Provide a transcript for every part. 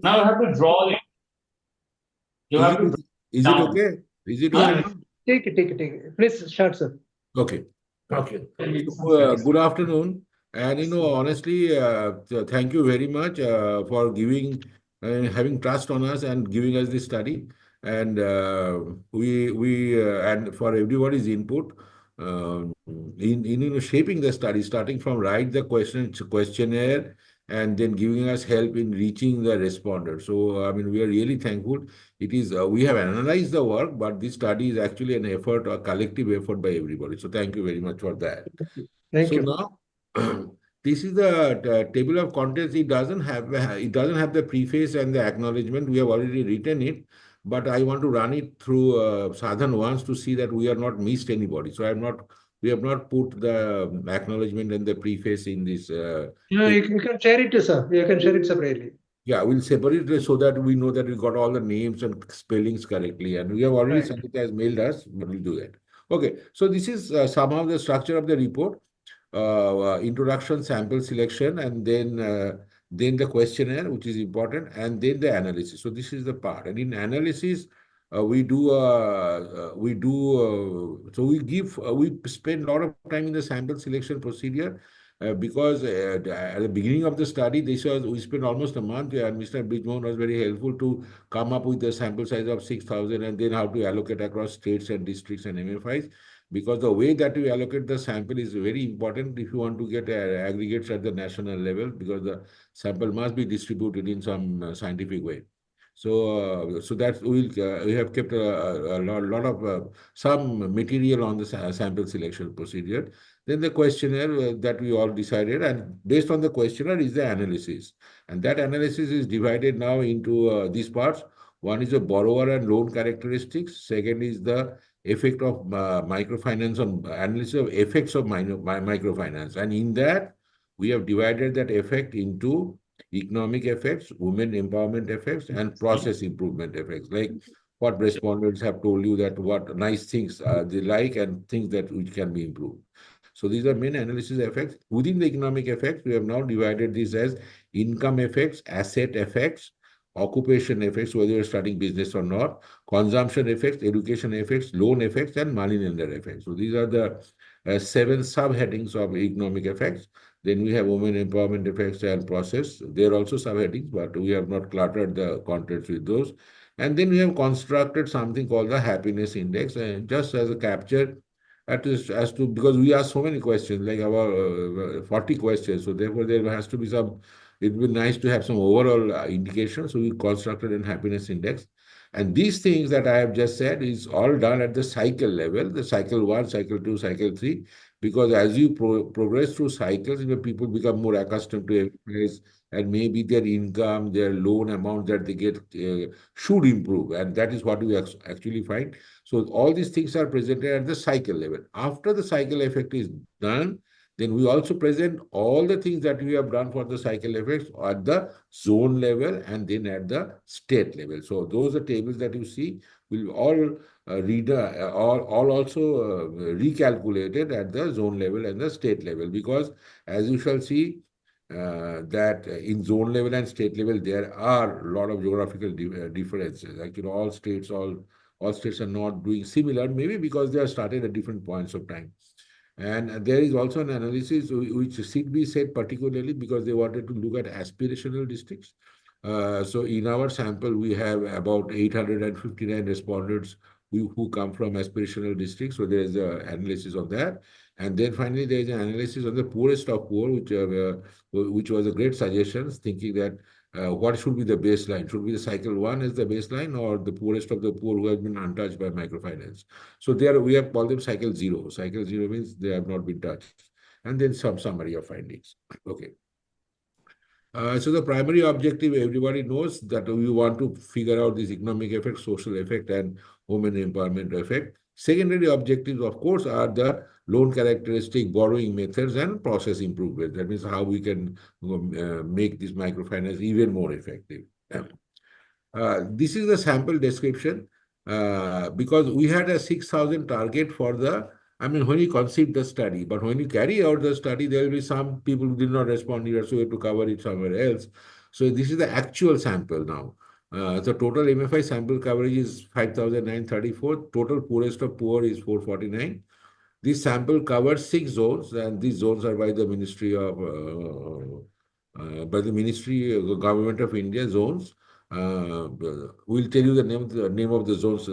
Now you have to draw it. You Is have it to draw is it it down. okay? Is it okay Huh? now? Take it. Please start, sir. Okay. Okay. Tell me some So, studies. good afternoon. And honestly, thank you very much for giving and having trust on us and giving us this study. And we and for everybody's input in shaping the study, starting from write the questionnaire and then giving us help in reaching the responder. So, I mean, we are really thankful. It is we have analyzed the work, but this study is actually an effort, a collective effort by everybody. So, thank you very much for that. Thank So you. now, this is the table of contents. It doesn't have the preface and the acknowledgement. We have already written it, but I want to run it through Sadhan once to see that we are not missed anybody. So we have not put the acknowledgement and the preface in this Yeah, table. you can share it, sir. You can share it separately. Yeah, we'll separate it so that we know that we got all the names and spellings correctly. And we have already, Right. Sangeeta has mailed us, but we'll do that. Okay, so this is somehow the structure of the report. Introduction, sample selection, and then the questionnaire, which is important, and then the analysis. So this is the part. And in analysis, we spend a lot of time in the sample selection procedure because at the beginning of the study, we spent almost a month, and Mr. Bridgmohan was very helpful to come up with the sample size of 6,000 and then how to allocate across states and districts and MFIs, because the way that we allocate the sample is very important if you want to get aggregates at the national level, because the sample must be distributed in some scientific way. So that we have kept lot of some material on the sample selection procedure. Then the questionnaire that we all decided, and based on the questionnaire is the analysis, and that analysis is divided now into these parts. One is the borrower and loan characteristics. Second is the effect of microfinance on analysis of effects of microfinance, and in that we have divided that effect into economic effects, women empowerment effects, and process improvement effects. Like what respondents have told you that what nice things they like and things that which can be improved. So these are main analysis effects. Within the economic effects, we have now divided this as income effects, asset effects, occupation effects, whether you're starting business or not, consumption effects, education effects, loan effects, and money lender effects. So these are the seven subheadings of economic effects. Then we have women empowerment effects and process. They are also subheadings, but we have not cluttered the contents with those. And then we have constructed something called the happiness index, just as a capture as to, because we ask so many questions, like about 40 questions. So therefore, there has to be some, it would be nice to have some overall indication. So we constructed an happiness index. And these things that I have just said is all done at the cycle level, the cycle one, cycle two, cycle three, because as you progress through cycles, people become more accustomed to everything, and maybe their income, their loan amount that they get should improve. And that is what we actually find. So all these things are presented at the cycle level. After the cycle effect is done, then we also present all the things that we have done for the cycle effects at the zone level and then at the state level. So those are tables that you see will all all also recalculated at the zone level and the state level, because as you shall see that in zone level and state level there are a lot of geographical differences. Like all states are not doing similar, maybe because they are started at different points of time. And there is also an analysis which SIDBI said particularly because they wanted to look at aspirational districts. So in our sample, we have about 859 respondents who come from aspirational districts. So there is an analysis of that. And then finally, there is an analysis of the poorest of poor, which was a great suggestion, thinking that what should be the baseline? Should be the cycle one as the baseline, or the poorest of the poor who have been untouched by microfinance? So there we have called them cycle zero. Cycle zero means they have not been touched. And then some summary of findings. Okay. So the primary objective, everybody knows that we want to figure out this economic effect, social effect, and women empowerment effect. Secondary objectives, of course, are the loan characteristic, borrowing methods, and process improvement. That means how we can make this microfinance even more effective. This is the sample description because we had a 6,000 target for the, I mean, when you conceive the study, but when you carry out the study, there will be some people who did not respond here, so we have to cover it somewhere else. So this is the actual sample now. The total MFI sample coverage is 5,934. Total poorest of poor is 449. This sample covers 6 zones, and these zones are by the Ministry Government of India zones. We'll tell you the name of the zones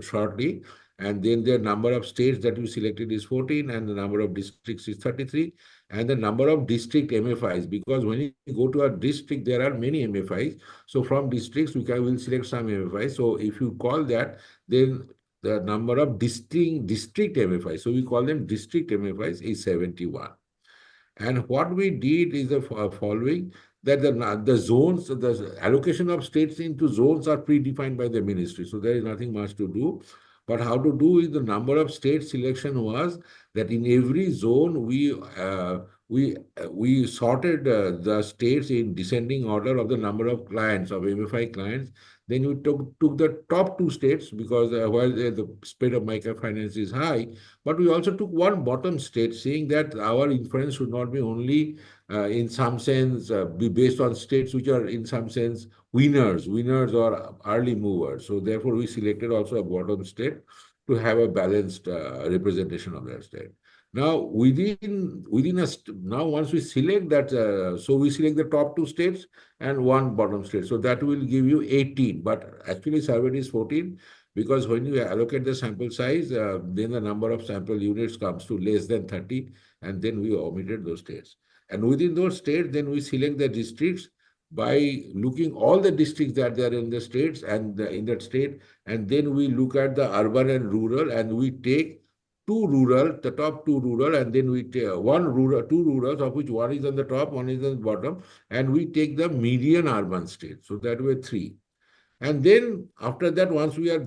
shortly. And then the number of states that we selected is 14, and the number of districts is 33, and the number of district MFIs. Because when you go to a district, there are many MFIs. So from districts, we'll select some MFIs. So if you call that, then the number of district MFIs, so we call them district MFIs, is 71. And what we did is the following, that the zones, the allocation of states into zones are predefined by the ministry. So there is nothing much to do. But how to do is the number of state selection was that in every zone we sorted the states in descending order of the number of clients, of MFI clients. Then we took the top 2 states because while the spread of microfinance is high, but we also took one bottom state, saying that our inference should not be only in some sense be based on states which are in some sense winners or early movers. So therefore we selected also a bottom state to have a balanced representation of that state. Now now once we select that, so we select the top 2 states and one bottom state. So that will give you 18, but actually surveyed is 14, because when you allocate the sample size, then the number of sample units comes to less than 30, and then we omitted those states. And within those states, then we select the districts by looking all the districts that are in the states and in that state, and then we look at the urban and rural, and we take the top 2 rural, and then we take 2 rurals, of which one is on the top, one is on the bottom, and we take the median urban state. So that way 3. And then after that, once we are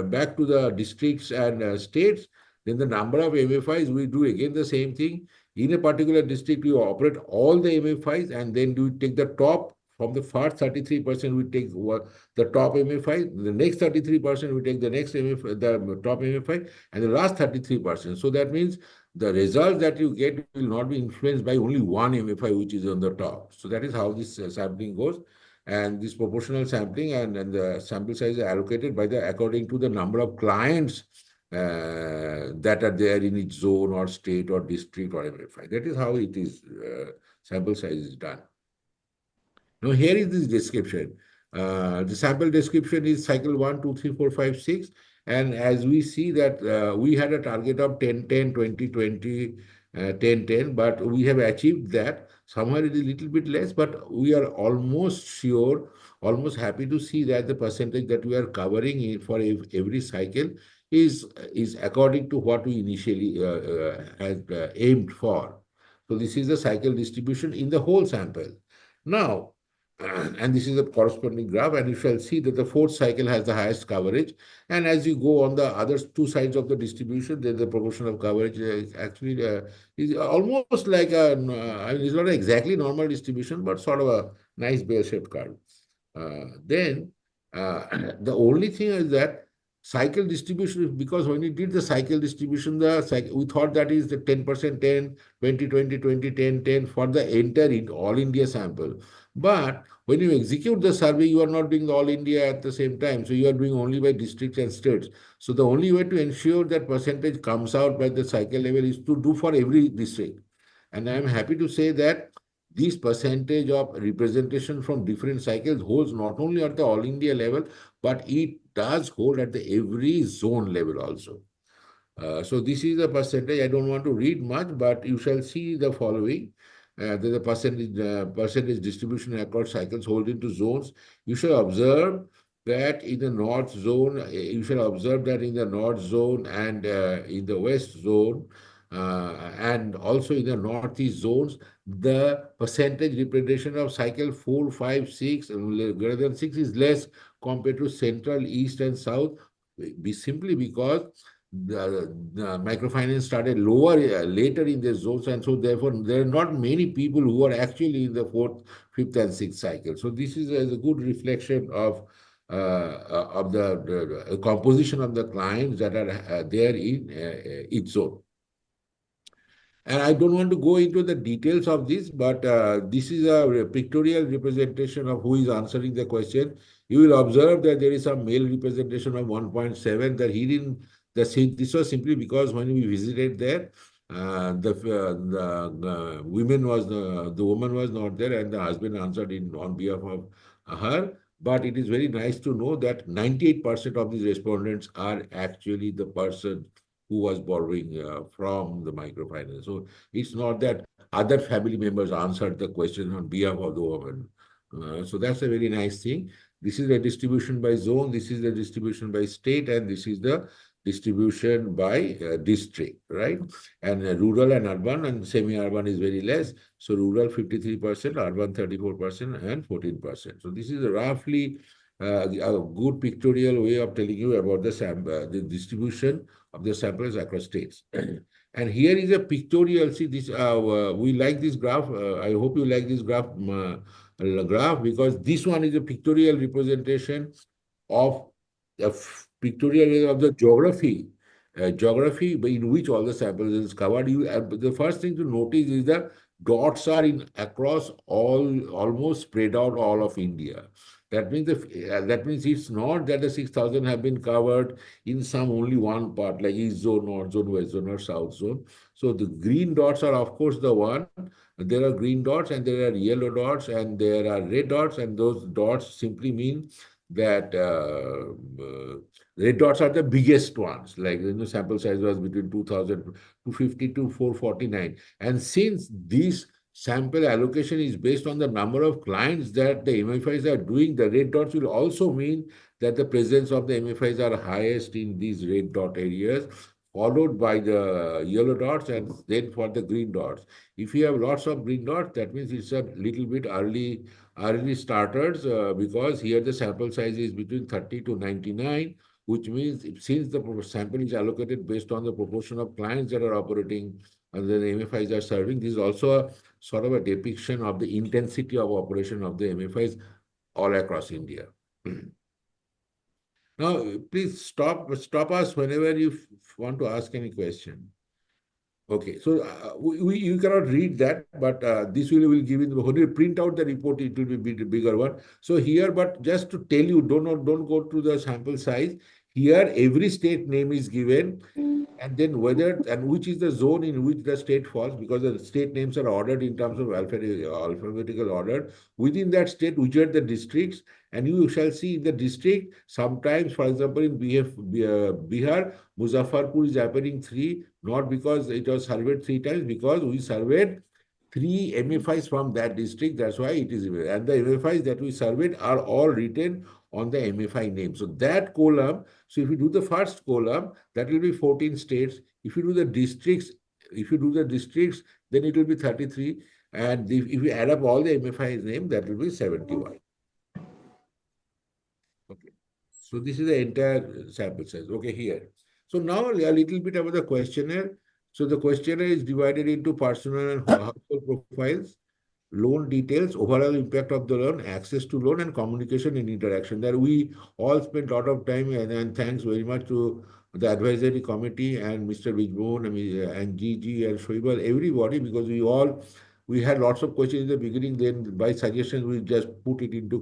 back to the districts and states, then the number of MFIs, we do again the same thing. In a particular district, we operate all the MFIs, and then we take the top. From the first 33%, we take the top MFI. The next 33%, we take the next MFI, the top MFI, and the last 33%. So that means the result that you get will not be influenced by only one MFI, which is on the top. So that is how this sampling goes. And this proportional sampling and the sample size is allocated by according to the number of clients that are there in each zone or state or district or MFI. That is how it is, sample size is done. Now here is this description. The sample description is cycle 1, 2, 3, 4, 5, 6. And as we see that we had a target of 10, 10, 20, 20, 10, 10, but we have achieved that. Somewhere it is a little bit less, but we are almost sure, almost happy to see that the percentage that we are covering for every cycle is according to what we initially had aimed for. So this is the cycle distribution in the whole sample. Now, and this is a corresponding graph, and you shall see that the 4th cycle has the highest coverage. And as you go on the other 2 sides of the distribution, then the proportion of coverage actually is almost like I mean, it's not exactly normal distribution, but sort of a nice bell-shaped curve. Then the only thing is that cycle distribution, because when we did the cycle distribution, we thought that is the 10%, 10, 20, 20, 20, 10, 10 for the entire all India sample. But when you execute the survey, you are not doing all India at the same time. So you are doing only by districts and states. So the only way to ensure that percentage comes out by the cycle level is to do for every district. And I am happy to say that this percentage of representation from different cycles holds not only at the all India level, but it does hold at the every zone level also. So this is the percentage. I don't want to read much, but you shall see the following. The percentage distribution across cycles hold into zones. You shall observe that in the north zone, and in the west zone, and also in the northeast zones, the percentage representation of cycle 4, 5, 6, and greater than 6 is less compared to central, east, and south, simply because the microfinance started later in the zones, and so therefore there are not many people who are actually in the 4th, 5th, and 6th cycle. So this is a good reflection of the composition of the clients that are there in each zone. And I don't want to go into the details of this, but this is a pictorial representation of who is answering the question. You will observe that there is some male representation of 1.7. That he didn't. This was simply because when we visited there, the woman was not there, and the husband answered in on behalf of her. But it is very nice to know that 98% of these respondents are actually the person who was borrowing from the microfinance. So it's not that other family members answered the question on behalf of the woman. So that's a very nice thing. This is the distribution by zone, this is the distribution by state, and this is the distribution by district, right? And rural and urban and semi-urban is very less. So rural 53%, urban 34%, and 14%. So this is roughly a good pictorial way of telling you about the distribution of the samples across states. And here is a pictorial. See this. We like this graph. I hope you like this graph because this one is a pictorial representation of a pictorial way of the geography in which all the samples is covered. The first thing to notice is that dots are in across almost spread out all of India. That means it's not that the 6,000 have been covered in some only one part like East Zone, North Zone, West Zone, or South Zone. So the green dots are of course the one. There are green dots and there are yellow dots and there are red dots, and those dots simply mean that red dots are the biggest ones. Like sample size was between 2,250 to 449, and since this sample allocation is based on the number of clients that the MFIs are doing, the red dots will also mean that the presence of the MFIs are highest in these red dot areas, followed by the yellow dots, and then for the green dots. If you have lots of green dots, that means it's a little bit early starters, because here the sample size is between 30 to 99, which means since the sample is allocated based on the proportion of clients that are operating and the MFIs are serving, this is also a sort of a depiction of the intensity of operation of the MFIs all across India. Now, please stop us whenever you want to ask any question. Okay, so you cannot read that, but this will give you, when you print out the report, it will be bigger one. So here, but just to tell you, don't go to the sample size. Here, every state name is given, and then whether and which is the zone in which the state falls, because the state names are ordered in terms of alphabetical order. Within that state, which are the districts, and you shall see in the district, sometimes, for example, in Bihar, Muzaffarpur is appearing 3, not because it was surveyed 3 times, because we surveyed 3 MFIs from that district. That's why it is, and the MFIs that we surveyed are all written on the MFI name. So that column, so if you do the first column, that will be 14 states. If you do the districts, then it will be 33. And if you add up all the MFI's name, that will be 71. Okay. So this is the entire sample size. Okay, here. So now a little bit about the questionnaire. So the questionnaire is divided into personal and household profiles, loan details, overall impact of the loan, access to loan, and communication and interaction. That we all spent a lot of time, and thanks very much to the advisory committee and Mr. Bijmohan and Gigi and Shoibal, everybody, because we had lots of questions in the beginning. Then by suggestions, we just put it into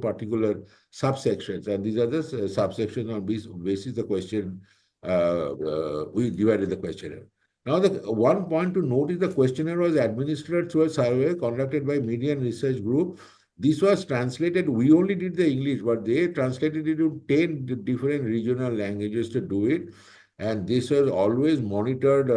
particular subsections, and these are the subsections on basis the question we divided the questionnaire. Now, the one point to note is the questionnaire was administered through a survey conducted by Median Research Group. This was translated. We only did the English, but they translated it to 10 different regional languages to do it. And this was always monitored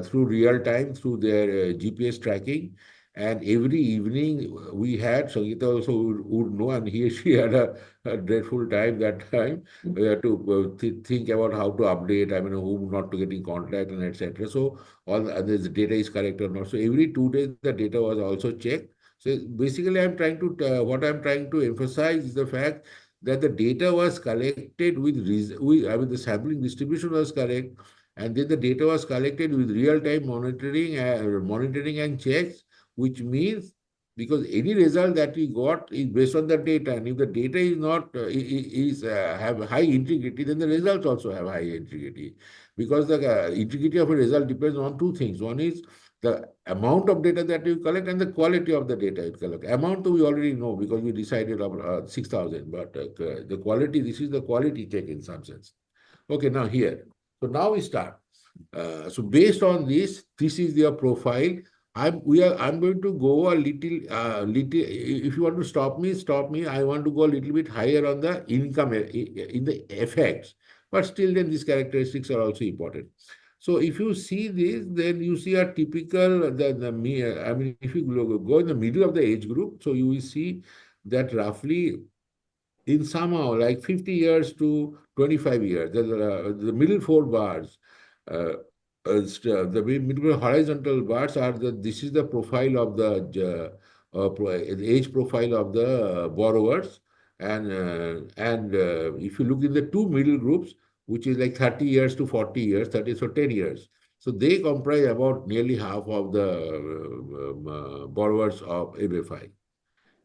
through real time through their GPS tracking. And every evening we had, Sangeeta also would know, and she had a dreadful time that time. We had to think about how to update, whom not to get in contact and etc. So the data is correct or not. So every 2 days the data was also checked. So basically what I'm trying to emphasize is the fact that the data was collected the sampling distribution was correct, and then the data was collected with real-time monitoring and checks, which means because any result that we got is based on the data, and if the data is not have high integrity, then the results also have high integrity, because the integrity of a result depends on two things. One is the amount of data that you collect and the quality of the data you collect. Amount we already know because we decided on 6,000, but the quality, this is the quality check in some sense. Okay, now here. So now we start. So based on this is their profile. I'm going to go a little. If you want to stop me, stop me. I want to go a little bit higher on the income in the effects, but still, then these characteristics are also important. So if you see this, then you see a typical I mean, if you go in the middle of the age group, so you will see that roughly in somehow like 50 years to 25 years, the middle four bars, the middle horizontal bars are this is the profile of the age profile of the borrowers. And if you look in the two middle groups, which is like 30 years to 40 years, 30, so 10 years. So they comprise about nearly half of the borrowers of MFI.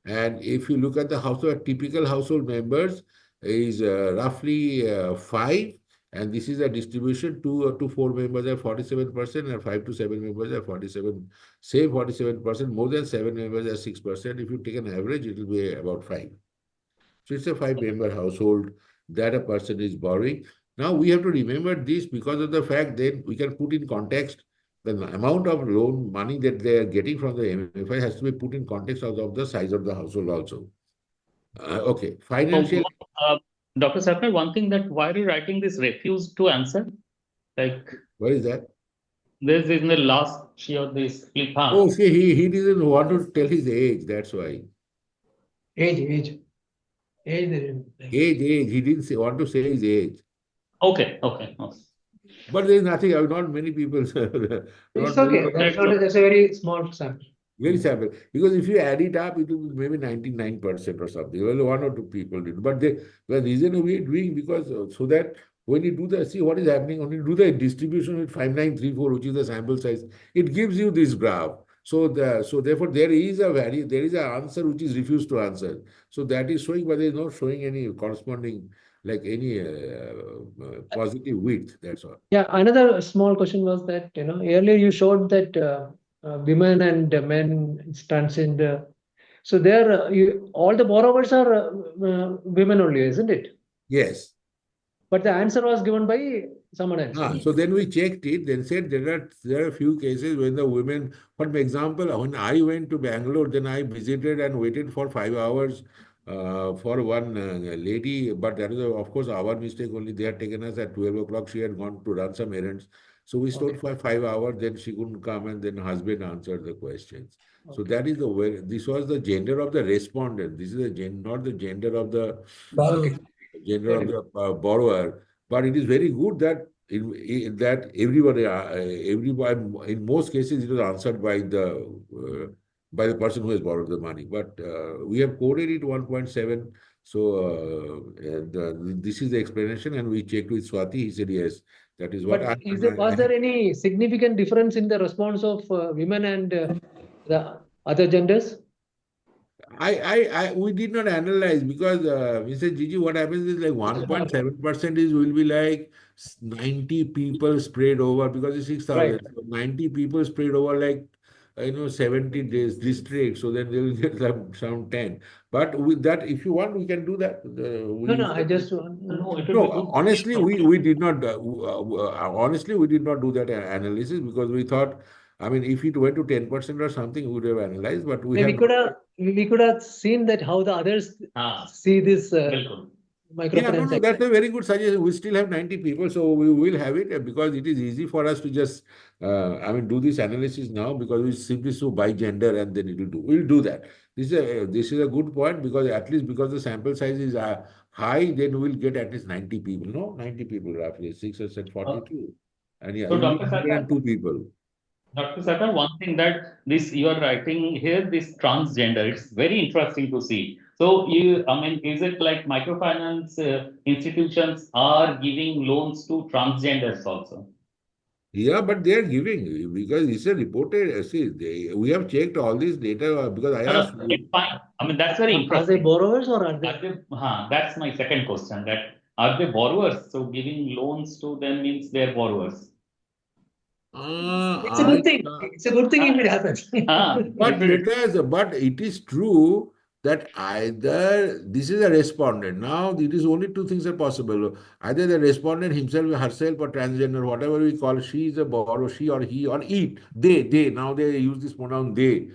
And if you look at the household, typical household members is roughly five, and this is a distribution. Two to four members are 47%, and 5 to 7 members are 47. Say 47%, more than 7 members are 6%. If you take an average, it will be about five. So it's a five-member household that a person is borrowing. Now we have to remember this because of the fact that we can put in context the amount of loan money that they are getting from the MFI has to be put in context of the size of the household also. Okay, So, financial. uh, Dr. Sapna, one thing that while you're writing this refuse to answer, like What is that? this is in the last year, this clip, Oh, see, he didn't want to tell his age. That's why. Age. They didn't like. Age. He didn't want to say his age. Okay. But there is nothing. Not many people. It's Not okay. many. That's a very small sample. Very simple. Because if you add it up, it will be maybe 99% or something. Well, one or two people did. But the reason we are doing, because so that when you do the, see what is happening, when you do the distribution with 5934, which is the sample size, it gives you this graph. So therefore there is a value, there is an answer which is refused to answer. So that is showing, but there is not showing any corresponding, like any positive width. That's all. Yeah, another small question was that, earlier you showed that women and men it's transgender. So there, all the borrowers are women only, isn't it? Yes. But the answer was given by someone else. So then we checked it, then said there are a few cases when the women, for example, when I went to Bangalore, then I visited and waited for 5 hours for one lady, but that is of course our mistake only. They had taken us at 12 o'clock. She had gone to run some errands. So we stood for 5 hours, then she couldn't come, and then husband answered the questions. So that is the way, this was the gender of the respondent. This is not the gender of the borrower. But it is very good that that everybody, in most cases, it was answered by the person who has borrowed the money. But we have coded it 1.7. So this is the explanation, and we checked with Swati. He said yes. That is what. But was there any significant difference in the response of women and the other genders? We did not analyze because Mr. Gigi, what happens is like 1.7% will be like 90 people spread over, because it's 6,000. Right. So 90 people spread over like 70 days districts. So then they will get some 10. But with that, if you want, we can do that. No, I just want. No, it will be No, good. honestly, we did not. Honestly, we did not do that analysis because we thought, I mean, if it went to 10% or something, we would have analyzed. But we We could have seen that how the others see this Bilkul. microfinance. No, that's a very good suggestion. We still have 90 people, so we will have it because it is easy for us to just, do this analysis now, because we simply so by gender and then it will do. We'll do that. This is a good point, because at least because the sample size is high, then we'll get at least 90 people. No, 90 people roughly, 6 or 42. And yeah, So, we need Dr. Sarkar, 102 people. Dr. Sarkar, one thing that this you are writing here, this transgender, it's very interesting to see. So, is it like microfinance institutions are giving loans to transgenders also? Yeah, but they are giving because it's a reported. See, we have checked all this data because I asked. It's fine. I mean, that's very Are they interesting. borrowers or are they? That's my second question. That are they borrowers? So giving loans to them means they're borrowers. It's a good thing. It's a good thing if it happens. But it is true that either this is a respondent. Now, it is only two things are possible. Either the respondent himself, herself, or transgender, whatever we call, she is a borrower, she or he or it. They. Now they use this pronoun they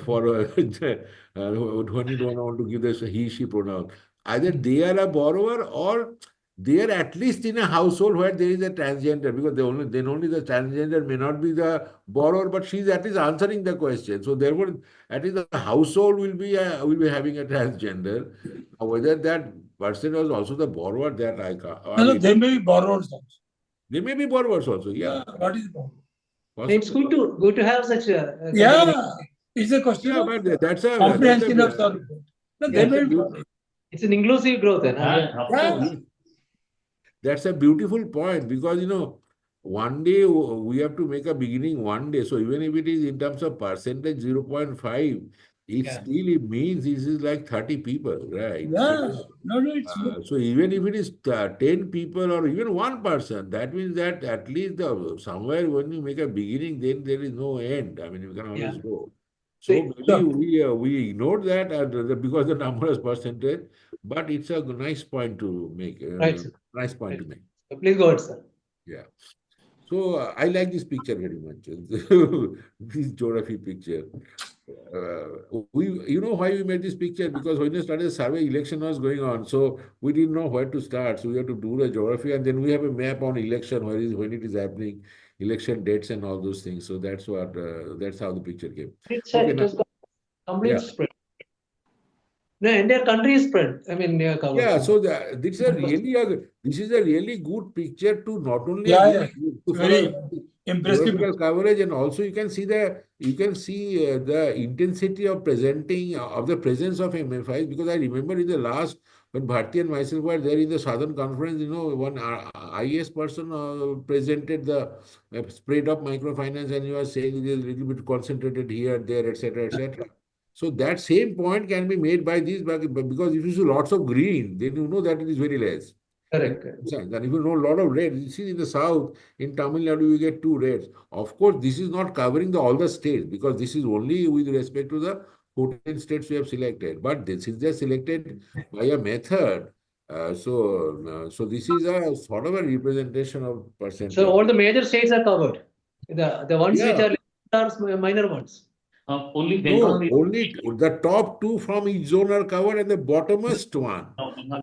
for when you don't want to give this he, she pronoun. Either they are a borrower or they are at least in a household where there is a transgender, because only the transgender may not be the borrower, but she is at least answering the question. So therefore, at least the household will be having a transgender. Whether that person was also the borrower, that I No, mean, they may be borrowers also. they may be borrowers also. Yeah, What is the problem? It's possible. good to have such a Yeah, it's a question Yeah, of but that's a comprehension of the report. No, they that's may a be good- borrowers. it's an inclusive growth. Yeah. That's a beautiful point, because one day we have to make a beginning one day. So even if it is in terms of percentage 0.5, it still it means this is like 30 people, right? Yeah, no, it's So even if it is 10 people or even one person, that means that at least somewhere when you make a beginning, then there is no end. I mean, you can always go. So maybe we ignored that because the number is percentage, but it's a nice point to make. Right, sir. Nice point to make. Please go ahead, sir. Yeah. So I like this picture very much. This geography picture. You know why we made this picture? Because when we started the survey, election was going on, so we didn't know where to start. So we have to do the geography, and then we have a map on election, when it is happening, election dates and all those things. So that's how the picture came. It said it was complete Yeah. spread. No, entire country is spread. I mean, covered. Yeah, so this is a really good picture to not only very impressive. geographical coverage, and also you can see the intensity of presenting of the presence of MFIs, because I remember in the last, when Bharti and myself were there in the Southern Conference, one IAS person presented the spread of microfinance, and you are saying it is a little bit concentrated here, there, etc., etc. So that same point can be made by this, because if you see lots of green, then you know that it is very less. Correct. And if you know a lot of red, you see in the south, in Tamil Nadu, you get 2 reds. Of course, this is not covering all the states, because this is only with respect to the 14 states we have selected. But since they are selected by a method, so this is a sort of a representation of percentage. So all the major states are covered. The ones which are minor ones. Only the top 2 from each zone are covered, and the bottommost one.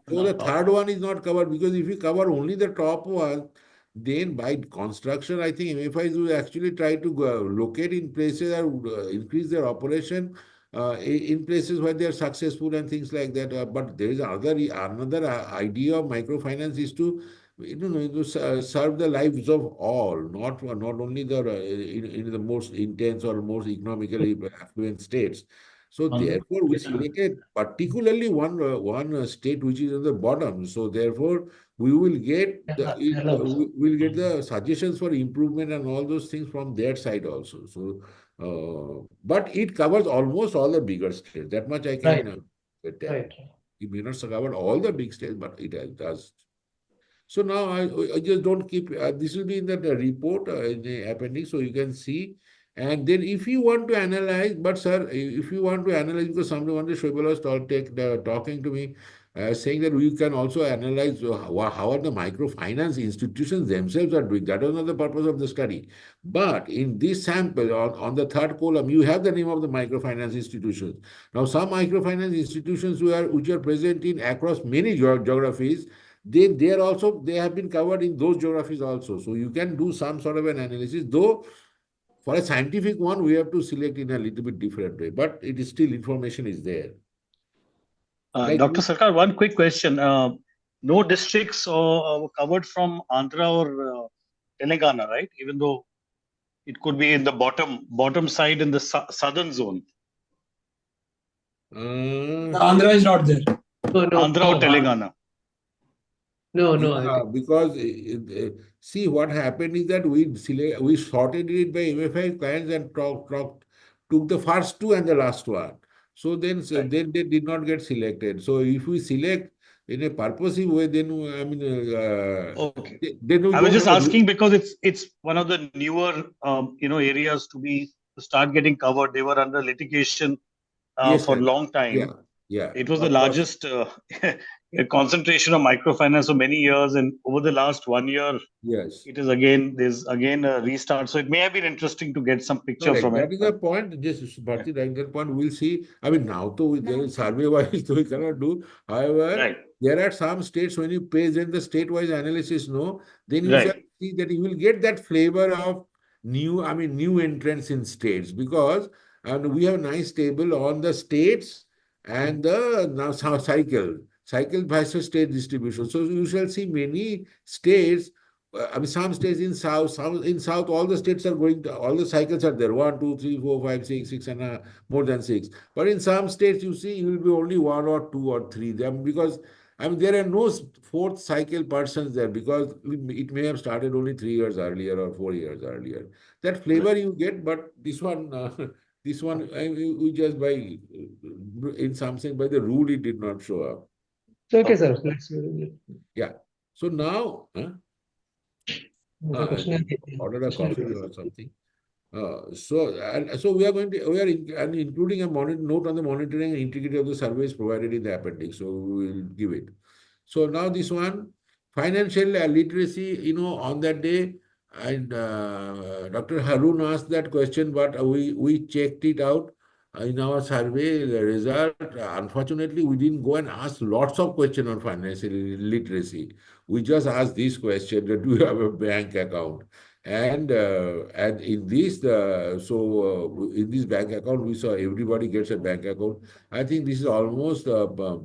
So the third one is not covered, because if you cover only the top one, then by construction, I think MFIs will actually try to locate in places or increase their operation in places where they are successful and things like that. But there is another idea of microfinance is to serve the lives of all, not only in the most intense or most economically affluent states. So therefore, we selected particularly one state which is at the bottom. So therefore, we will get the suggestions for improvement and all those things from their side also. So, but it covers almost all the bigger states. That much I can tell. Right. It may not cover all the big states, but it does. So now I just don't keep, this will be in the report, in the appendix, so you can see. And then if you want to analyze, but sir, if you want to analyze, because somebody wanted, Shoaib was talking to me, saying that we can also analyze how are the microfinance institutions themselves are doing. That was not the purpose of the study. But in this sample, on the third column, you have the name of the microfinance institutions. Now, some microfinance institutions which are present across many geographies, they have been covered in those geographies also. So you can do some sort of an analysis, though for a scientific one, we have to select in a little bit different way, but it is still information is there. Dr. Sarkar, one quick question. No districts were covered from Andhra or Telangana, right? Even though it could be in the bottom side in the southern zone. Andhra is not there. No. Andhra or Telangana. No, no. Yeah, because see what happened is that we sorted it by MFI clients and took the first two and the last one. So Right. then they did not get selected. So if we select in a purposive way, then I mean Okay. then we I was don't just have a asking because it's one of the newer areas to start getting covered. They were under litigation yes, for a sir. long Yeah, time. yeah, It was the of course. largest concentration of microfinance for many years, and over the last 1 year, Yes. there's again a restart. So it may have been interesting to get some picture Correct. from That it. is the point. Just Bharti, like that point, we'll see. I mean, now to there is survey wise, so we cannot do. However, Right, there are some states when you present the state-wise analysis, no, then you shall right, see that you will get that flavor of new entrants in states because and we have nice table on the states and the now cycle versus state distribution. So you shall see many states I mean, some states in south, all the states are going to, all the cycles are there 1, 2, 3, 4, 5, 6, 6, and more than 6. But in some states, you see, you will be only 1 or 2 or 3. Them because I mean, there are no fourth cycle persons there because it may have started only 3 years earlier or 4 years earlier. That flavor you get, but this one, this one, we just by, in some sense, by the rule, it did not show up. It's okay, okay. sir. Yeah. So now, The question order a coffee or something. So we are including a note on the monitoring and integrity of the surveys provided in the appendix. So we will give it. So now this one, financial literacy, on that day, and Dr. Harun asked that question, but we checked it out in our survey result. Unfortunately, we didn't go and ask lots of questions on financial literacy. We just asked this question: do you have a bank account? And in this in this bank account we saw everybody gets a bank account. I think this is almost almost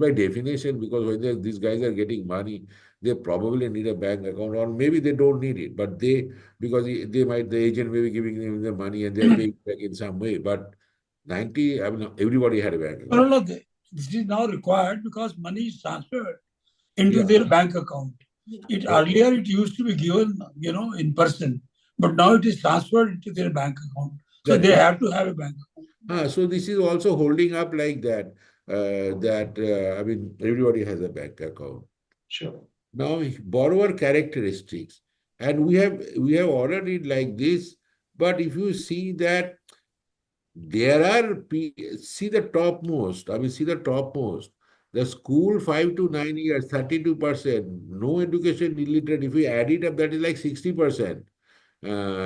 by definition because when these guys are getting money they probably need a bank account or maybe they don't need it but because the agent may be giving them the money and they're paying back in some way but 90 I mean everybody had a bank No, no, account. no. This is now required because money is transferred into Yeah. their bank account. Earlier it used to be given, in person, but now it is transferred into their bank account. So they Correct. have to have a bank account. So this is also holding up like that. I mean, everybody has a bank account. Sure. Now, borrower characteristics, and we have ordered it like this. But if you see that there are see the topmost. I mean, see the topmost. The school 5 to 9 years, 32%. No education illiterate. If we add it up, that is like 60%.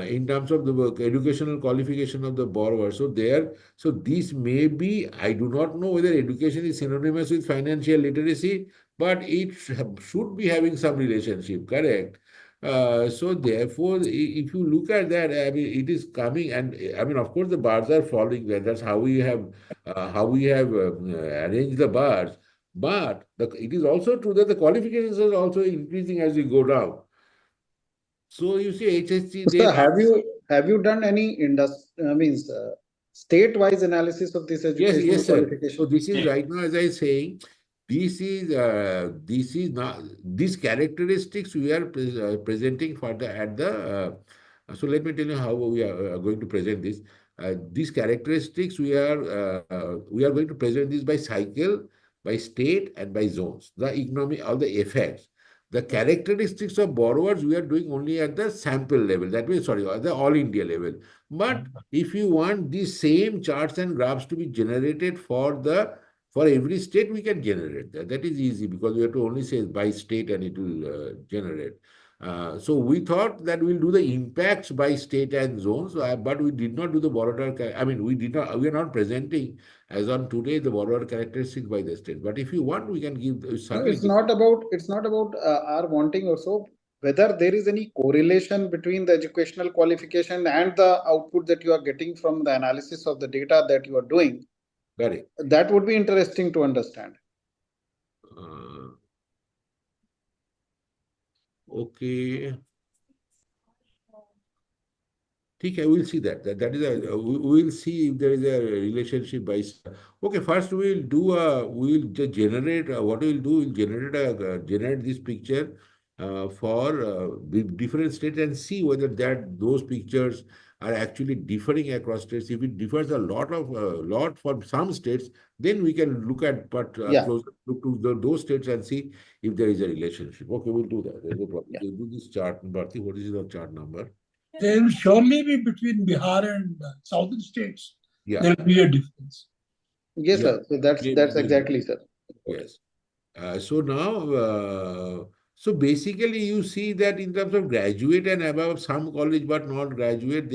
In terms of the work, educational qualification of the borrower. So this may be, I do not know whether education is synonymous with financial literacy, but it should be having some relationship, correct? So therefore, if you look at that, I mean, it is coming, and I mean, of course, the bars are following that. That's how we have arranged the bars. But it is also true that the qualifications are also increasing as we go down. So you see, HSC, they So have you done any state-wise analysis of this educational yes, sir. qualification? So this is right now, as I saying, this is not these characteristics we are presenting for the at the. So let me tell you how we are going to present this. These characteristics we are going to present this by cycle, by state, and by zones. The economic, all the effects. The characteristics of borrowers we are doing only at the sample level. That means, sorry, at the all India level. But if you want these same charts and graphs to be generated for every state, we can generate that. That is easy because we have to only say by state and it will generate. So we thought that we'll do the impacts by state and zones, but we did not do the borrower. I mean, we are not presenting as on today the borrower characteristics by the state. But if you want, we can give No, certainly. it's not about our wanting also whether there is any correlation between the educational qualification and the output that you are getting from the analysis of the data that you are doing. Correct. That would be interesting to understand. Okay. Okay, we'll see that. That is we'll see if there is a relationship by. Okay, first we'll just generate what we'll do. We'll generate this picture for different states and see whether those pictures are actually differing across states. If it differs a lot for some states, then we can look at Yeah. look to those states and see if there is a relationship. Okay, we'll do that. There's no problem. Yeah. We'll do this chart. Bharti, what is the chart number? There will surely be between Bihar and southern states. Yeah. There will be a difference. Yes, Yeah. sir. So that's Yeah, exactly, sir. yes. So now, so basically you see that in terms of graduate and above, some college but not graduate,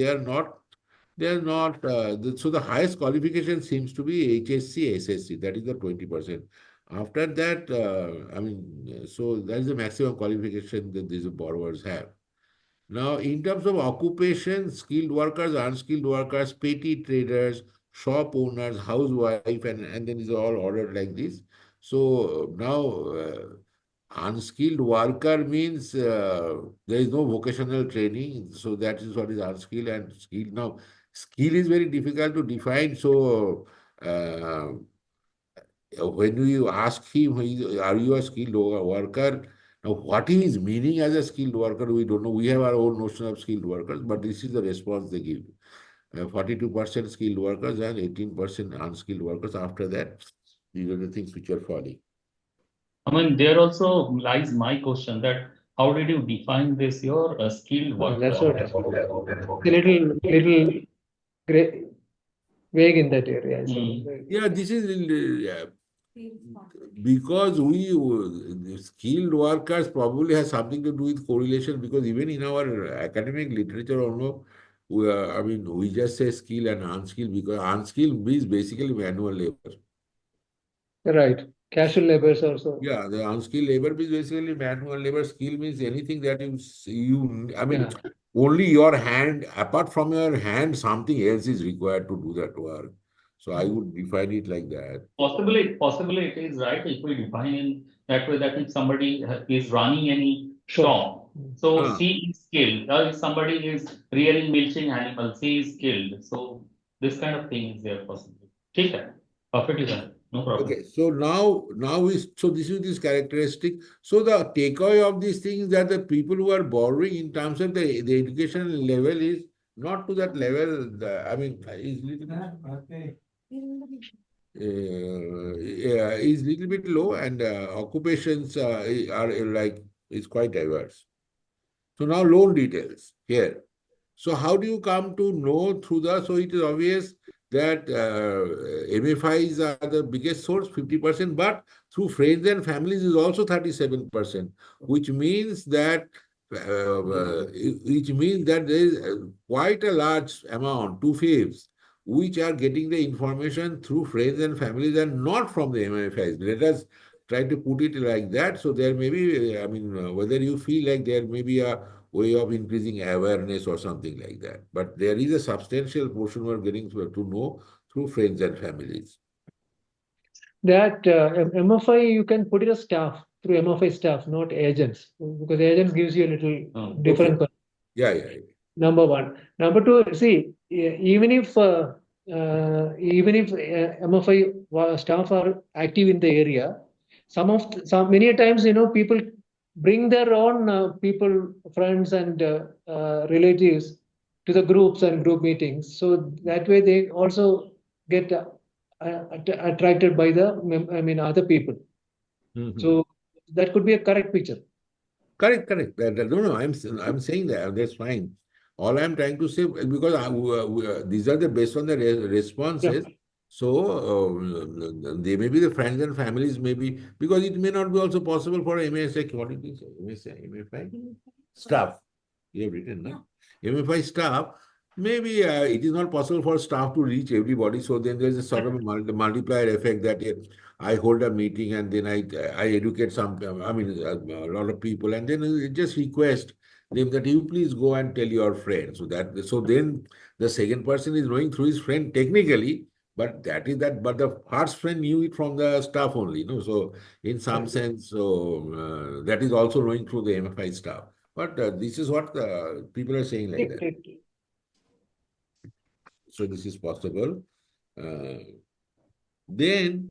so the highest qualification seems to be HSC, SSC, that is the 20%. After that, so that is the maximum qualification that these borrowers have. Now, in terms of occupation, skilled workers, unskilled workers, petty traders, shop owners, housewife, and then is all ordered like this. So now, unskilled worker means there is no vocational training. So that is what is unskilled and skilled. Now, skill is very difficult to define. So when you ask him, are you a skilled worker? Now, what he is meaning as a skilled worker, we don't know. We have our own notion of skilled workers, but this is the response they give. 42% skilled workers and 18% unskilled workers. After that, these are the things which are falling. I mean, there also lies my question that how did you define this, your skilled worker? That's what a little vague in that area. Yeah, this is because the skilled workers probably has something to do with correlation, because even in our academic literature or no, we just say skill and unskilled, because unskilled means basically manual labor. Right. Casual laborers also. Yeah, the unskilled labor means basically manual labor. Skill means anything that only your hand, apart from your hand, something else is required to do that work. So I would define it like that. Possibly it is right if we define in that way, that if somebody is running any shop, so he is skilled. Or if somebody is rearing milching animals, he is skilled. So this kind of thing is there possibly. Okay, perfectly done. No problem. Okay, so so this is this characteristic. So the takeaway of these things is that the people who are borrowing in terms of the education level is not to that level. Is little bit low, and occupations is quite diverse. So now loan details here. So how do you come to know through so it is obvious that MFIs are the biggest source, 50%, but through friends and families is also 37%, which means that there is quite a large amount, 2/5, which are getting the information through friends and families and not from the MFIs. Let us try to put it like that. So there may be, whether you feel like there may be a way of increasing awareness or something like that. But there is a substantial portion we're getting to know through friends and families. That MFI, you can put it as staff, through MFI staff, not agents, because agents gives you a little different. Okay. Yeah. Number one. Number two, see, even if MFI staff are active in the area, many times, people bring their own people, friends and relatives to the groups and group meetings. So that way they also get attracted by the other people. Mm-hmm. So that could be a correct picture. Correct. No, I'm saying that that's fine. All I'm trying to say, because these are based on the responses. Yeah. So they may be the friends and families, maybe, because it may not be also possible for MSI, what did you say? MFI staff. You have written, no? MFI staff. Maybe it is not possible for staff to reach everybody. So then there's a sort of a multiplier effect that I hold a meeting and then I educate a lot of people, and then just request them that you please go and tell your friend. So then the second person is knowing through his friend technically, but but the first friend knew it from the staff only, So in some sense, that is also knowing through the MFI staff. But this is what the people are saying like that. So this is possible. Then,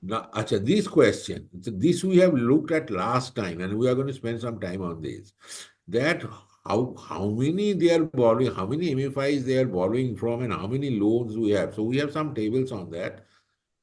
now, this question, this we have looked at last time, and we are going to spend some time on this. That how many they are borrowing, how many MFIs they are borrowing from, and how many loans we have. So we have some tables on that.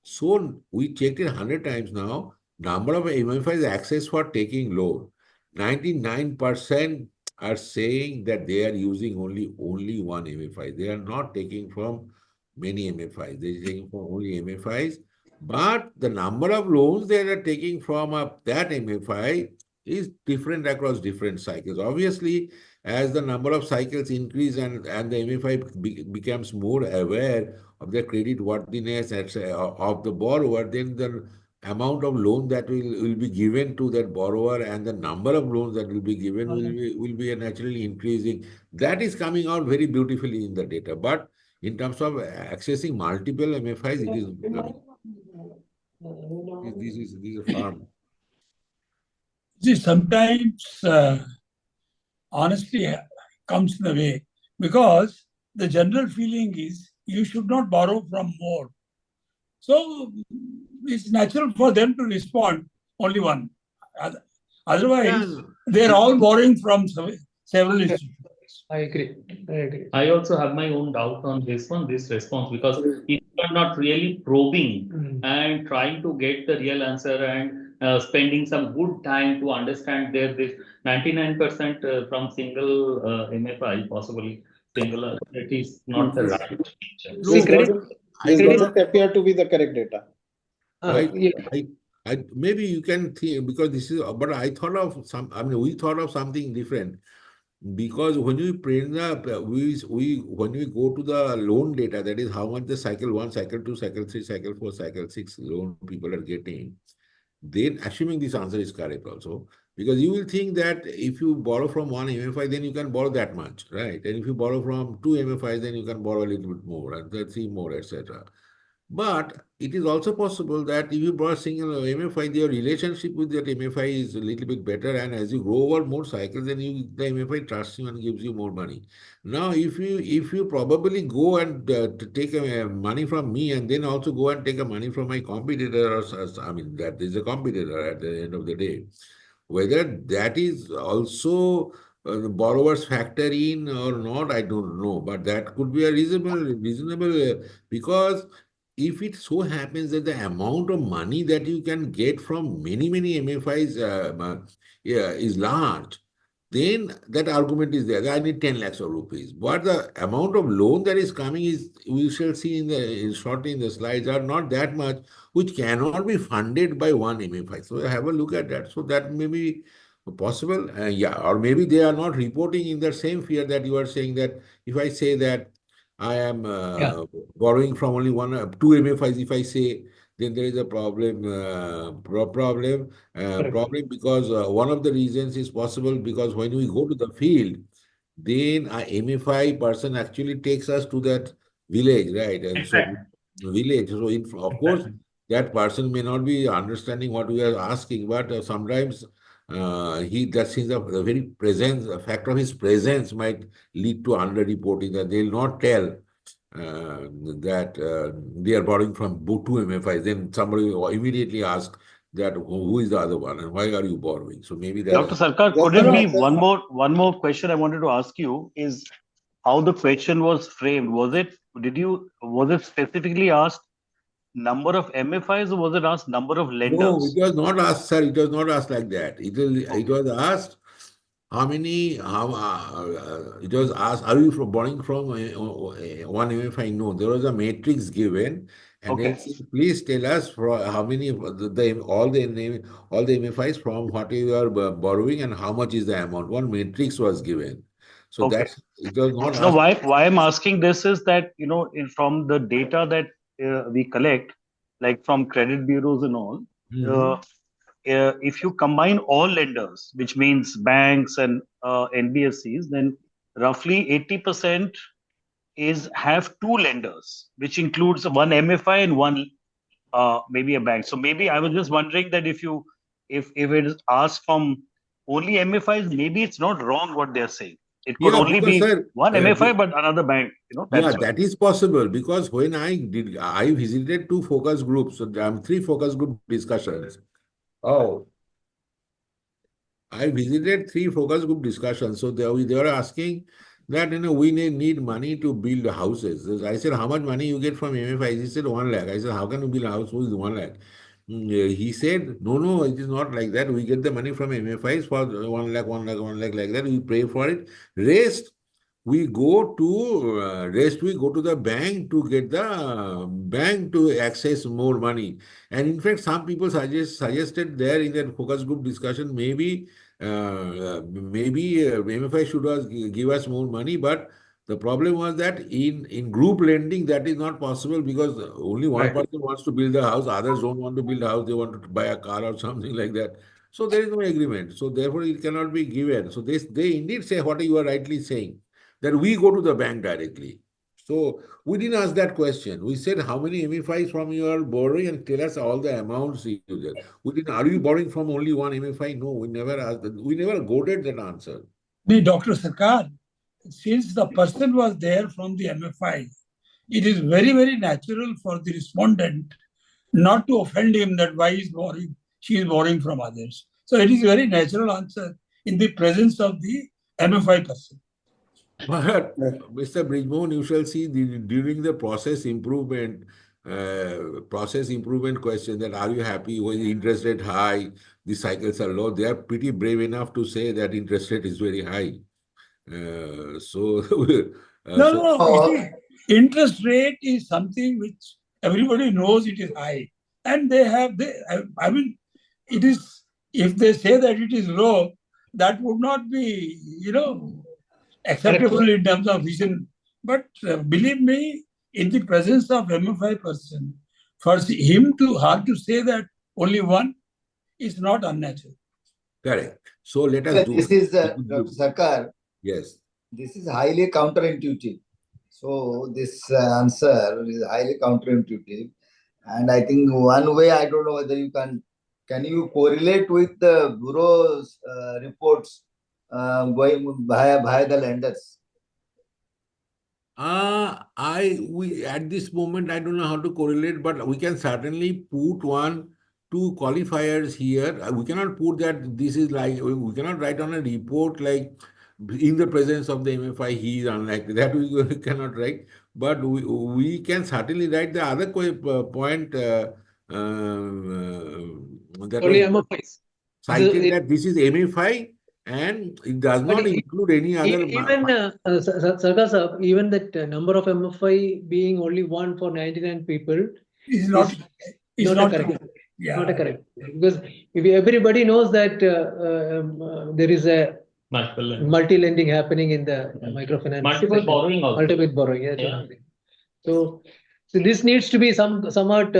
So we checked it 100 times now. Number of MFIs access for taking loan. 99% are saying that they are using only one MFI. They are not taking from many MFIs. They are taking from only MFIs. But the number of loans they are taking from that MFI is different across different cycles. Obviously, as the number of cycles increase and the MFI becomes more aware of the credit worthiness of the borrower, then the amount of loan that will be given to that borrower and the number of loans that will be given will be naturally increasing. That is coming out very beautifully in the data. But in terms of accessing multiple MFIs, it is becoming. This is farm. See, sometimes honesty comes in the way, because the general feeling is you should not borrow from more. So it's natural for them to respond only one. Otherwise, they're all borrowing from several institutions. I agree. I also have my own doubt on this response, because if you are not really probing and trying to get the real answer and spending some good time to understand this 99% from single MFI, possibly single, it is not the right picture. This doesn't appear to be the correct data. Maybe you can think, because this is, but I thought of we thought of something different. Because when we print when we go to the loan data, that is how much the cycle 1, cycle 2, cycle 3, cycle 4, cycle 6 loan people are getting, then assuming this answer is correct also, because you will think that if you borrow from one MFI, then you can borrow that much, right? And if you borrow from 2 MFIs, then you can borrow a little bit more, and 3 more, etc. But it is also possible that if you borrow a single MFI, your relationship with that MFI is a little bit better, and as you grow over more cycles, then the MFI trusts you and gives you more money. Now, if you probably go and take money from me, and then also go and take money from my competitor, that is a competitor at the end of the day, whether that is also the borrowers factor in or not, I don't know, but that could be a reasonable because if it so happens that the amount of money that you can get from many MFIs is large, then that argument is there. I need 10 lakhs of rupees. But the amount of loan that is coming is, we shall see shortly in the slides, are not that much, which cannot be funded by one MFI. So have a look at that. So that may be possible. Or maybe they are not reporting in the same fear that you are saying, that if I say that I am borrowing from only 2 MFIs, if I say, then there is a problem. Problem because one of the reasons is possible because when we go to the field, then a MFI person actually takes us to that village, right? And so village. So of course, that person may not be understanding what we are asking, but sometimes the very presence, the fact of his presence might lead to underreporting, that they'll not tell that they are borrowing from 2 MFIs. Then somebody will immediately ask that who is the other one and why are you borrowing? So maybe that. Dr. Sarkar, could it be one more question I wanted to ask you is how the question was framed? Was it specifically asked number of MFIs, or was it asked number of lenders? No, it was not asked, sir. It was not asked like that. It was asked how many. It was asked, are you borrowing from one MFI? No, there was a matrix given, and then please tell us how many all the MFIs from what you are borrowing and how much is the amount. One matrix was given. So it was not. No, why I'm asking this is that from the data that we collect, like from credit bureaus and all, if you combine all lenders, which means banks and NBFCs, then roughly 80% have 2 lenders, which includes one MFI and one maybe a bank. So maybe I was just wondering that if it is asked from only MFIs, maybe it's not wrong what they're saying. It could Yeah, only because, be sir, one MFI, but another bank. yeah, That's why. that is possible because when I visited two focus groups, so three focus group discussions. Oh, I visited three focus group discussions. So they were asking that, we need money to build houses. I said, how much money you get from MFI? He said, 1 lakh. I said, how can you build a house with 1 lakh? He said, no, it is not like that. We get the money from MFIs for 1 lakh, 1 lakh, 1 lakh, like that. We pay for it. Rest we go to the bank to get the bank to access more money. And in fact, some people suggested there in that focus group discussion, maybe MFI should give us more money, but the problem was that in group lending that is not possible because only one person wants to build a house, others don't want to build a house, they want to buy a car or something like that. So there is no agreement. So therefore it cannot be given. So they indeed say what you are rightly saying, that we go to the bank directly. So we didn't ask that question. We said, how many MFIs from you are borrowing, and tell us all the amounts you get. We didn't, are you borrowing from only one MFI? No, we never asked that. We never quoted that answer. Dr. Sarkar, since the person was there from the MFI, it is very, very natural for the respondent not to offend him that why she is borrowing from others. So it is a very natural answer in the presence of the MFI person. But Mr. Bridgmohan, you shall see during the process improvement question, that are you happy when the interest rate high, the cycles are low, they are pretty brave enough to say that interest rate is very high. You see, interest rate is something which everybody knows it is high. And I mean, it is, if they say that it is low, that would not be, acceptable in terms of vision. But believe me, in the presence of MFI person, for him to have to say that only one is not unnatural. Correct. So let us do. This is Dr. Sarkar. Yes. This is highly counterintuitive. So this answer is highly counterintuitive, and I think one way, I don't know whether you can you correlate with the bureau's reports going via the lenders? We at this moment I don't know how to correlate, but we can certainly put two qualifiers here. We cannot put that this is like, we cannot write on a report like in the presence of the MFI he is unlikely. That we cannot write, but we can certainly write the other point that Only MFIs. cited that this is MFI and it does not include any other. Even Sarkar sir, even that number of MFI being only one for 99 people is not correct. Yeah. Not a correct, because if everybody knows that there is a multi-lending happening in the microfinance. Multiple borrowing also. Multiple borrowing, yeah. So this needs to be somewhat,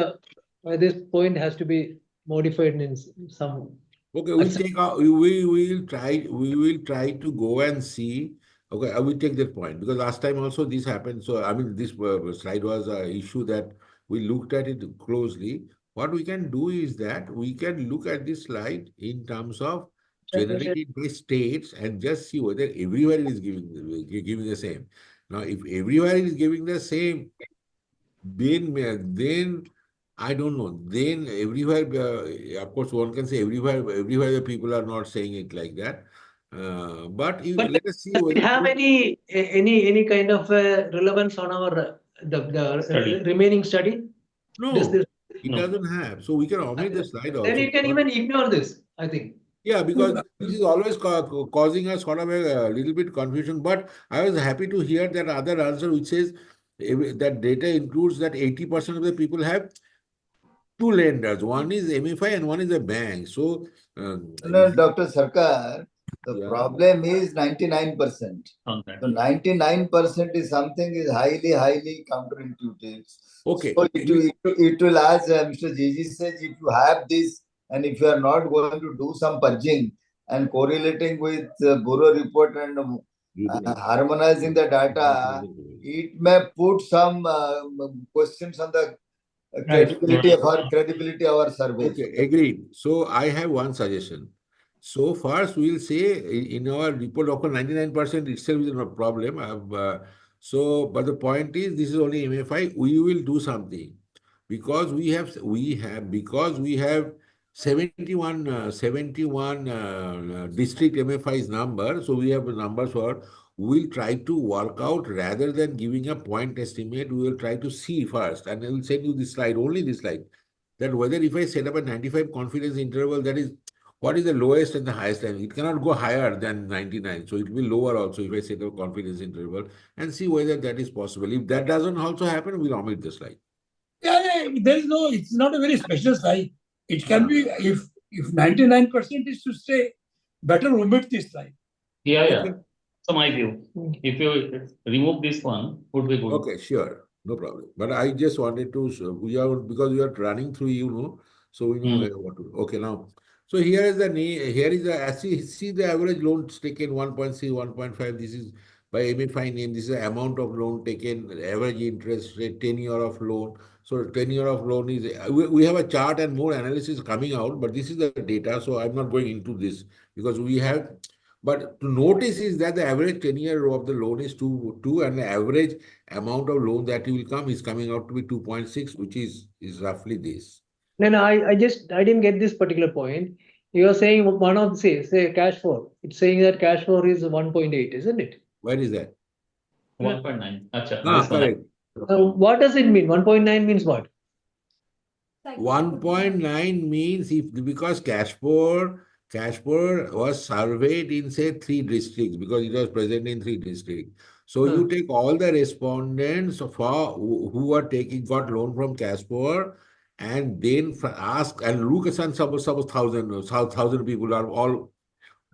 this point has to be modified in some. Okay, we will try to go and see. Okay, I will take that point because last time also this happened. So I mean, this slide was an issue that we looked at it closely. What we can do is that we can look at this slide in terms of generated by states and just see whether everywhere it is giving the same. Now, if everywhere it is giving the same, then I don't know. Then everywhere, of course, one can say everywhere the people are not saying it like that. But let us see. Does it have any kind of relevance on our the remaining study? No, it doesn't have. So we can omit the slide also. Then you can even ignore this, I think. Yeah, because this is always causing us sort of a little bit confusion. But I was happy to hear that other answer which says that data includes that 80% of the people have two lenders. One is MFI and one is a bank. So, Dr. Sarkar, the problem is 99%. So 99% is something is highly counterintuitive. Okay. So it will, as Mr. JG says, if you have this and if you are not going to do some purging and correlating with bureau report and harmonizing the data, it may put some questions on the credibility of our survey. Okay, agreed. So I have one suggestion. So first we will say in our report, of course, 99% itself is not a problem. But the point is, this is only MFI. We will do something because we have 71 district MFI's number. So we have numbers for. We'll try to work out rather than giving a point estimate. We will try to see first, and I will send you this slide, only this slide, that whether if I set up a 95 confidence interval, that is what is the lowest and the highest time? It cannot go higher than 99. So it will be lower also if I set a confidence interval and see whether that is possible. If that doesn't also happen, we'll omit the slide. Yeah, there is no, it's not a very special slide. It can be, if 99% is to stay, better omit this slide. Yeah, yeah. Okay. So my view, if you remove this one, would be good. Okay, sure. No problem. But I just wanted to, because we are running through, so we know what to do. Okay, now. So here is see the average loans taken 1.3, 1.5. This is by MFI name. This is the amount of loan taken, average interest rate, tenure of loan. So tenure of loan is, we have a chart and more analysis coming out, but this is the data. So I'm not going into this because we have, but to notice is that the average tenure of the loan is 2, and the average amount of loan that will come is coming out to be 2.6, which is roughly this. No, I didn't get this particular point. You are saying one of say cash flow. It's saying that cash flow is 1.8, isn't it? Where is that? 1.9. Acha, Ah, correct. What does it mean? 1.9 means what? 1.9 means because Kashpur was surveyed in say 3 districts because it was present in 3 districts. So you take all the respondents who are got loan from Kashpur and then ask and look at suppose 1,000 people are all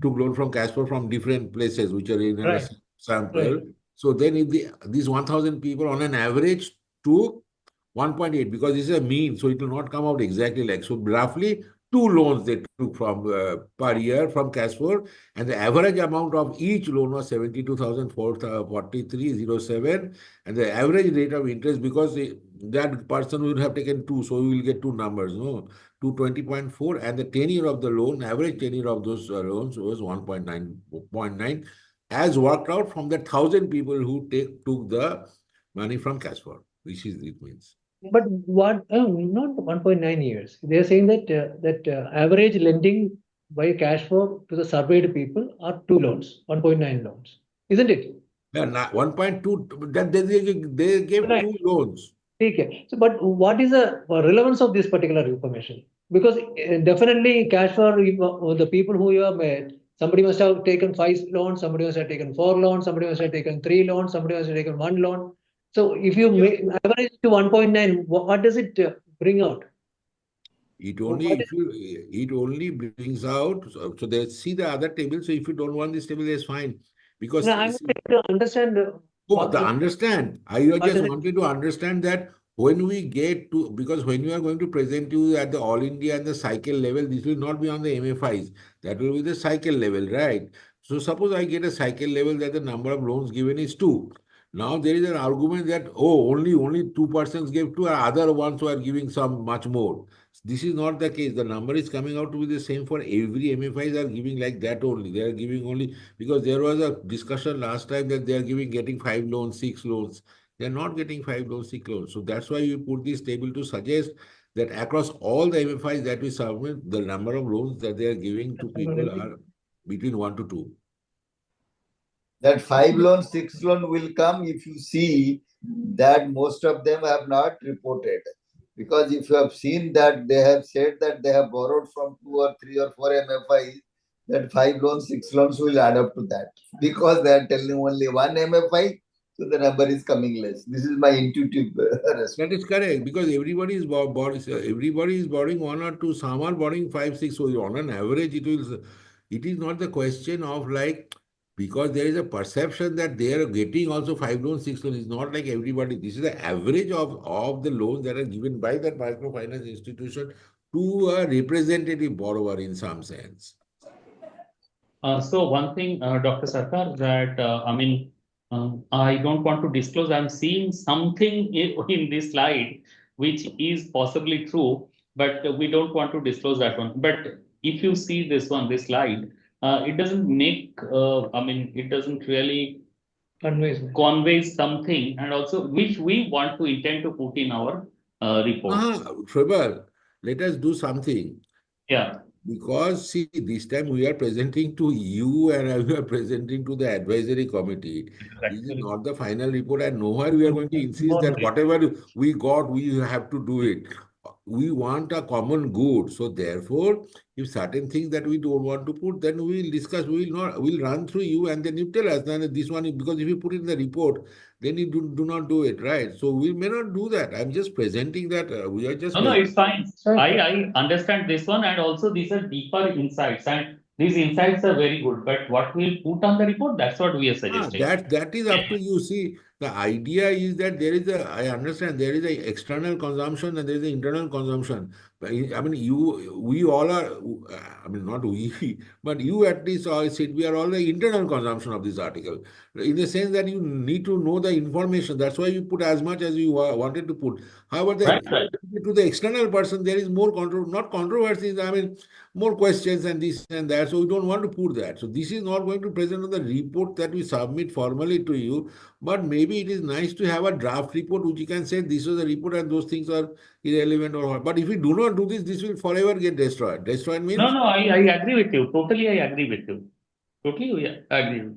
took loan from Kashpur from different places which are in a sample. Right. So then if these 1,000 people on an average took 1.8 because this is a mean, so it will not come out exactly like. So roughly 2 loans they took from per year from Kashpur, and the average amount of each loan was 72,443.07, and the average rate of interest, because that person would have taken 2, so we will get 2 numbers, no? 220.4, and the tenure of the loan, average tenure of those loans was 1.9, as worked out from the 1,000 people who took the money from Kashpur, which is it means. But what? Not 1.9 years. They are saying that average lending by cash flow to the surveyed people are 2 loans, 1.9 loans, isn't it? Yeah, 1.2. That they gave 2 loans. Okay. So, but what is the relevance of this particular information? Because definitely cash flow, the people who you have met, somebody must have taken 5 loans, somebody must have taken 4 loans, somebody must have taken 3 loans, somebody must have taken 1 loan. So if you average to 1.9, what does it bring out? It only brings out. So they see the other table. So if you don't want this table, that's fine. Because No, I'm trying to understand. Understand. I just wanted to understand that when we get to, because when we are going to present you at the All India and the cycle level, this will not be on the MFIs. That will be the cycle level, right? So suppose I get a cycle level that the number of loans given is 2. Now there is an argument that, only 2 persons gave 2, and other ones who are giving some much more. This is not the case. The number is coming out to be the same for every MFIs are giving like that only. They are giving only, because there was a discussion last time that they are getting 5 loans, 6 loans. They are not getting 5 loans, 6 loans. So that's why we put this table to suggest that across all the MFIs that we submit, the number of loans that they are giving to people are between 1 to 2. That 5 loan, 6 loan will come if you see that most of them have not reported. Because if you have seen that they have said that they have borrowed from 2 or 3 or 4 MFIs, that 5 loans, 6 loans will add up to that. Because they are telling only 1 MFI, so the number is coming less. This is my intuitive response. That is correct, because everybody is borrowing 1 or 2. Some are borrowing 5, 6. So on an average, it is not the question of like, because there is a perception that they are getting also 5 loans, 6 loans. It's not like everybody. This is the average of the loans that are given by that microfinance institution to a representative borrower in some sense. So one thing, Dr. Sarkar, that I don't want to disclose. I'm seeing something in this slide which is possibly true, but we don't want to disclose that one. But if you see this slide, it doesn't make, it doesn't really convey something, and also which we want to intend to put in our report. Trevor, let us do something. Yeah. Because see, this time we are presenting to you and we are presenting to the advisory committee. This is not the final report, and nowhere we are going to insist that whatever we got, we have to do it. We want a common good. So therefore, if certain things that we don't want to put, then we will discuss. We'll run through you, and then you tell us. Then this one, because if you put it in the report, then you do not do it, right? So we may not do that. I'm just presenting that we are just. No, it's fine. I understand this one, and also these are deeper insights, and these insights are very good. But what we'll put on the report, that's what we are suggesting. That is up to you. See, the idea is that I understand there is a external consumption and there is an internal consumption. We all are, not we, but you at least said we are all the internal consumption of this article. In the sense that you need to know the information. That's why you put as much as you wanted to put. However, to the external person, there is more not controversies, more questions and this and that. So we don't want to put that. So this is not going to present on the report that we submit formally to you, but maybe it is nice to have a draft report which you can say this is a report and those things are irrelevant or what. But if we do not do this, this will forever get destroyed. Destroyed means no, I agree with you. Totally, I agree with you. Totally, I agree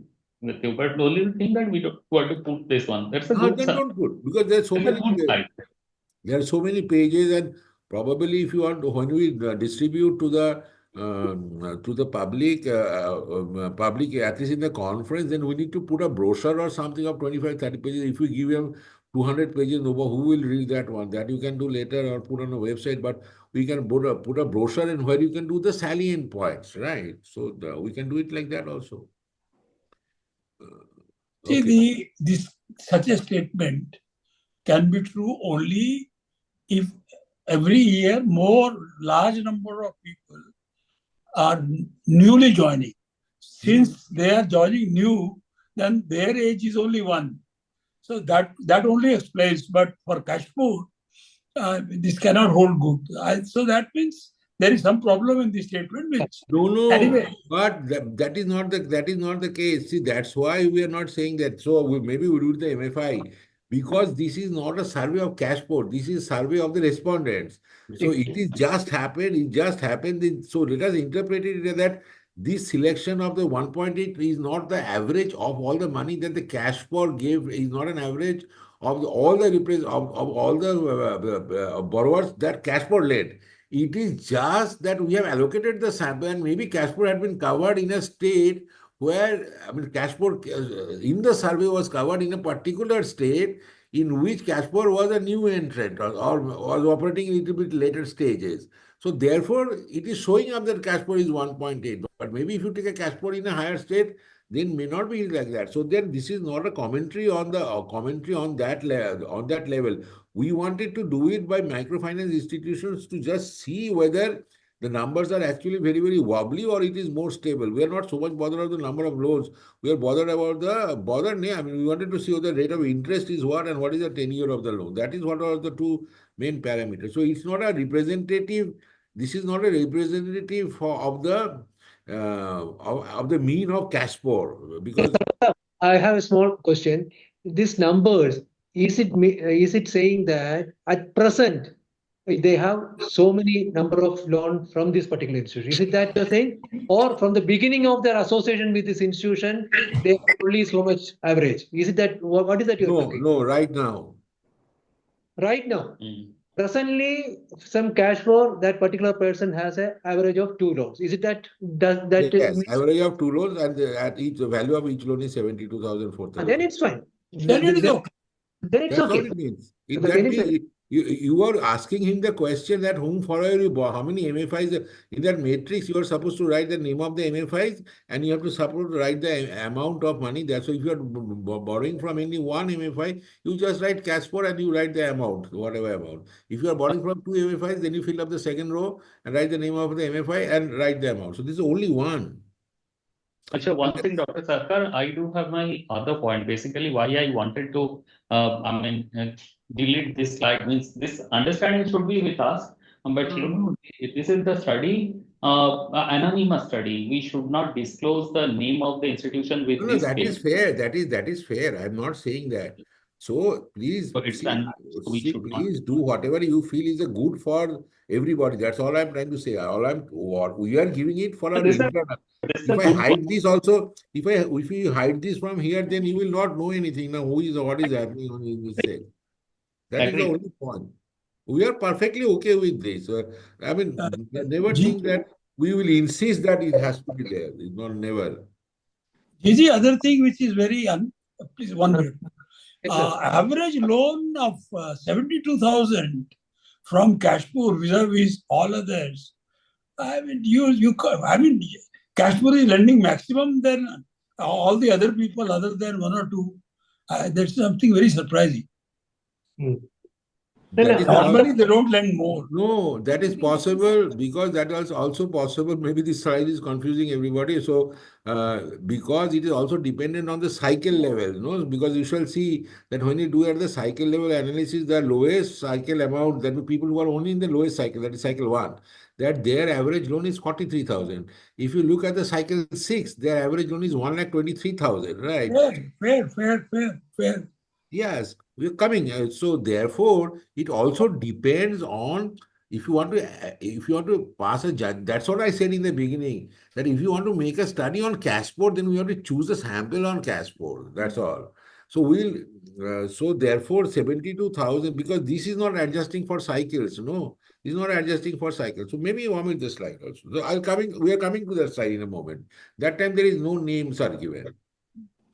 with you. But the only thing that we don't want to put this one. That's a good then don't put, because there's so many. There are so many pages, and probably if you want to, when we distribute to the public, at least in the conference, then we need to put a brochure or something of 25, 30 pages. If we give them 200 pages, who will read that one? That you can do later or put on a website, but we can put a brochure in where you can do the salient points, right? So we can do it like that also. See, such a statement can be true only if every year large number of people are newly joining. Since they are joining new, then their age is only 1. So that only explains. But for Kashmir, this cannot hold good. So that means there is some problem in this statement. No. Anyway. But that is not the case. See, that's why we are not saying that. So maybe we do the MFI. Because this is not a survey of Cashport, this is survey of the respondents. So it is just happened. So let us interpret it that this selection of the 1.8 is not the average of all the money that the Cashport gave, is not an average of all the borrowers that Cashport led. It is just that we have allocated the sample, and maybe Cashport had been covered in a state where, Cashport in the survey was covered in a particular state in which Cashport was a new entrant or was operating in a little bit later stages. So therefore, it is showing up that Cashport is 1.8. But maybe if you take a Cashport in a higher state, then may not be like that. So then this is not a commentary on that level. We wanted to do it by microfinance institutions to just see whether the numbers are actually very, very wobbly or it is more stable. We are not so much bothered about the number of loans. We are bothered about we wanted to see what the rate of interest is what and what is the tenure of the loan. That is what are the two main parameters. So it's not a representative. This is not a representative of the mean of Cashport, because I have a small question. These numbers, is it saying that at present they have so many number of loans from this particular institution? Is it that you're saying, or from the beginning of their association with this institution, they have only so much average? Is it that? What is that you're talking? No, right now. Right now. Presently, some cash flow, that particular person has an average of 2 loans. Is it that? Yes, average of 2 loans, and at each the value of each loan is 72,400. Then it's fine. Then it is okay. Then it's That's okay. what it means. In that case, you are asking him the question that whom for how many MFIs in that matrix you are supposed to write the name of the MFIs, and you have to suppose to write the amount of money there. So if you are borrowing from any one MFI, you just write Cashport and you write the amount, whatever amount. If you are borrowing from 2 MFIs, then you fill up the second row and write the name of the MFI and write the amount. So this is only one. Actually, one thing, Dr. Sarkar, I do have my other point. Basically, why I wanted to, delete this slide means this understanding should be with us. But this is the study anonymous study. We should not disclose the name of the institution with No, this that is page. fair. That is fair. I'm not saying that. So please So it's we should not. please do whatever you feel is a good for everybody. That's all I'm trying to say. What we are giving it for our This is internal. This is If a I good hide this also, if you hide this from here, then you will not know anything now. What is happening in this set. That is the Agree. only point. We are perfectly okay with this. I mean, Uh, never G- think that we will insist that it has to be there. It's not never. Gigi, other thing which is very please 1 minute. Yes, sir. Average loan of 72,000 from Kashpur vis-a-vis all others. I mean, I mean, Kashpur is lending maximum than all the other people other than one or two. That's something very surprising. That is Normally, they don't lend more. No, that is possible because that is also possible. Maybe this slide is confusing everybody. So, because it is also dependent on the cycle level, no? Because you shall see that when you do at the cycle level analysis, the lowest cycle amount, that means people who are only in the lowest cycle, that is cycle 1, that their average loan is 43,000. If you look at the cycle 6, their average loan is 1,23,000, right? Fair. Yes, we're coming. So therefore, it also depends on if you want to pass a judge. That's what I said in the beginning. That if you want to make a study on Cashport, then we have to choose a sample on Cashport. That's all. So so therefore 72,000, because this is not adjusting for cycles. No, it's not adjusting for cycles. So maybe you want me this slide also. So we are coming to that slide in a moment. That time there is no names are given.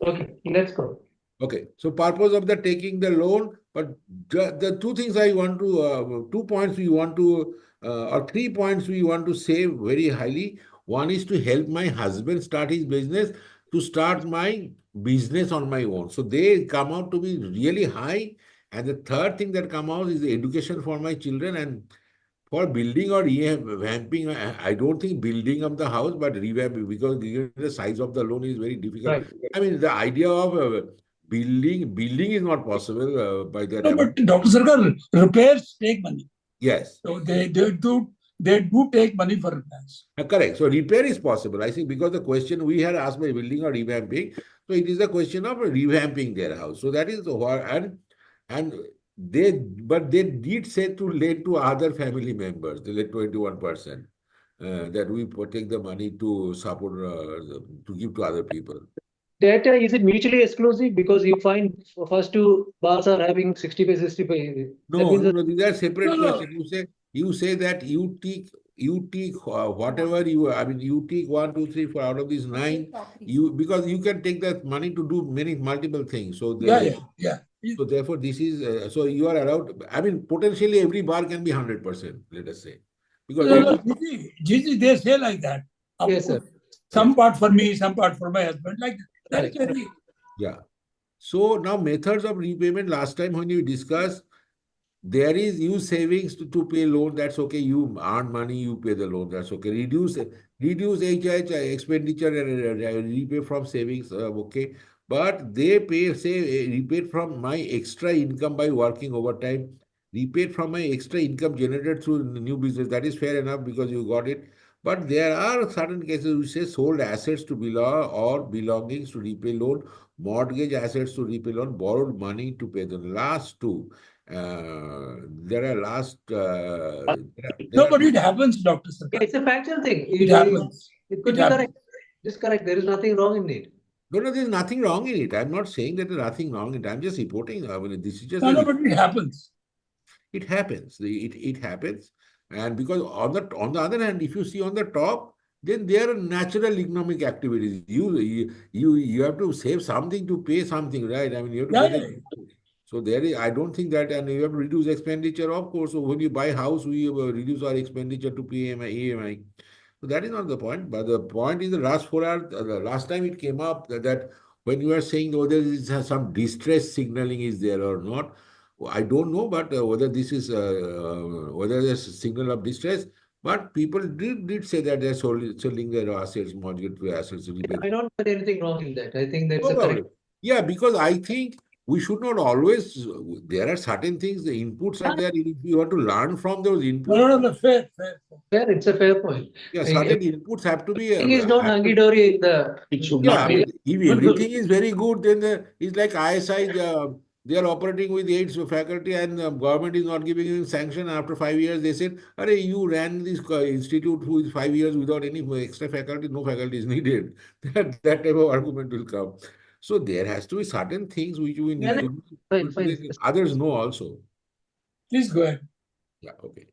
Okay, let's go. Okay, so purpose of the taking the loan, but the two things I want to, 2 points we want to, or 3 points we want to say very highly. One is to help my husband start his business, to start my business on my own. So they come out to be really high. And the third thing that come out is the education for my children. And for building or revamping, I don't think building of the house, but revamping, because given the size of the loan is very difficult. Right. I mean, the idea of building is not possible by that No, amount. but Dr. Sarkar, repairs take money. Yes. So they do take money for repairs. Correct. So repair is possible. I think because the question we had asked by building or revamping, so it is a question of revamping their house. So that is what, and they did say to lend to other family members. They lent 21%. That we take the money to support to give to other people. Data, is it mutually exclusive? Because you find first two bars are having 60 by 65. That No, means no, these are separate No. questions. You say that you take whatever you, I mean, you take 1, 2, 3, 4 out of these 9. Because you can take that money to do multiple things. So Yeah. So therefore, this is so you are allowed. I mean, potentially every bar can be 100%. Let us say, because No, Gigi, they say like that. Yes, sir. Some part for me, some part for my husband. Like that. Right. Very, yeah. So now methods of repayment. Last time when you discussed, there is use savings to pay loan. That's okay. You earn money, you pay the loan. That's okay. Reduce HH expenditure and repay from savings. Okay. But they repaid from my extra income by working overtime. Repaid from my extra income generated through new business. That is fair enough because you got it. But there are certain cases which say sold assets to belong or belongings to repay loan, mortgage assets to repay loan, borrowed money to pay the last two. There are last. no, but it happens, Dr. Yeah, Sarkar. it's a factual thing. It happens. It could It be happens. correct. Just correct. There is nothing wrong in it. No, there's nothing wrong in it. I'm not saying that there's nothing wrong in it. I'm just reporting. I mean, this is just. No, but it happens. It happens. It happens, and because on the other hand, if you see on the top, then there are natural economic activities. You have to save something to pay something, right? I mean, you have to pay the. So there is, I don't think that, and you have to reduce expenditure, of course. So when you buy house, we reduce our expenditure to pay EMI. So that is not the point. But the point is the last 4 hours, the last time it came up that when you are saying whether is some distress signaling is there or not, I don't know, but whether this is whether there's a signal of distress. But people did say that they're selling their assets, mortgage assets. I don't find anything wrong in that. I think that's No a correct. problem. Yeah, because I think we should not always, there are certain things, the inputs are there. If you want to learn from those inputs, No, fair. Fair, it's a fair point. yeah, certain inputs have to be. Everything is not hunky-dory in the. It should Yeah, not I be. mean, if everything is very good, then it's like ISI, they are operating with 8 faculty and the government is not giving them sanction. After 5 years, they said, "Arey, you ran this institute with 5 years without any extra faculty, no faculty is needed." That type of argument will come. So there has to be certain things which we need to Fine. others know also. Please go ahead. Yeah, okay.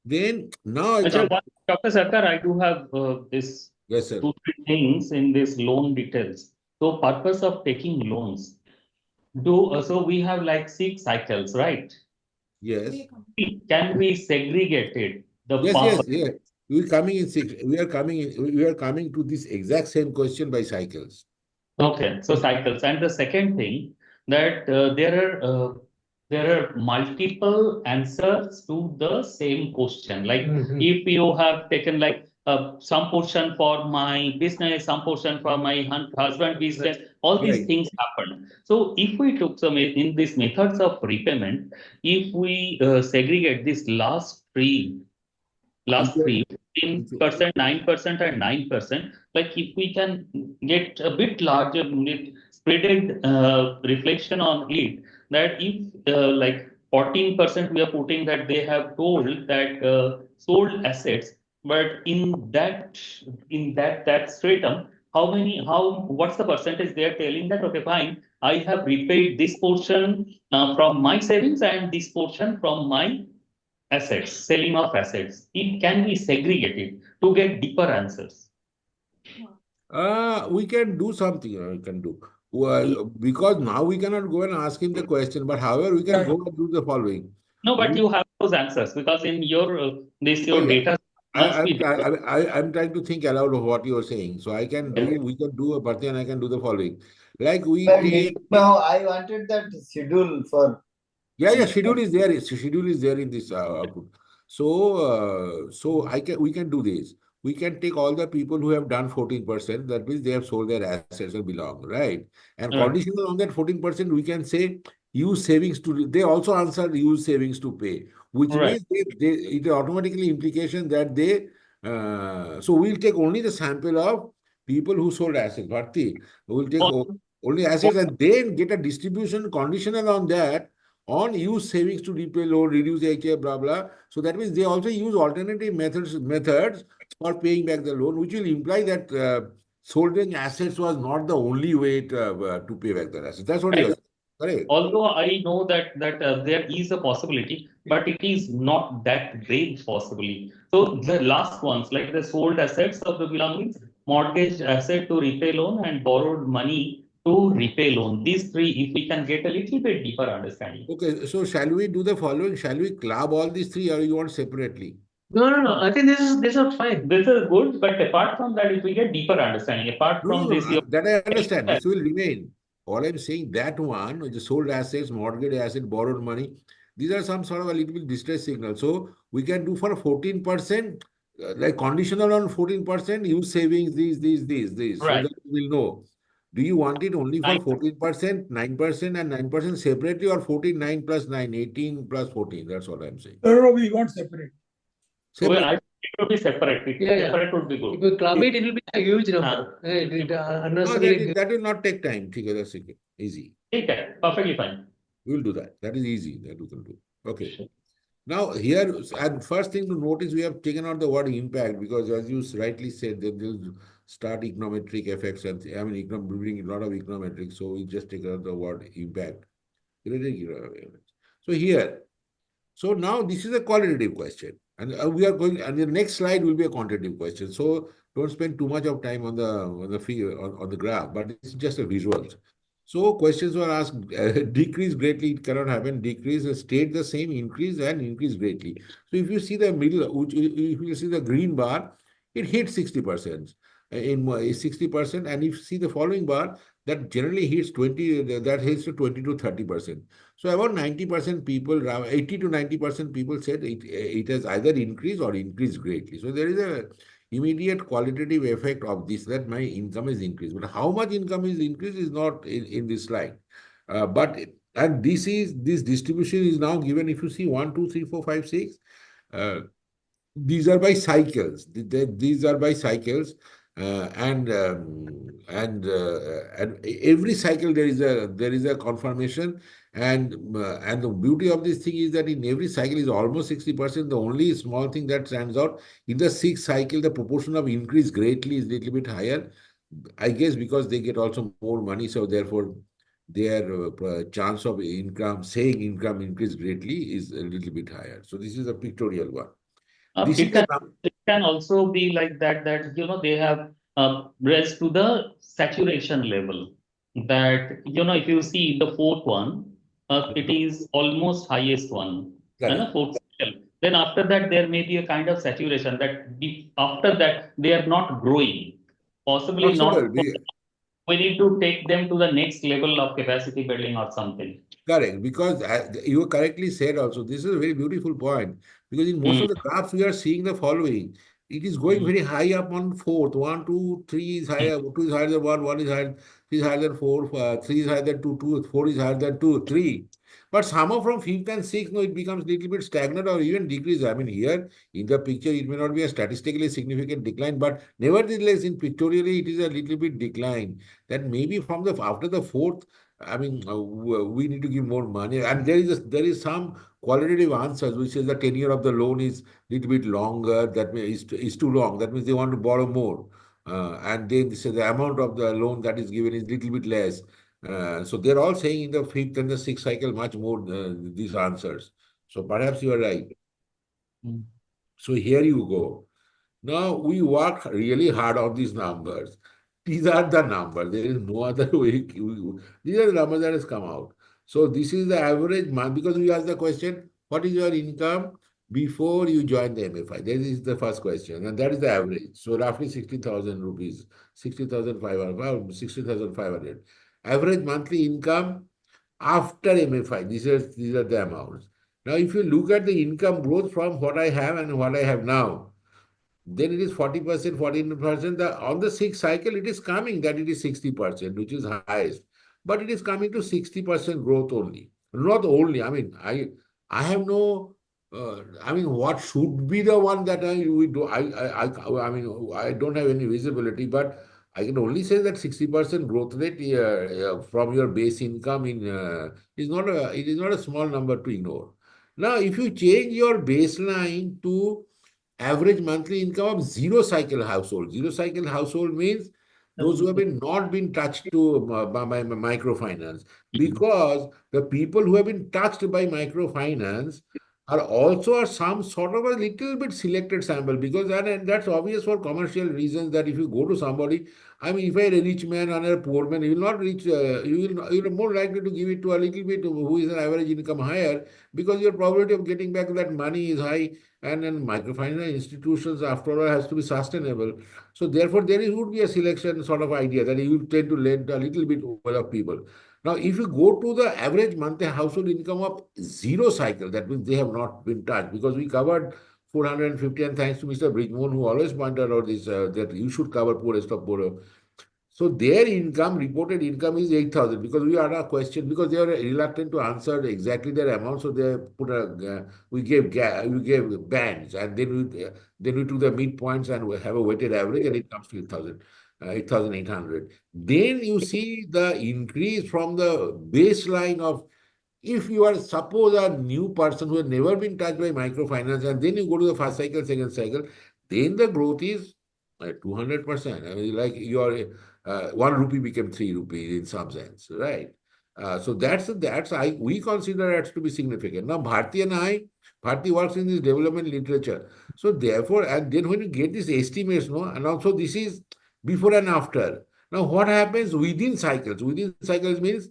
Then now I Achha, come. Dr. Sarkar, I do have this Yes, sir. 2-3 things in this loan details. So purpose of taking loans. So we have like 6 cycles, right? Yes. Can we segregate it? The Yes. We are coming to this exact same question by cycles. Okay, so cycles. And the second thing that there are multiple answers to the same question. Like if you have taken like some portion for my business, some portion for my husband business, all these things happen. So if we took some in these methods of repayment, if we segregate this last three, 15%, 9%, and 9%. Like if we can get a bit larger, spreaded reflection on it, that if like 14% we are putting that they have told that sold assets, but in that stratum, what's the percentage they are telling that okay fine, I have repaid this portion from my savings and this portion from my assets, selling of assets. It can be segregated to get deeper answers. We can do something. We can do. Well, because now we cannot go and ask him the question, but however, we can go and do the following. No, but you have those answers because in your data must be there. I'm trying to think aloud of what you are saying. So we can do a Bharti and I can do the following. Like we take. Now I wanted that schedule for. Yeah, schedule is there. Schedule is there in this output. So we can do this. We can take all the people who have done 14%, that means they have sold their assets or belong, right? And conditional on that 14%, we can say use savings to, they also answered use savings to pay, which means it automatically implication that they, so we'll take only the sample of people who sold assets. Bharti, we'll take only assets and then get a distribution conditional on that, on use savings to repay loan, reduce HA, blah, blah. So that means they also use alternative methods for paying back the loan, which will imply that soldering assets was not the only way to pay back the assets. That's what you are saying. Correct. Although I know that there is a possibility, but it is not that great possibility. So the last ones, like the sold assets of the belongings, mortgage asset to repay loan, and borrowed money to repay loan. These 3, if we can get a little bit deeper understanding. Okay, so shall we do the following? Shall we club all these 3 or you want separately? No. I think this is fine. This is good, but apart from that, if we get deeper understanding, apart from this, that I understand. This will remain. All I'm saying, that one, the sold assets, mortgage asset, borrowed money, these are some sort of a little bit distress signal. So we can do for 14%, like conditional on 14%, use savings, these, Right. so that we'll know. Do you want it only for 14%, 9%, and 9% separately, or 14, 9 plus 9, 18 plus 14? That's what I'm saying. No, we want separate. Well, I think it would be separate. Separate would be good. If you club it, it will be a huge number. That will not take time. That's easy. Okay, perfectly fine. We will do that. That is easy. That we can do. Okay. Sure. Now here, and first thing to notice, we have taken out the word impact, because as you rightly said, that they'll start econometric effects, and bring a lot of econometrics. So we just take out the word impact. So here, so now this is a qualitative question, and we are going, and the next slide will be a quantitative question. So don't spend too much of time on the graph, but it's just a visuals. So questions were asked: decrease greatly, it cannot happen. Decrease, stayed the same, increase, and increase greatly. So if you see the middle, if you see the green bar, it hits 60%. In 60%, and if you see the following bar, that generally hits 20, that hits to 20 to 30%. So about 90% people, 80 to 90% people said it has either increased or increased greatly. So there is a immediate qualitative effect of this, that my income is increased. But how much income is increased is not in this slide. And this distribution is now given. If you see 1, 2, 3, 4, 5, 6, these are by cycles. These are by cycles, and every cycle there is a confirmation, and the beauty of this thing is that in every cycle is almost 60%. The only small thing that stands out in the sixth cycle, the proportion of increase greatly is little bit higher. I guess because they get also more money, so therefore their chance of saying income increase greatly is a little bit higher. So this is a pictorial one. This is It can also be like that, they have raised to the saturation level. That, if you see the fourth one, it is almost highest one, correct. fourth scale. Then after that, there may be a kind of saturation that after that, they are not growing. Possibly Possible. not. We need to take them to the next level of capacity building or something. Correct, because you correctly said also, this is a very beautiful point. Because in most of the graphs, we are seeing the following. It is going very high up on fourth. 1, 2, 3 is higher, 2 is higher than 1 is higher, 3 is higher than 4, 3 is higher than 2, 4 is higher than 2, 3. But somehow from fifth and sixth, no, it becomes little bit stagnant or even decrease. I mean, here in the picture, it may not be a statistically significant decline, but nevertheless, in pictorially, it is a little bit decline. That maybe from after the fourth, I mean, we need to give more money, and there is some qualitative answers which says the tenure of the loan is little bit longer. That means is too long. That means they want to borrow more, and then say the amount of the loan that is given is little bit less. So they're all saying in the fifth and the sixth cycle much more these answers. So perhaps you are right. So here you go. Now we work really hard on these numbers. These are the numbers. There is no other way. These are the numbers that has come out. So this is the average month, because we asked the question, what is your income before you join the MFI? That is the first question, and that is the average. So roughly 60,000 rupees, 60,500, 60,500. Average monthly income after MFI. These are the amounts. Now, if you look at the income growth from what I have and what I have now, then it is 40%, 14%. On the sixth cycle, it is coming that it is 60%, which is highest. But it is coming to 60% growth only. Not only, I mean, I have no, I mean, what should be the one that we do? I mean, I don't have any visibility, but I can only say that 60% growth rate from your base income it is not a small number to ignore. Now, if you change your baseline to average monthly income of zero cycle household. Zero cycle household means those who have not been touched by microfinance, because the people who have been touched by microfinance are also some sort of a little bit selected sample, because and that's obvious for commercial reasons, that if you go to somebody, I mean, if I a rich man and a poor man, you will not reach, you're more likely to give it to a little bit who is an average income higher, because your probability of getting back that money is high. And then microfinance institutions, after all, has to be sustainable. So therefore, would be a selection sort of idea that you tend to lend a little bit over of people. Now, if you go to the average monthly household income of zero cycle, that means they have not been touched, because we covered 450, and thanks to Mr. Bridgmore, who always pointed out this, that you should cover poorest of poor. So their income, reported income, is 8,000, because we had a question, because they are reluctant to answer exactly their amount. So they put we gave bands, and then we took the midpoints and we have a weighted average, and it comes to 8,000, 8,800. Then you see the increase from the baseline of, if you are suppose a new person who has never been touched by microfinance, and then you go to the first cycle, second cycle, then the growth is 200%. I mean, like your 1 rupee became 3 rupees in some sense, right? So we consider that to be significant. Now, Bharti works in this development literature. So therefore, and then when you get these estimates, no, and also this is before and after. Now, what happens within cycles? Within cycles means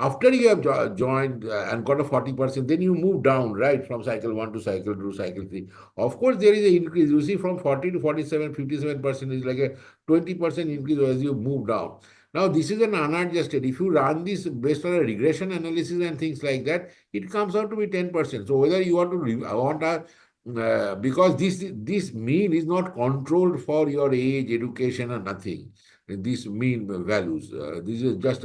after you have joined and got a 40%, then you move down, right, from cycle 1 to cycle 2, cycle 3. Of course, there is an increase. You see, from 40 to 47, 57% is like a 20% increase as you move down. Now, this is an unadjusted. If you run this based on a regression analysis and things like that, it comes out to be 10%. So whether you want to because this mean is not controlled for your age, education, or nothing. these mean values. This is just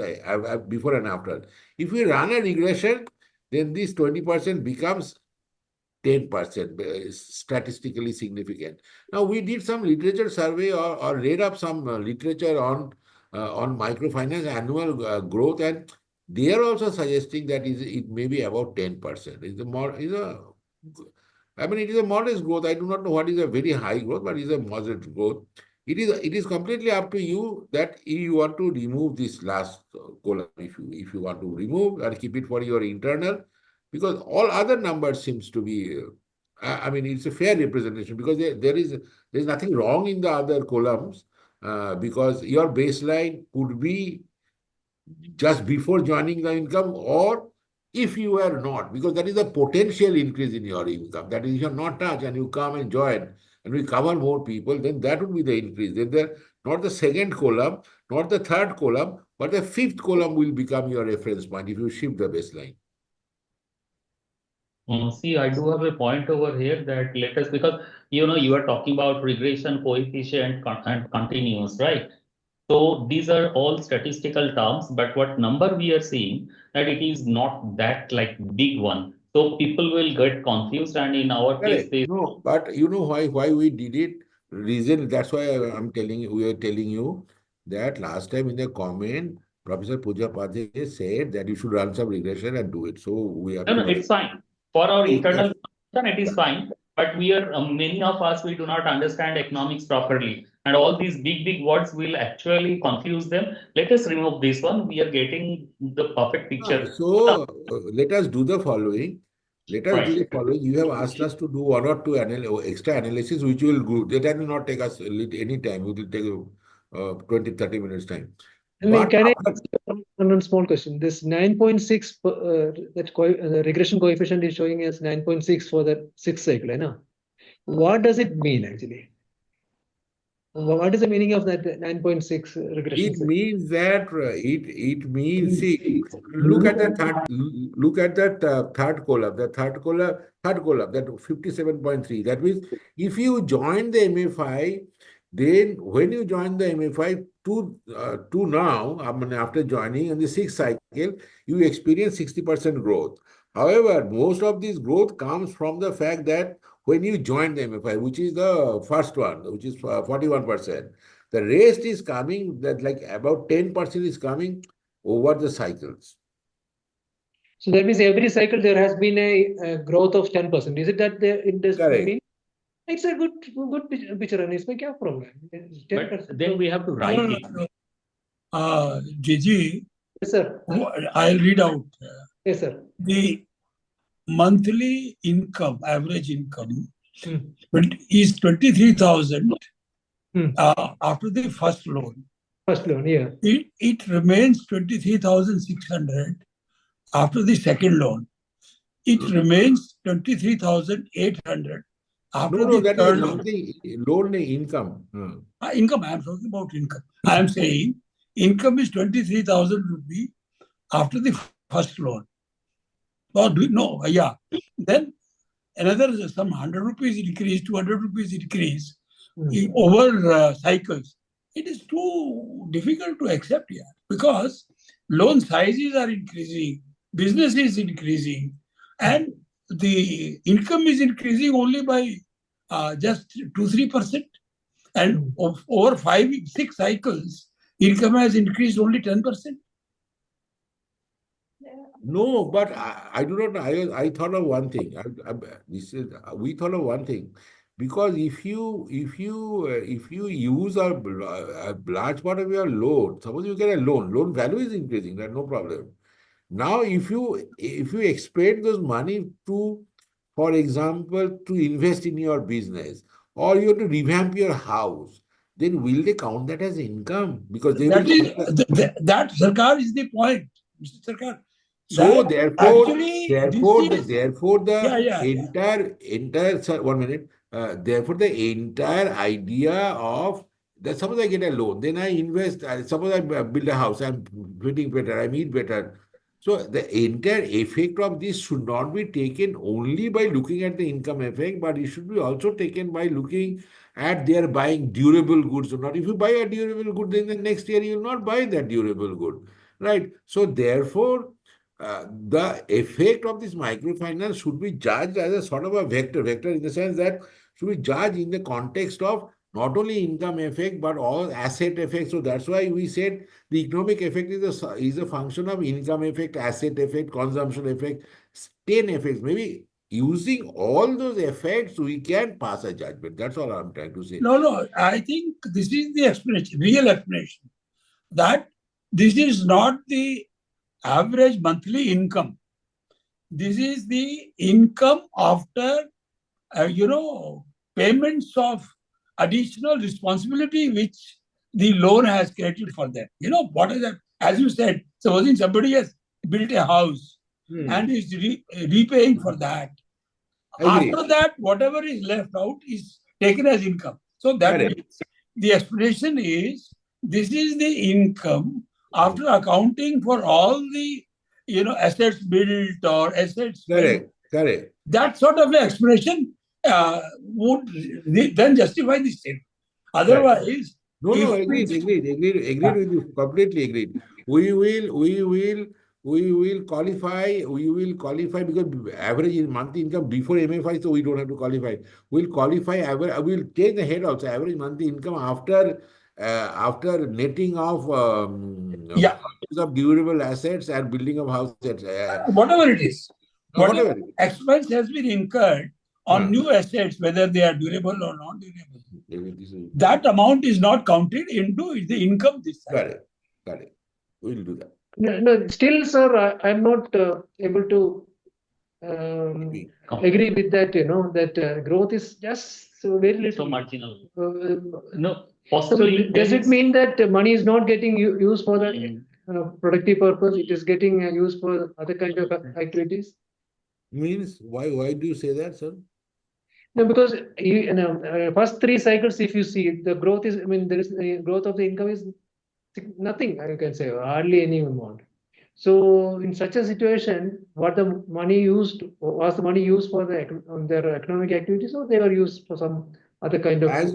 before and after. If we run a regression, then this 20% becomes 10%, statistically significant. Now, we did some literature survey or read up some literature on microfinance annual growth, and they are also suggesting that it may be about 10%. I mean, it is a modest growth. I do not know what is a very high growth, but it is a moderate growth. It is completely up to you that you want to remove this last column, if you want to remove and keep it for your internal, because all other numbers seems to be I mean, it's a fair representation, because there's nothing wrong in the other columns, because your baseline could be just before joining the income, or if you are not, because that is a potential increase in your income. That is, if you're not touched and you come and join and we cover more people, then that would be the increase. Then not the second column, not the third column, but the fifth column will become your reference point if you shift the baseline. See, I do have a point over here that let us, because you are talking about regression coefficient and continuous, right? So these are all statistical terms, but what number we are seeing that it is not that like big one. So people will get confused, and in our case, Correct. No, but you know why we did it? Reason, that's why I'm telling you, we are telling you that last time in the comment, Professor Puja Padhe said that you should run some regression and do it. So we have no, to. it's fine. For our So internal consumption, it is fine. But we are many of us, we do not understand economics properly, and all these big words will actually confuse them. Let us remove this one. We are getting the perfect picture. So let us do the following. Let us do the Right. following. You have asked us to do one or two extra analysis, which will go. That will not take us any time. It will take 20-30 minutes time. But Can I after, ask one small question? This 9.6 regression coefficient is showing as 9.6 for the sixth cycle, I know. What does it mean actually? What is the meaning of that 9.6 regression? it means that it means, see, look at the third column, that 57.3. That means if you join the MFI, then when you join the MFI to now, I mean, after joining in the sixth cycle, you experience 60% growth. However, most of this growth comes from the fact that when you join the MFI, which is the first one, which is 41%. The rest is coming, that like about 10% is coming over the cycles. So that means every cycle there has been a growth of 10%. Is it that it does Correct. mean? It's a good picture, and it's क्या problem? But then we have to write it. Gigi, Yes, sir. I'll read out. Yes, sir. The monthly income, average income, Hmm. is 23,000 Hmm. after the first loan. First loan, yeah. It remains 23,600 after the second loan. It remains 23,800 after No, the that third is loan. something, loan income. Income, I am talking about income. I am saying income is 23,000 rupee after the first loan. Or yeah. Then another some 100 rupees increase, 200 rupees increase over cycles. It is too difficult to accept here, because loan sizes are increasing, business is increasing, and the income is increasing only by just 2-3%. And over 5-6 cycles, income has increased only 10%. No, but I do not know. I thought of one thing. We thought of one thing, because if you use a large part of your loan, suppose you get a loan value is increasing, that's no problem. Now, if you expend those money to, for example, to invest in your business, or you have to revamp your house, then will they count that as income? Because they will. That Sarkar is the point, Mr. Sarkar. So therefore, therefore the entire idea of that, suppose I get a loan, then I invest, suppose I build a house, I'm feeling better, I eat better. So the entire effect of this should not be taken only by looking at the income effect, but it should be also taken by looking at their buying durable goods or not. If you buy a durable good, then the next year you will not buy that durable good, right? So therefore, the effect of this microfinance should be judged as a sort of a vector in the sense that should be judged in the context of not only income effect but all asset effects. So that's why we said the economic effect is a function of income effect, asset effect, consumption effect, 10 effects. Maybe using all those effects, we can pass a judgment. That's all I'm trying to say. No, I think this is the explanation, real explanation, that this is not the average monthly income. This is the income after, payments of additional responsibility which the loan has created for them. What is that? As you said, supposing somebody has built a house and is repaying for that. Agreed. After that, whatever is left out is taken as income. So that means the explanation is this is the income after accounting for all the assets built or assets spent. Correct. That sort of explanation would then justify the same. Otherwise, No, agreed with you, completely agreed. We will qualify because average monthly income before MFI, so we don't have to qualify. We'll qualify average. We'll take the head also average monthly income after netting of purchase of durable assets and building of houses. Whatever it is, Whatever expense has been incurred on new assets, whether they are durable or non-durable. That amount is not counted into the income this time. Correct. We'll do that. No, still, sir, I'm not able to agree with that. That growth is just so very little. So marginal. No. Possibly. Does it mean that money is not getting used for the productive purpose? It is getting used for other kind of activities. Means why do you say that, sir? No, because first 3 cycles, if you see, the growth is, there is the growth of the income is nothing, you can say, hardly any amount. So in such a situation, was the money used for their economic activities, or they were used for some other kind of? As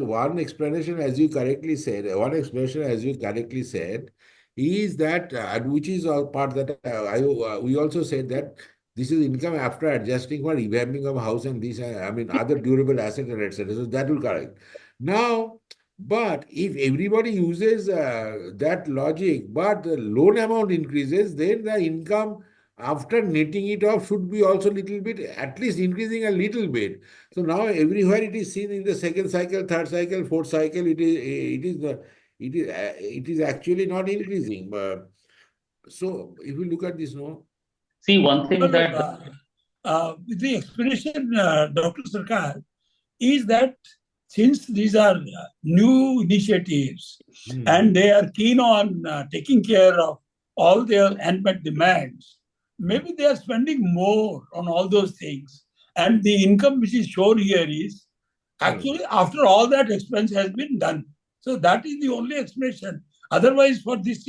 one explanation, as you correctly said, is that which is a part that we also said that this is income after adjusting for revamping of house and these, other durable assets and etc. So that will correct. Now, but if everybody uses that logic, but the loan amount increases, then the income after netting it off should be also little bit, at least increasing a little bit. So now everywhere it is seen in the second cycle, third cycle, fourth cycle, it is actually not increasing. So if you look at this, no. See, one thing that the explanation, Dr. Sarkar, is that since these are new initiatives and they are keen on taking care of all their unmet demands, maybe they are spending more on all those things. And the income which is shown here is actually after all that expense has been done. So that is the only explanation. Otherwise, for these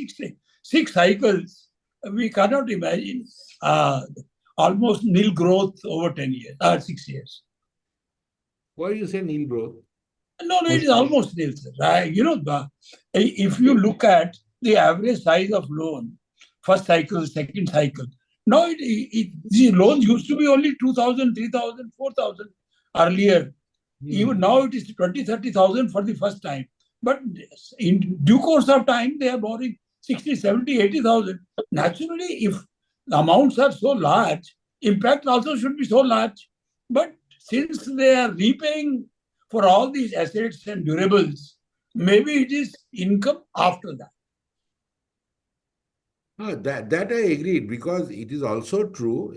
six cycles, we cannot imagine almost nil growth over 10 years, 6 years. Why do you say nil growth? No, it is almost nil. If you look at the average size of loan, first cycle, second cycle, now the loans used to be only 2,000, 3,000, 4,000 earlier. Even now it is 20, 30,000 for the first time. But in due course of time, they are borrowing 60, 70, 80,000. Naturally, if the amounts are so large, impact also should be so large. But since they are repaying for all these assets and durables, maybe it is income after that. That I agreed, because it is also true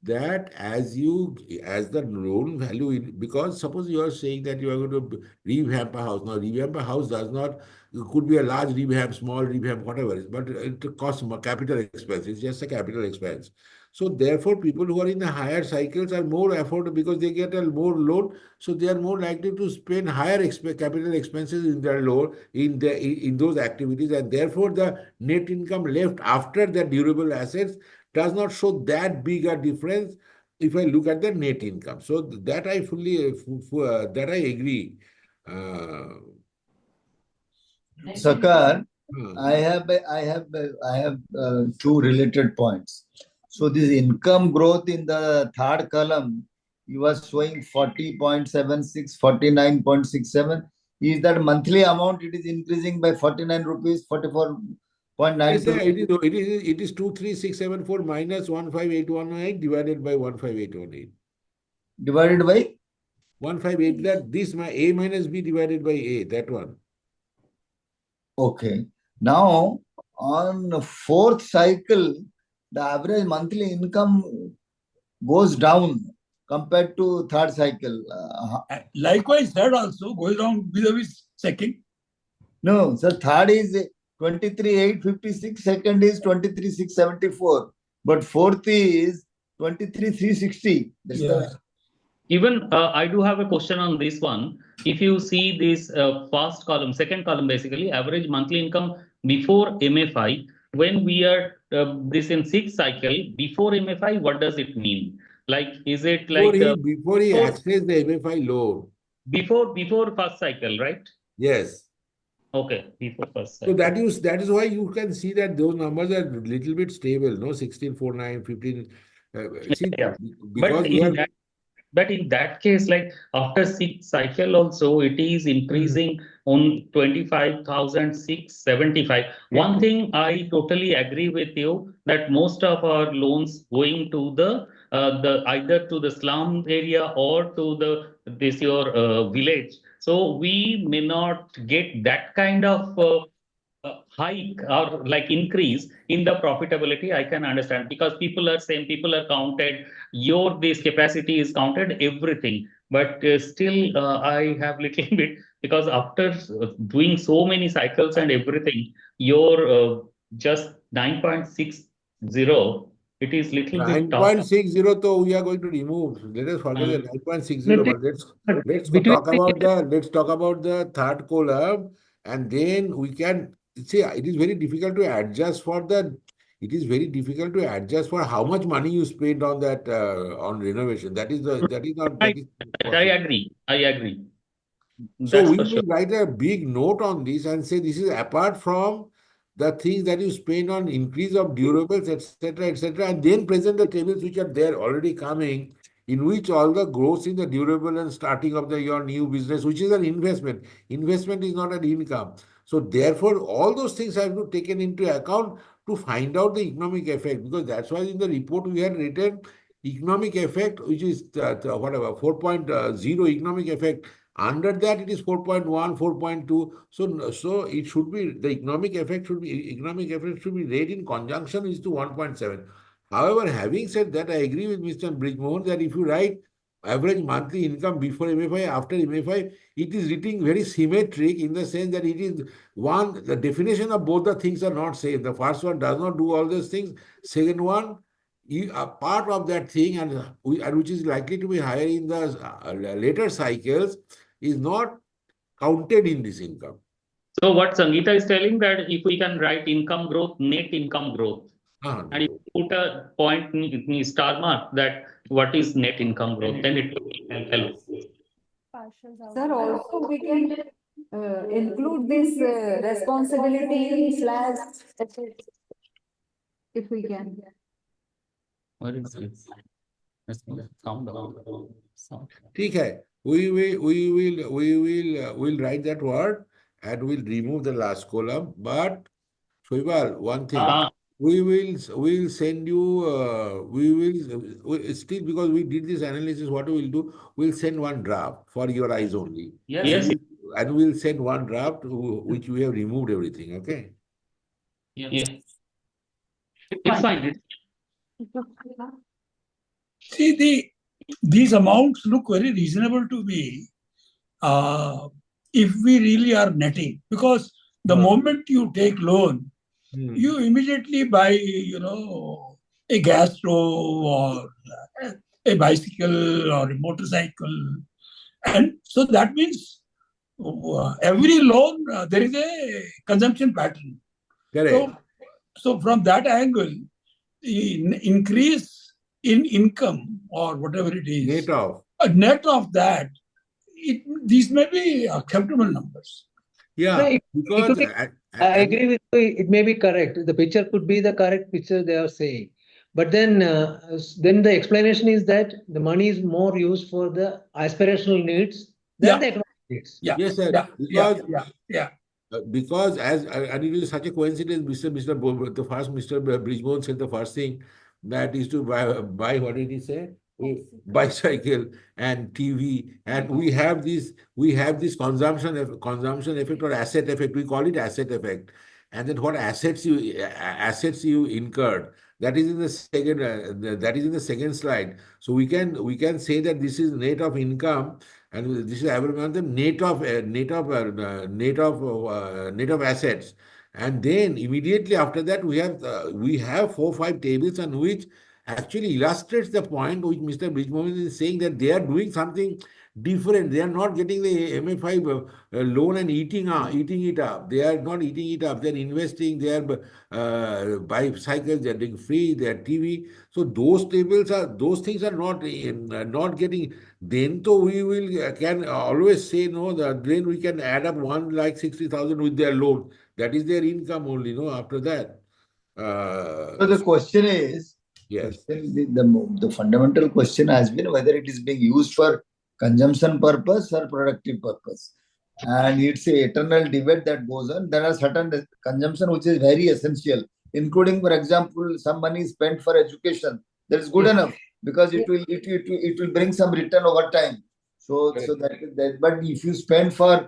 that as the loan value, because suppose you are saying that you are going to revamp a house. Now, revamp a house could be a large revamp, small revamp, whatever it is, but it costs capital expense. It's just a capital expense. So therefore, people who are in the higher cycles are more affordable because they get a more loan. So they are more likely to spend higher capital expenses in their loan in those activities, and therefore the net income left after the durable assets does not show that big a difference if I look at the net income. So that I fully that I agree. Sakar, Hmm. I have two related points. So this income growth in the third column, you are showing 40.76, 49.67. Is that monthly amount? It is increasing by 49 rupees, 44.92. Yes, yeah, it is 23674 minus 15818 divided by 15818. Divided by? 158, that this my A minus B divided by A, that one. Okay. Now, on fourth cycle, the average monthly income goes down compared to third cycle. Likewise, third also goes down vis-a-vis second. No, sir, third is 23,856, second is 23,674, but fourth is 23,360. That's the Even I do have a question on this one. If you see this first column, second column, basically average monthly income before MFI, when we are this in sixth cycle before MFI, what does it mean? Like, is it like Before he accessed the MFI loan? Before first cycle, right? Yes. Okay, before first So cycle. that is why you can see that those numbers are a little bit stable, no? 1649, 15. See, Yeah. because But we are. in that case, like after sixth cycle also, it is increasing on 25,675. One thing I totally agree with you that most of our loans going to the either to the slum area or to your village. So we may not get that kind of hike or like increase in the profitability. I can understand because people are saying people are counted, your this capacity is counted, everything. But still, I have little bit because after doing so many cycles and everything, your just 9.60, it is little bit tough. 9.60, so we are going to remove. Let us forget the 9.60, but let's Between talk about the third column, and then we can see it is very difficult to adjust for how much money you spend on that on renovation. That is not I possible. I agree. So That's we for sure. will write a big note on this and say this is apart from the things that you spend on increase of durables, etc., and then present the tables which are there already coming, in which all the growth in the durable and starting of your new business, which is an investment. Investment is not an income. So therefore, all those things have to be taken into account to find out the economic effect, because that's why in the report we had written economic effect, which is whatever 4.0 economic effect. Under that, it is 4.1, 4.2. So it should be the economic effect should be read in conjunction is to 1.7. However, having said that, I agree with Mr. Bridgemohan that if you write average monthly income before MFI, after MFI, it is written very symmetric in the sense that it is one, the definition of both the things are not same. The first one does not do all those things. Second one, a part of that thing and which is likely to be higher in the later cycles is not counted in this income. So what Sangeeta is telling that if we can write income growth, net income growth, and if you put a point in star mark that what is net income growth, then it will help. Sir, also we can include this responsibility slash assets, if we can. What is this? Sound out. ठीक है. We'll write that word and we'll remove the last column. But Shoibal, one thing. We'll send you, still because we did this analysis, what we will do, we'll send one draft for your eyes only. Yes. And we'll send one draft which we have removed everything, okay? Yeah. It's fine. See, these amounts look very reasonable to me if we really are netting, because the moment you take loan, you immediately buy, a gas stove or a bicycle or a motorcycle. And so that means every loan, there is a consumption pattern. Correct. So from that angle, the increase in income or whatever it is, net of that, these may be acceptable numbers. No, Yeah, it because could be, I agree with you. It may be correct. The picture could be the correct picture they are saying. But then the explanation is that the money is more used for the aspirational needs than the economic needs. Yes, sir. Because and it is such a coincidence, Mr. Bridgman said the first thing that is to buy what did he say? Bicycle and TV, and we have this consumption effect or asset effect. We call it asset effect, and then what assets you incurred. That is in the second slide. So we can say that this is net of income, and this is average net of assets. And then immediately after that we have 4-5 tables on which actually illustrates the point which Mr. Bridgman is saying, that they are doing something different. They are not getting the MFI loan and eating it up. They are not eating it up. They are investing. They are bicycles. They are doing free. They are TV. So those things are not getting. Then so we can always say no. Then we can add up 1,60,000 with their loan. That is their income only. No, after that. So the question is, yes, the fundamental question has been whether it is being used for consumption purpose or productive purpose. And it's a eternal debate that goes on. There are certain consumption which is very essential, including, for example, some money spent for education. That is good enough because it will bring some return over time. So that. But if you spend for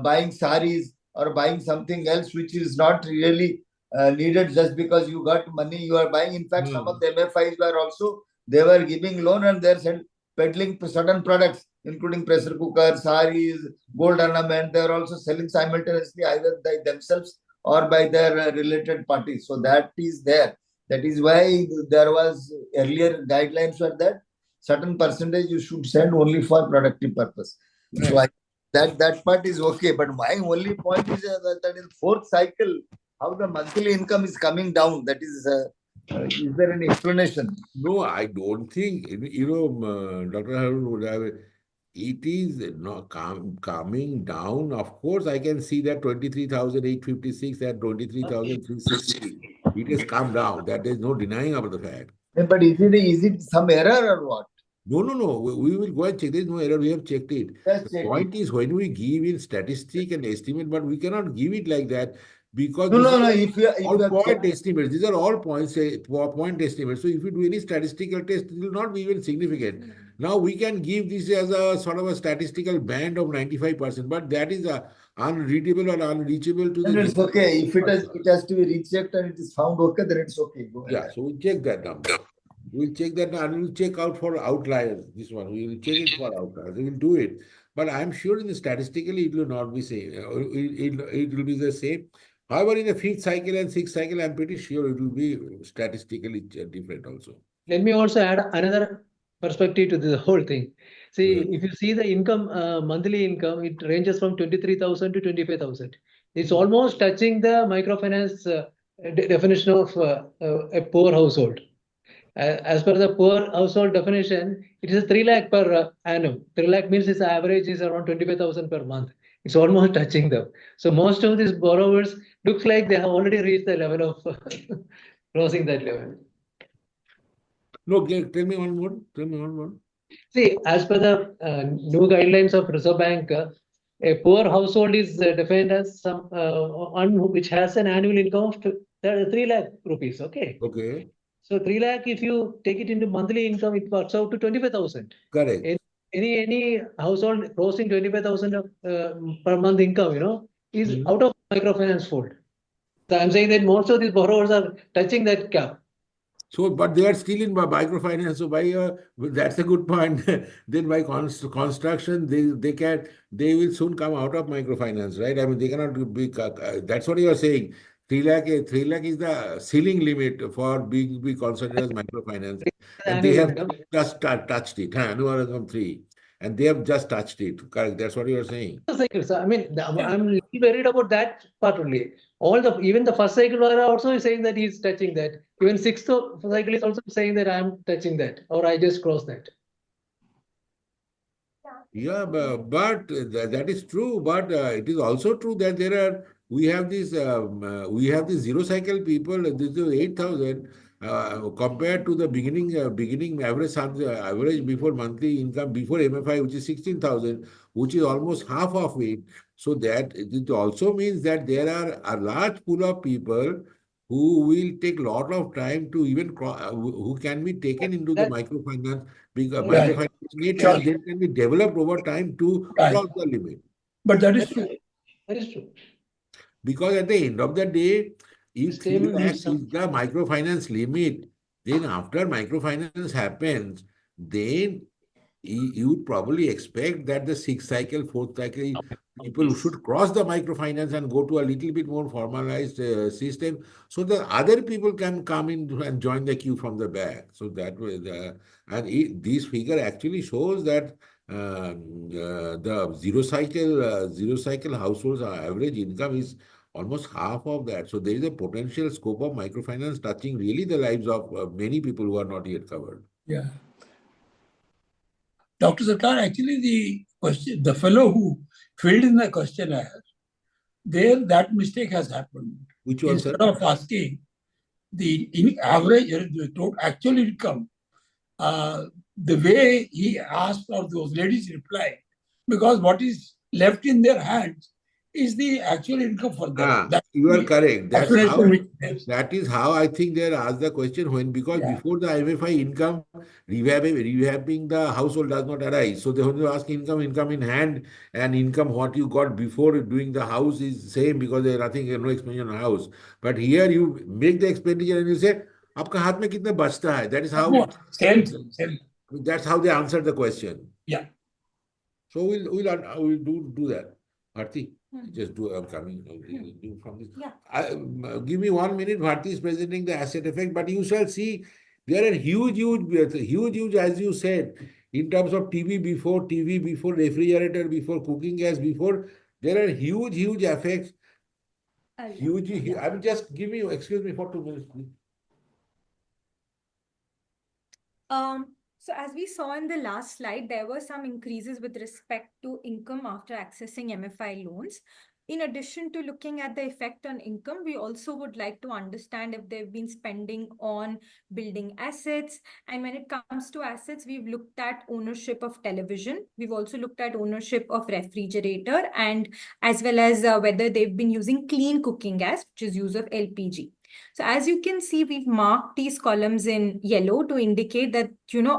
buying saris or buying something else which is not really needed just because you got money, you are buying. In fact, some of the MFIs were also, they were giving loan and they're peddling certain products, including pressure cookers, saris, gold ornament. They are also selling simultaneously either by themselves or by their related parties. So that is there. That is why there was earlier guidelines were that certain percentage you should send only for productive purpose. Right. So that part is okay. But my only point is that in fourth cycle, how the monthly income is coming down. That is there any explanation? No, I don't think. Dr. Harun would have. It is not coming down. Of course, I can see that 23,856 and 23,360. It has come down. That there is no denying about the fact. But is it some error or what? No. We will go and check. There is no error. We have checked it. The point is when we give in statistic and estimate, but we cannot give it like that. Because point estimates. These are all point estimates. So if you do any statistical test, it will not be even significant. Now we can give this as a sort of a statistical band of 95%, but that is unreadable or unreachable to the. It's okay. If it has to be rechecked and it is found okay, then it's okay. Go ahead. Yeah, so we'll check that number. We'll check that and we'll check out for outliers. This one, we will check it for outliers. We will do it. But I'm sure in the statistically it will not be same. It will be the same. However, in the fifth cycle and sixth cycle, I'm pretty sure it will be statistically different also. Let me also add another perspective to the whole thing. See, if you see the income, monthly income, it ranges from 23,000 to 25,000. It's almost touching the microfinance definition of a poor household. As per the poor household definition, it is 3 lakh per annum. 3 lakh means its average is around 25,000 per month. It's almost touching them. So most of these borrowers looks like they have already reached the level of crossing that level. No, tell me one more. See, as per the new guidelines of Reserve Bank, a poor household is defined as one which has an annual income of 3 lakh rupees. Okay. Okay. So 3 lakh, if you take it into monthly income, it works out to 25,000. Correct. Any household crossing 25,000 per month income, is out of microfinance fold. So I'm saying that most of these borrowers are touching that cap. So, but they are still in microfinance. So, that's a good point. Then by construction, they will soon come out of microfinance, right? I mean, they cannot be. That's what you are saying. 3 lakh is the ceiling limit for being be considered as microfinance, and they Annual have income. just touched it. Annual income 3, and they have just touched it. Correct. That's what you are saying. Cycle, sir. I mean, I'm little worried about that part only. Even the first cycle are also saying that he's touching that. Even sixth cycle is also saying that I'm touching that, or I just crossed that. Yeah, but that is true. But it is also true that we have this zero cycle people. This is 8,000 compared to the beginning average before monthly income before MFI, which is 16,000, which is almost half of it. So that it also means that there are a large pool of people who will take a lot of time to even who can be taken into the microfinance because Right. microfinance need Sure. and they can be developed over time to Right. cross the limit. But that is true. That is true. Because at the end of the day, if 3 Same lakhs some- is the microfinance limit, then after microfinance happens, then you would probably expect that the sixth cycle, fourth cycle, people should cross the microfinance and go to a little bit more formalized system so that other people can come in and join the queue from the back. So that way, this figure actually shows that the zero cycle households average income is almost half of that. So there is a potential scope of microfinance touching really the lives of many people who are not yet covered. Yeah. Dr. Sarkar, actually the fellow who filled in the questionnaire, there that mistake has happened. Which one, sir? Instead of asking the average, the actual income, the way he asked or those ladies replied, because what is left in their hands is the actual income for them. You are correct. That That is how I think they asked the question because before the MFI income, revamping the household does not arise. So they only ask income in hand, and income what you got before doing the house is same because there is nothing, no expenditure on house. But here you make the expenditure and you say, आपका हाथ में कितना बचता है? That is how. Same. That's how they answered the question. Yeah. So we'll do that. Bharti, just do. I'm coming. Do from this. Yeah. Give me 1 minute. Bharti is presenting the asset effect, but you shall see there are huge, as you said, in terms of TV before, refrigerator before, cooking gas before. There are huge effects. Huge. I mean, just give me. Excuse me for 2 minutes, please. So as we saw in the last slide, there were some increases with respect to income after accessing MFI loans. In addition to looking at the effect on income, we also would like to understand if they've been spending on building assets. And when it comes to assets, we've looked at ownership of television. We've also looked at ownership of refrigerator, and as well as whether they've been using clean cooking gas, which is use of LPG. So as you can see, we've marked these columns in yellow to indicate that,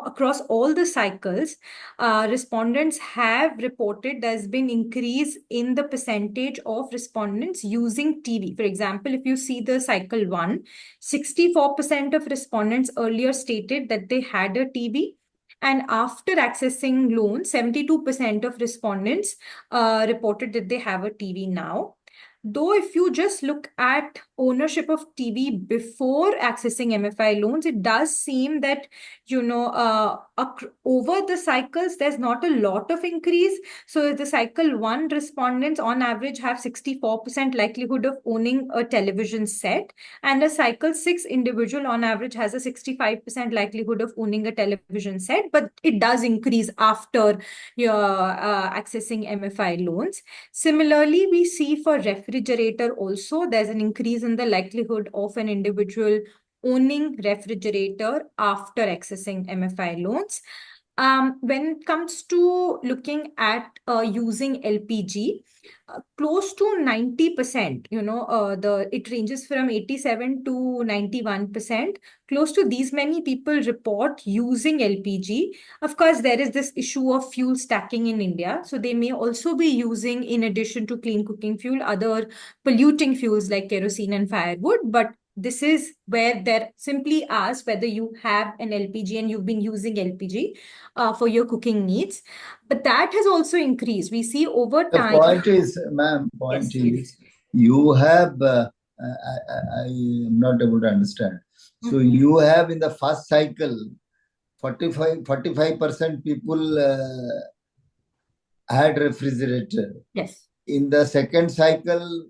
across all the cycles, respondents have reported there's been increase in the percentage of respondents using TV. For example, if you see the cycle 1, 64% of respondents earlier stated that they had a TV. And after accessing loans, 72% of respondents reported that they have a TV now. Though if you just look at ownership of TV before accessing MFI loans, it does seem that, over the cycles, there's not a lot of increase. So the cycle 1 respondents on average have 64% likelihood of owning a television set, and a cycle 6 individual on average has a 65% likelihood of owning a television set, but it does increase after accessing MFI loans. Similarly, we see for refrigerator also, there's an increase in the likelihood of an individual owning refrigerator after accessing MFI loans. When it comes to looking at using LPG, close to 90%, it ranges from 87 to 91%. Close to these many people report using LPG. Of course, there is this issue of fuel stacking in India. So they may also be using, in addition to clean cooking fuel, other polluting fuels like kerosene and firewood. But this is where they're simply asked whether you have an LPG and you've been using LPG for your cooking needs. But that has also increased. We see over time. The point is, ma'am, you have I am not able to understand. So you have in the first cycle, 45% people had refrigerator. Yes. In the second cycle,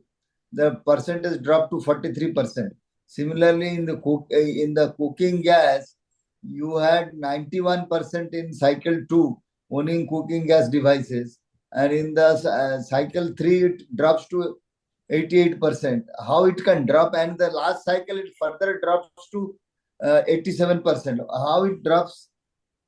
the percentage dropped to 43%. Similarly, in the cooking gas, you had 91% in cycle 2 owning cooking gas devices, and in the cycle 3 it drops to 88%. How it can drop? And the last cycle it further drops to 87%. How it drops?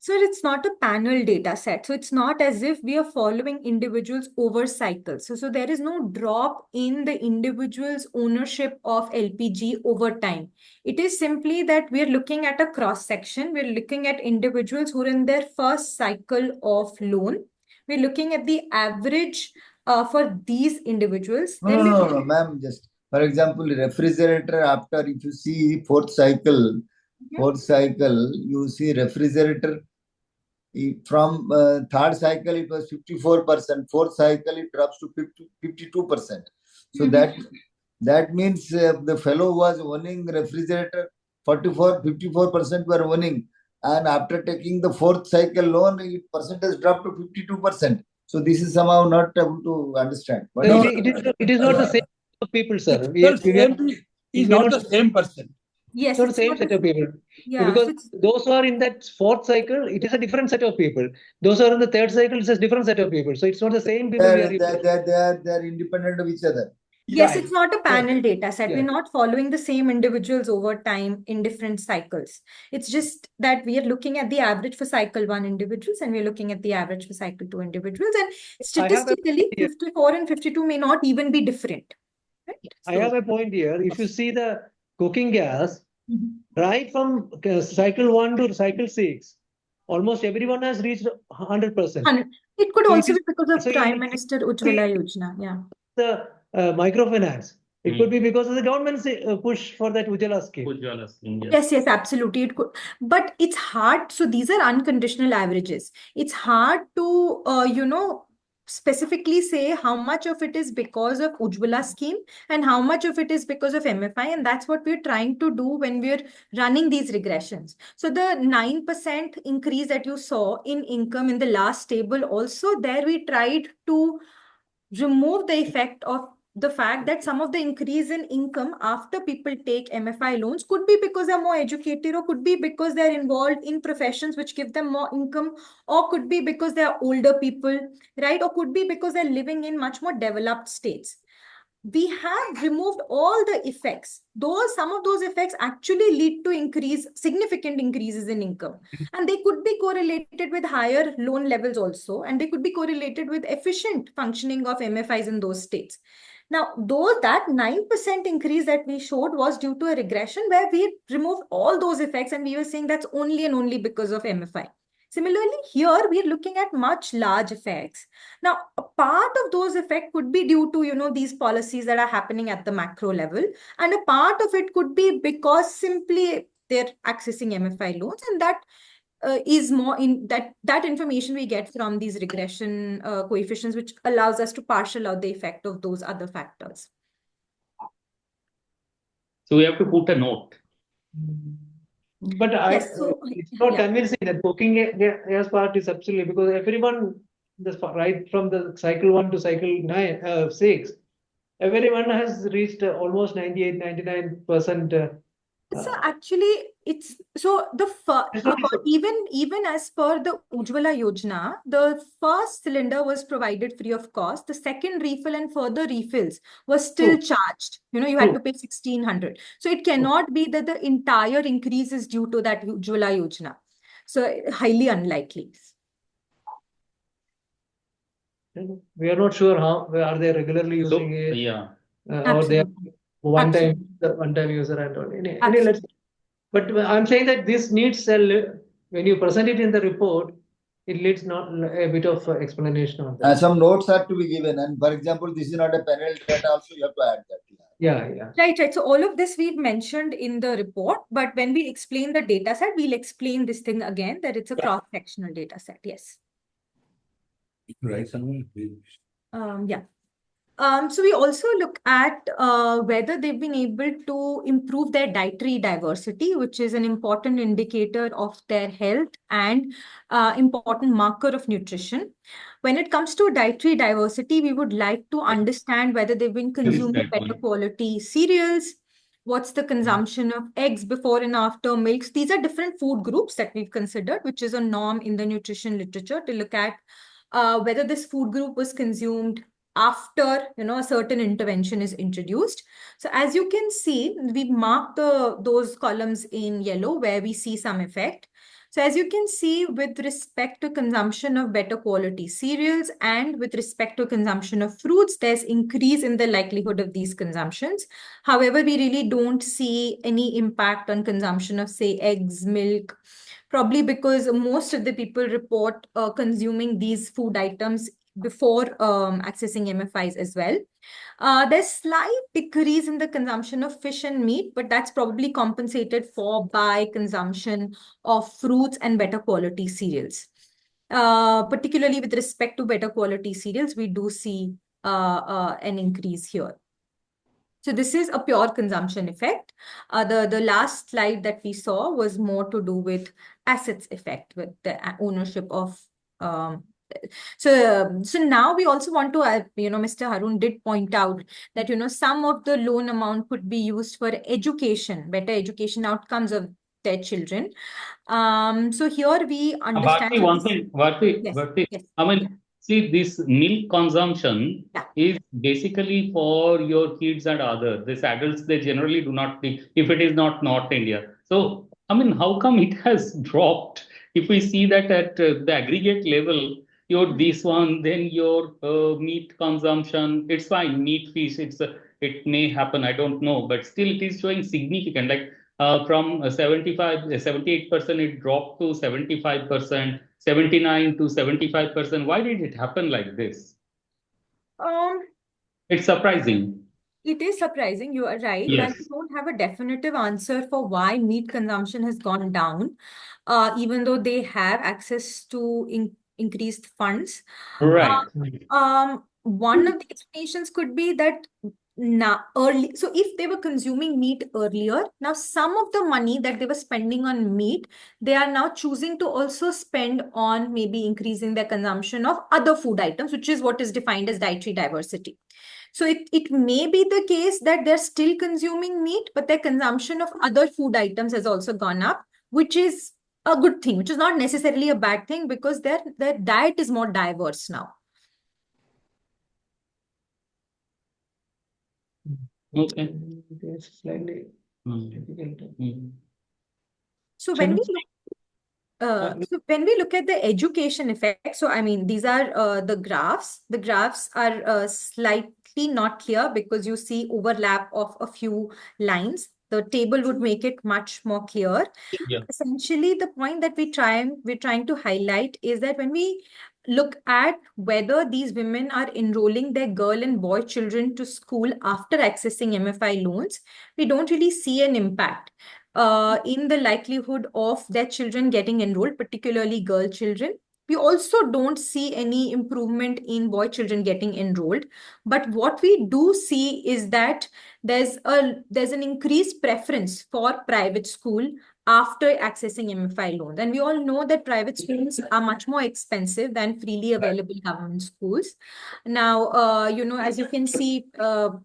So it's not a panel data set. So it's not as if we are following individuals over cycles. So there is no drop in the individual's ownership of LPG over time. It is simply that we're looking at a cross section. We're looking at individuals who are in their first cycle of loan. We're looking at the average for these individuals. No, ma'am. Just for example, refrigerator, after if you see fourth cycle, you see refrigerator from third cycle it was 54%, fourth cycle it drops to 52%. So that means the fellow was owning refrigerator, 54% were owning, and after taking the fourth cycle loan, percentage dropped to 52%. So this is somehow not able to understand. It is not the same set of people, sir. He's not the same person. Yes, it's not the same set of people. Yeah, because those who are in that fourth cycle, it is a different set of people. Those who are in the third cycle, it's a different set of people. So it's not the same people. They are independent of each other. Yes, it's not a panel data set. We're not following the same individuals over time in different cycles. It's just that we are looking at the average for cycle 1 individuals and we're looking at the average for cycle 2 individuals. And statistically, 54 and 52 may not even be different. Right? I have a point here. If you see the cooking gas, right from cycle 1 to cycle 6, almost everyone has reached 100%. It could also be because of Prime Minister Ujjwala Yojana. Yeah. The microfinance. It could be because of the government's push for that Ujjwala scheme. Yes, absolutely. It could, but it's hard. So these are unconditional averages. It's hard to, specifically say how much of it is because of Ujjwala scheme and how much of it is because of MFI. And that's what we're trying to do when we're running these regressions. So the 9% increase that you saw in income in the last table, also there we tried to remove the effect of the fact that some of the increase in income after people take MFI loans could be because they're more educated, or could be because they're involved in professions which give them more income, or could be because they're older people, right? Or could be because they're living in much more developed states. We have removed all the effects. Some of those effects actually lead to significant increases in income. And they could be correlated with higher loan levels also. And they could be correlated with efficient functioning of MFIs in those states. Now, that 9% increase that we showed was due to a regression where we removed all those effects and we were saying that's only and only because of MFI. Similarly, here we are looking at much large effects. Now, a part of those effects could be due to, these policies that are happening at the macro level. And a part of it could be because simply they're accessing MFI loans, and that is more in that information we get from these regression coefficients, which allows us to partial out the effect of those other factors. So we have to put a note. But it's not convincing that cooking gas part is absolutely, because everyone, right from the cycle 1 to cycle 6, everyone has reached almost 98-99%. So actually, even as per the Ujjwala Yojana, the first cylinder was provided free of cost. The second refill and further refills was still charged. You had to pay 1,600. So it cannot be that the entire increase is due to that Ujjwala Yojana. So highly unlikely. We are not sure how are they regularly using it. Or they are one-time user and all. But I'm saying that this needs when you present it in the report, it needs not a bit of explanation on that. Some notes are to be given, and for example, this is not a panel data. Also, you have to add that. Yeah. Right. So all of this we've mentioned in the report, but when we explain the data set, we'll explain this thing again, that it's a cross-sectional data set. Yes. Right somewhere. Yeah. So we also look at whether they've been able to improve their dietary diversity, which is an important indicator of their health and important marker of nutrition. When it comes to dietary diversity, we would like to understand whether they've been consuming better quality cereals, what's the consumption of eggs before and after milks. These are different food groups that we've considered, which is a norm in the nutrition literature to look at whether this food group was consumed after a certain intervention is introduced. So as you can see, we've marked those columns in yellow where we see some effect. So as you can see, with respect to consumption of better quality cereals and with respect to consumption of fruits, there's increase in the likelihood of these consumptions. However, we really don't see any impact on consumption of, say, eggs, milk, probably because most of the people report consuming these food items before accessing MFIs as well. There's slight decrease in the consumption of fish and meat, but that's probably compensated for by consumption of fruits and better quality cereals. Particularly with respect to better quality cereals, we do see an increase here. So this is a pure consumption effect. The last slide that we saw was more to do with assets effect, with the ownership of so now we also want to, Mr. Harun did point out that, some of the loan amount could be used for education, better education outcomes of their children. So here we understand. Bharti, one thing, Yes. Bharti, Yes. I mean, see, this milk consumption is basically for your kids and others. These adults, they generally do not think, if it is not North India. So, I mean, how come it has dropped? If we see that at the aggregate level, your this one, then your meat consumption, it's fine. Meat, fish, it may happen. I don't know, but still, it is showing significant. Like from 78%, it dropped to 75%, 79 to 75%. Why did it happen like this? It's surprising. It is surprising, you are right. Yes. And we don't have a definitive answer for why meat consumption has gone down, even though they have access to increased funds. Right. One of the explanations could be that now early, so if they were consuming meat earlier, now some of the money that they were spending on meat, they are now choosing to also spend on maybe increasing their consumption of other food items, which is what is defined as dietary diversity. So it may be the case that they're still consuming meat, but their consumption of other food items has also gone up, which is a good thing, which is not necessarily a bad thing because their diet is more diverse now. Okay. Slightly difficult. So when we look at the education effect, so I mean, these are the graphs. The graphs are slightly not clear because you see overlap of a few lines. The table would make it much more clear. Yeah. Essentially, the point that we're trying to highlight is that when we look at whether these women are enrolling their girl and boy children to school after accessing MFI loans, we don't really see an impact in the likelihood of their children getting enrolled, particularly girl children. We also don't see any improvement in boy children getting enrolled. But what we do see is that there's an increased preference for private school after accessing MFI loans. And we all know that private schools are much more expensive than freely available government schools. Now, as you can see,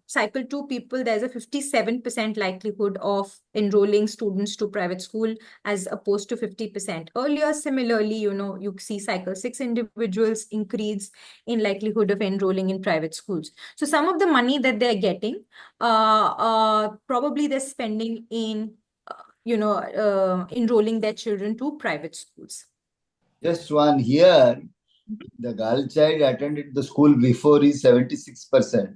cycle 2 people, there's a 57% likelihood of enrolling students to private school as opposed to 50% earlier. Similarly, you see cycle 6 individuals increase in likelihood of enrolling in private schools. So some of the money that they're getting, probably they're spending in enrolling their children to private schools. Just one here, the girl child attended the school before is 76%,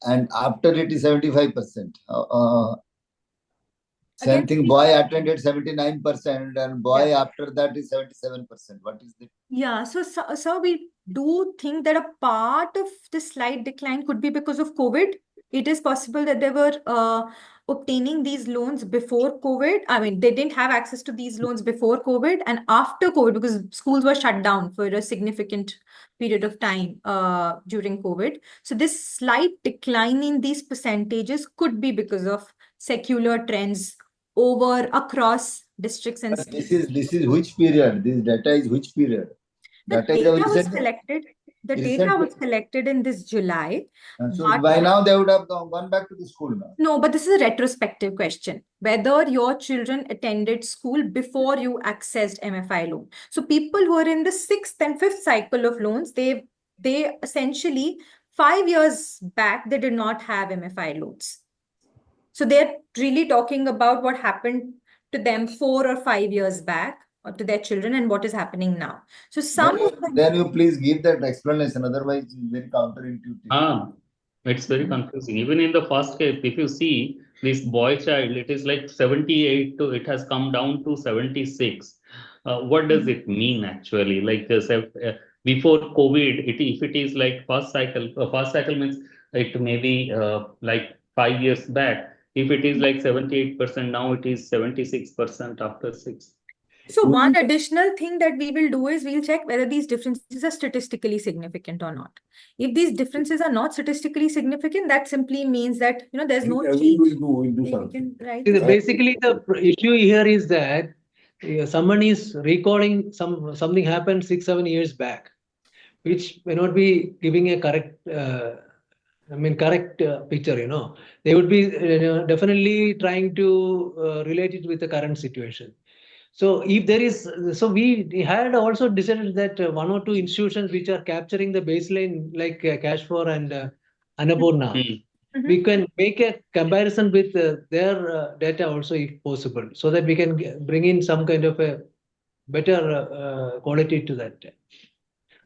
and after it is 75%. Same thing, boy attended 79%, and boy after that is 77%. What is it? Yeah, so we do think that a part of the slight decline could be because of COVID. It is possible that they were obtaining these loans before COVID. I mean, they didn't have access to these loans before COVID and after COVID because schools were shut down for a significant period of time during COVID. So this slight decline in these percentages could be because of secular trends across districts and But states. this is which period? This data is which period? The Data is data a was recent- collected. The recent- data was collected in this July. So but- by now they would have gone back to the school now. No, but this is a retrospective question. Whether your children attended school before you accessed MFI loan. So people who are in the 6th and 5th cycle of loans, they essentially 5 years back, they did not have MFI loans. So they're really talking about what happened to them 4 or 5 years back, or to their children, and what is happening now. So Then you please give that explanation, otherwise it's very counterintuitive. It's very confusing. Even in the first case, if you see this boy child, it is like 78 to it has come down to 76. What does it mean actually? Like before COVID, if it is like first cycle means it may be like 5 years back. If it is like 78%, now it is 76% after 6. So one additional thing that we will do is we'll check whether these differences are statistically significant or not. If these differences are not statistically significant, that simply means that there's no change. We'll do something. Right? Basically, the issue here is that someone is recalling something happened 6-7 years back, which may not be giving a correct picture. They would be definitely trying to relate it with the current situation. So if there is, we had also decided that 1 or 2 institutions which are capturing the baseline like Cash for and Annapurna, we can make a comparison with their data also if possible, so that we can bring in some kind of a better quality to that.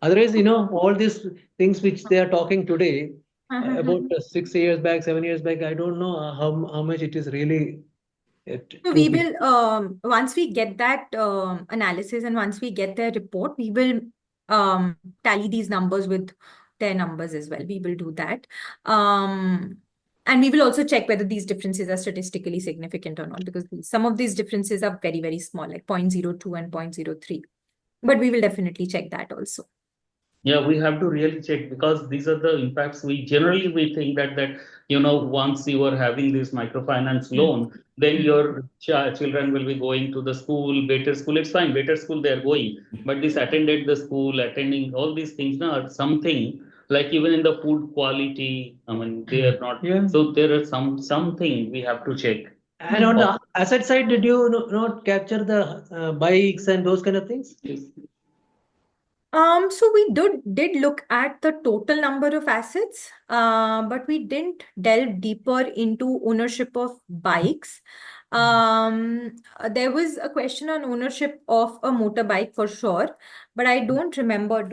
Otherwise, all these things which they are talking today about 6 years back, 7 years back, I don't know how much it is really. So we will, once we get that analysis and once we get their report, we will tally these numbers with their numbers as well. We will do that. And we will also check whether these differences are statistically significant or not, because some of these differences are very, very small, like 0.02 and 0.03. But we will definitely check that also. Yeah, we have to really check, because these are the impacts. We think that once you are having this microfinance loan, then your children will be going to the school, better school. It's fine, better school they are going, but this attended the school, attending all these things now are something like even in the food quality. I mean, they are not. Yeah. So there are something we have to check. And on the asset side, did you not capture the bikes and those kind of things? Yes. So we did look at the total number of assets, but we didn't delve deeper into ownership of bikes. There was a question on ownership of a motorbike for sure, but I don't remember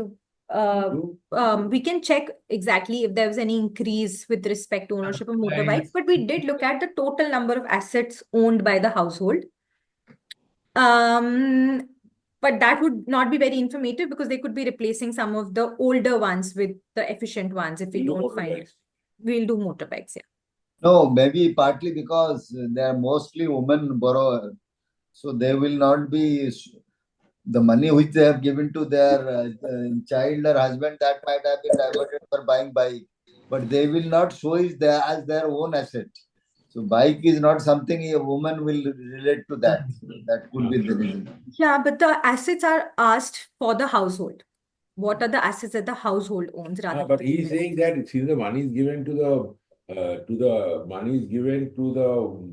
we can check exactly if there was any increase with respect to ownership of motorbikes, but we did look at the total number of assets owned by the household. But that would not be very informative, because they could be replacing some of the older ones with the efficient ones. If we don't find it, we'll do motorbikes. Yeah. No, maybe partly because they are mostly women borrowers, so they will not be the money which they have given to their child or husband, that might have been diverted for buying bike, but they will not show it as their own asset. So bike is not something a woman will relate to that. That could be the reason. Yeah, but the assets are asked for the household. What are the assets that the household owns? Rather, But he's saying that since the money is given to the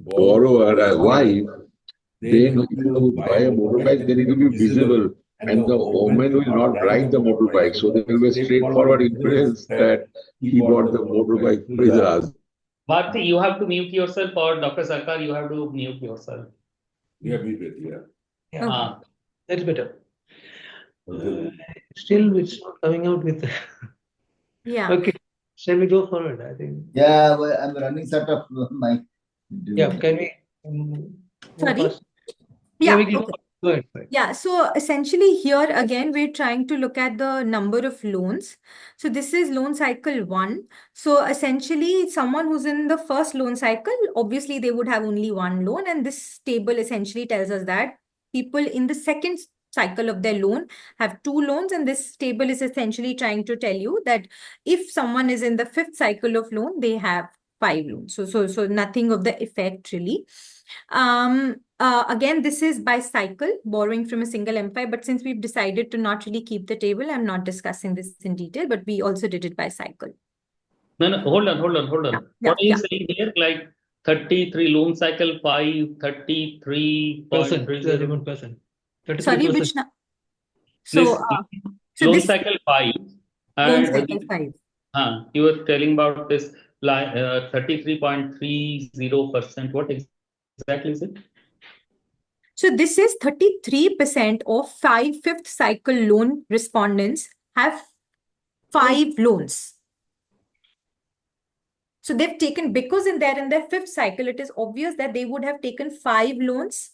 borrower as wife, they need to buy a motorbike. They need to be visible, and the woman will not drive the motorbike, so there will be a straightforward inference that he bought the motorbike for his husband. But you have to mute yourself, or Dr. Sarkar, you have to mute yourself. Yeah, yeah. Yeah, that's better. Still, it's not coming out with. Yeah. Okay, shall we go forward? I think. Yeah, well, I'm running sort of my. Yeah, can we? Sorry? Yeah, Yeah, we can okay. Good, good. Yeah, so essentially here again, we're trying to look at the number of loans. So this is loan cycle 1. So essentially someone who's in the first loan cycle, obviously they would have only one loan, and this table essentially tells us that people in the second cycle of their loan have 2 loans, and this table is essentially trying to tell you that if someone is in the 5th cycle of loan, they have 5 loans. So nothing of the effect really. Again, this is by cycle, borrowing from a single empire. But since we've decided to not really keep the table, I'm not discussing this in detail, but we also did it by cycle. No, hold on. Yeah, What are you saying here? Like 33 loan cycle 5, 31%. 33.30. 33%. Sorry, which This loan this cycle 5 loan and cycle 5. you were telling about this 33.30%. What exactly is it? So this is 33% of 5th cycle loan respondents have 5 loans. So they've taken, because in their 5th cycle, it is obvious that they would have taken 5 loans.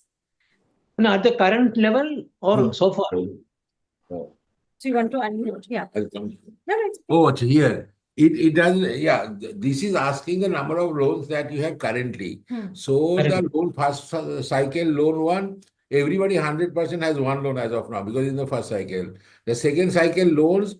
No, at the current level or so far? So you want to unmute? Yeah. No, it's Oh, it's here. It doesn't, yeah, this is asking the number of loans that you have currently. So the loan first cycle, loan 1, everybody 100% has 1 loan as of now because in the first cycle. The second cycle loans,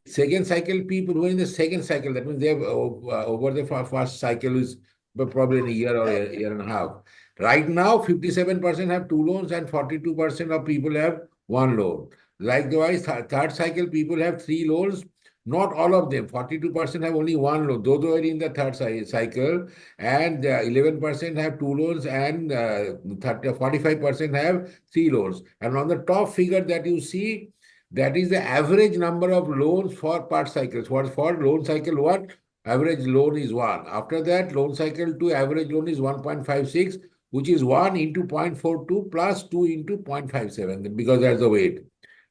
second cycle people who are in the second cycle, that means they have over the first cycle is probably in a year or a year and a half. Right now, 57% have 2 loans and 42% of people have 1 loan. Likewise, third cycle people have 3 loans. Not all of them. 42% have only 1 loan. Those who are in the third cycle, and 11% have 2 loans, and 45% have 3 loans. And on the top figure that you see, that is the average number of loans for part cycles. For loan cycle 1, average loan is 1. After that, loan cycle 2, average loan is 1.56, which is 1 into 0.42 plus 2 into 0.57, because that's the weight.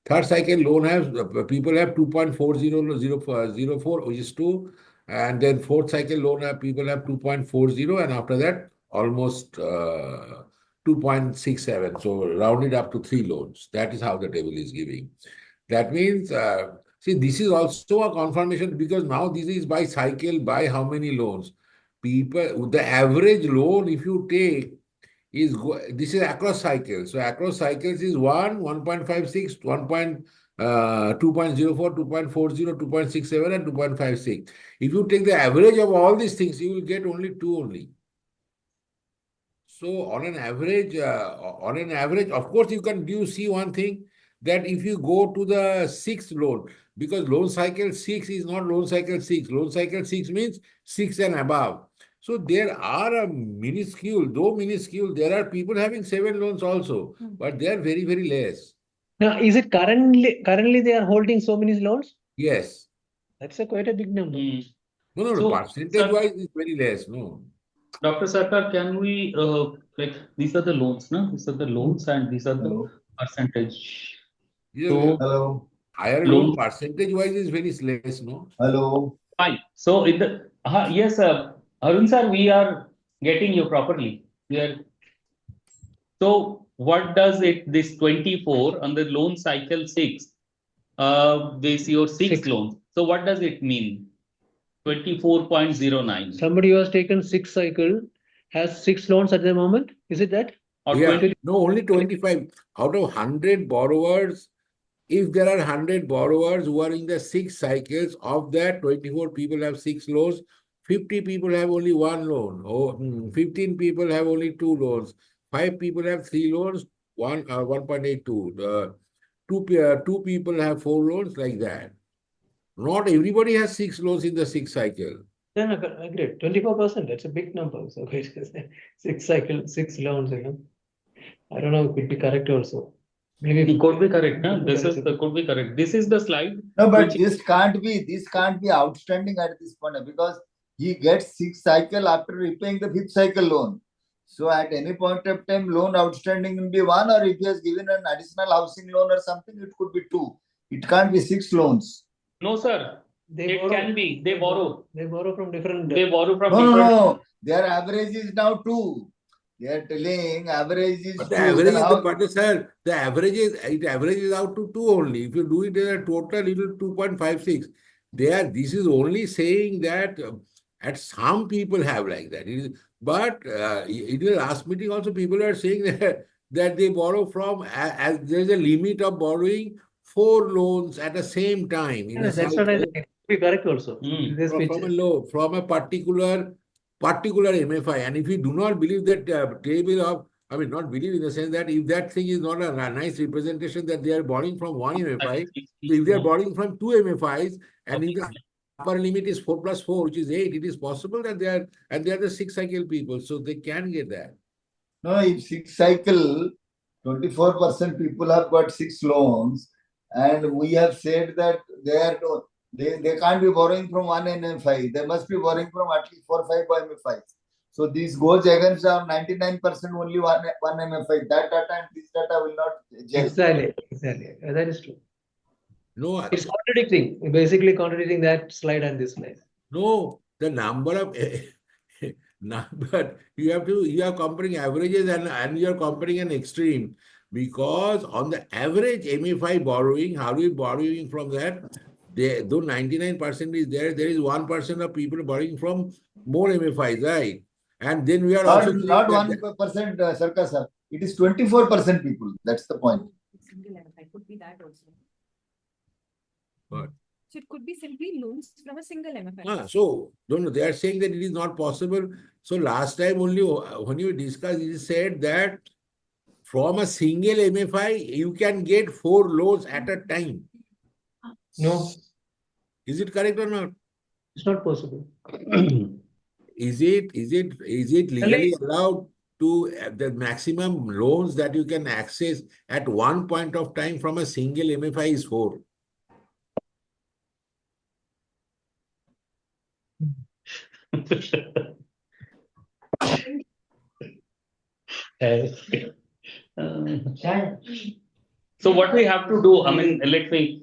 Third cycle loan has, people have 2.4004, which is 2. And then fourth cycle loan people have 2.40, and after that, almost 2.67. So round it up to 3 loans. That is how the table is giving. That means, see, this is also a confirmation because now this is by cycle, by how many loans. People, the average loan, if you take, this is across cycles. So across cycles is 1, 1.56, 2.04, 2.40, 2.67, and 2.56. If you take the average of all these things, you will get only 2 only. So on an average, of course, you see one thing, that if you go to the 6th loan, because loan cycle 6 is not loan cycle 6. Loan cycle 6 means 6 and above. So there are a minuscule, there are people having 7 loans also, but they are very, very less. Now, is it currently they are holding so many loans? Yes. That's quite a big number. No, So, percentage-wise, it's very less, no. Dr. Sarkar, can we, like, these are the loans, no? These are the loans and these are the percentage. So, Hello. Higher loan percentage-wise is very less, no? Hello. Fine. So, in the, yes, Arun sir, we are getting you properly. So, what does this 24 on the loan cycle 6, this your 6 loans. So, what does it mean? 24.09. Somebody who has taken 6 cycle has 6 loans at the moment. Is it that? Or Yeah. 20? No, only 25. Out of 100 borrowers, if there are 100 borrowers who are in the 6 cycles, of that 24 people have 6 loans, 50 people have only 1 loan, 15 people have only 2 loans, 5 people have 3 loans, 1.82. 2 people have 4 loans, like that. Not everybody has 6 loans in the 6 cycle. Then agreed. 24%. That's a big number. So 6 cycle, 6 loans. I don't know. It could be correct also. Maybe it could be correct. Could be correct. This is the slide. No, but this can't be outstanding at this point because he gets 6 cycle after repaying the 5th cycle loan. So at any point of time, loan outstanding will be 1, or if he has given an additional housing loan or something, it could be 2. It can't be 6 loans. No, sir. Can be. They borrow. They borrow from different. No. Their average is now 2. They are telling average is But 2. the average Then is how? but sir, the average is it averages out to 2 only. If you do it as a total, it will 2.56. This is only saying that at some people have like that. But in the last meeting also people are saying that they borrow from as there's a limit of borrowing 4 loans at the same time in a That's what I cycle. think. It could be correct also. This From a particular MFI. And if you do not believe that table of, I mean, not believe in the sense that if that thing is not a nice representation that they are borrowing from one MFI, so if they are borrowing from 2 MFIs, and if the upper limit is 4 plus 4, which is 8, it is possible that they are the 6 cycle people, so they can get that. No, if 6 cycle, 24% people have got 6 loans, and we have said that they can't be borrowing from one MFI. They must be borrowing from at least 4 or 5 MFIs. So this goes against our 99% only one MFI. That data and this data will not gel. Exactly. That is true. No, it's contradicting. Basically contradicting that slide and this slide. No, the number of but you are comparing averages and you are comparing an extreme, because on the average MFI borrowing, how are we borrowing from that? Though 99% is there is 1% of people borrowing from more MFIs, right? And then we are not, also not 1%, Sarkar sir. It is 24% people. That's the point. Single MFI could be that also. What? So it could be simply loans from a single MFI. So they are saying that it is not possible. So last time only when you discussed, it is said that from a single MFI you can get 4 loans at a time. No. Is it correct or not? It's not possible. Is it legally allowed to the maximum loans that you can access at one point of time from a single MFI is 4? So what we have to do, I mean, let me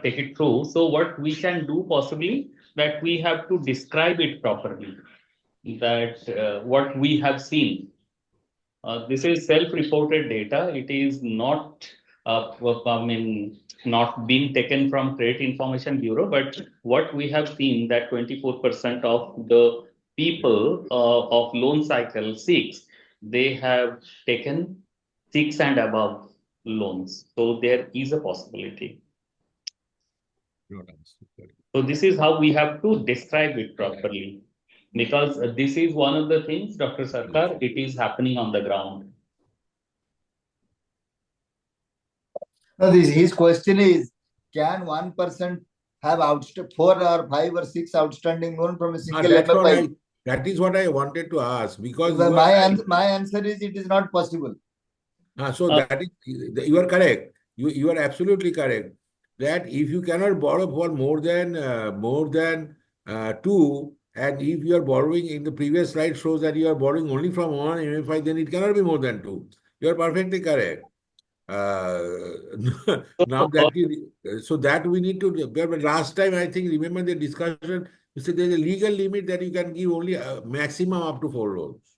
take it through. So what we can do possibly that we have to describe it properly, that what we have seen. This is self-reported data. It is not, not being taken from Credit Information Bureau, but what we have seen that 24% of the people of loan cycle 6, they have taken 6 and above loans. So there is a possibility. So this is how we have to describe it properly. Because this is one of the things, Dr. Sarkar, it is happening on the ground. No, his question is, can one person have 4 or 5 or 6 outstanding loan from a single MFI? That is what I wanted to ask, because my answer is it is not possible. So that is, you are correct. You are absolutely correct. That if you cannot borrow for more than 2, and if you are borrowing, in the previous slide shows that you are borrowing only from one MFI, then it cannot be more than 2. You are perfectly correct. Now so that we need to. But last time I think, remember the discussion, you said there is a legal limit that you can give only a maximum up to 4 loans.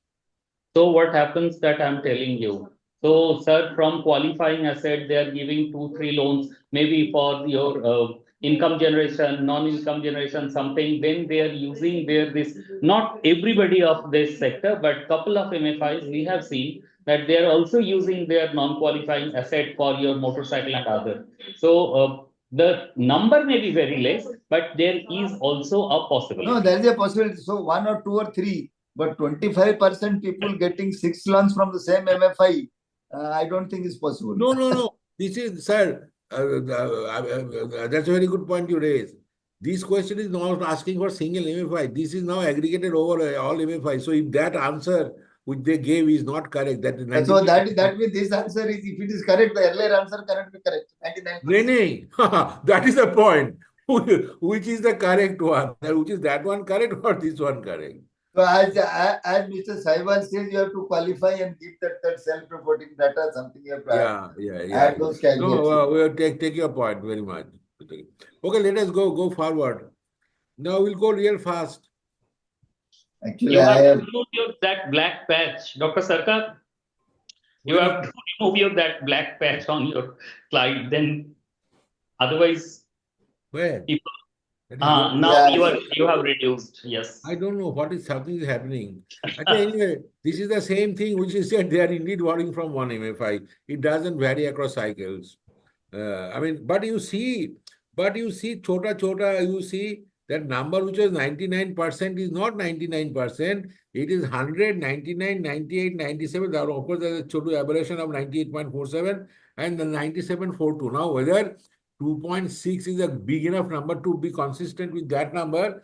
So what happens that I'm telling you? So, sir, from qualifying asset, they are giving 2-3 loans, maybe for your income generation, non-income generation, something. Then they are using this. Not everybody of this sector, but couple of MFIs we have seen that they are also using their non-qualifying asset for your motorcycle and other. So the number may be very less, but there is also a possibility. No, there is a possibility. So 1 or 2 or 3, but 25% people getting 6 loans from the same MFI, I don't think is possible. No. This is, sir, that's a very good point you raised. This question is not asking for single MFI. This is now aggregated over all MFI. So if that answer which they gave is not correct, that so that means this answer is, if it is correct, the earlier answer cannot be correct. 99%. That is the point. Which is the correct one? Which is that one correct or this one correct? So as Mr. Saibal says, you have to qualify and give that self-reporting data, something you have to add those caveats. No, we'll take your point very much. Okay, let us go forward. Now we'll go real fast. Actually, You I have to have. remove that black patch, Dr. Sarkar. You Where have to remove that black patch on your slide. Then, otherwise, where? people. That is there. Now Yeah. you have reduced. Yes. I don't know what is something is happening. Okay, anyway, this is the same thing which is said they are indeed borrowing from one MFI. It doesn't vary across cycles. I mean, but you see, chota, you see that number which was 99% is not 99%. It is 100, 99, 98, 97. There are, of course, there's a chotu aberration of 98.47 and the 97.42. Now, whether 2.6 is a big enough number to be consistent with that number,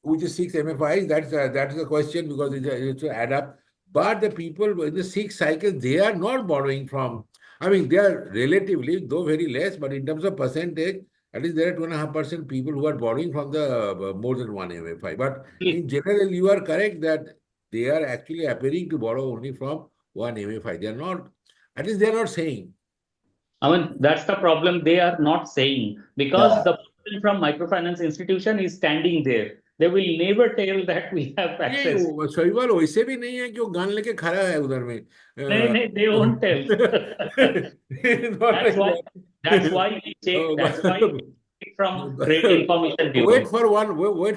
which is 6 MFIs, that's a question because it's add up. But the people in the 6 cycles, they are not borrowing from, I mean, they are relatively, though very less, but in terms of percentage, at least there are 2.5% people who are borrowing from the more than one MFI. But in general, you are correct that they are actually appearing to borrow only from one MFI. They are not, at least they are not saying. I mean, that's the problem. They are not saying because the person from microfinance institution is standing there. They will never tell that we have नहीं access. शैवाल वैसे भी नहीं है कि वो gun लेके खड़ा है उधर में They won't tell. It's not That's like why. that. That's why we check. That's why we check from Credit Information Bureau. Wait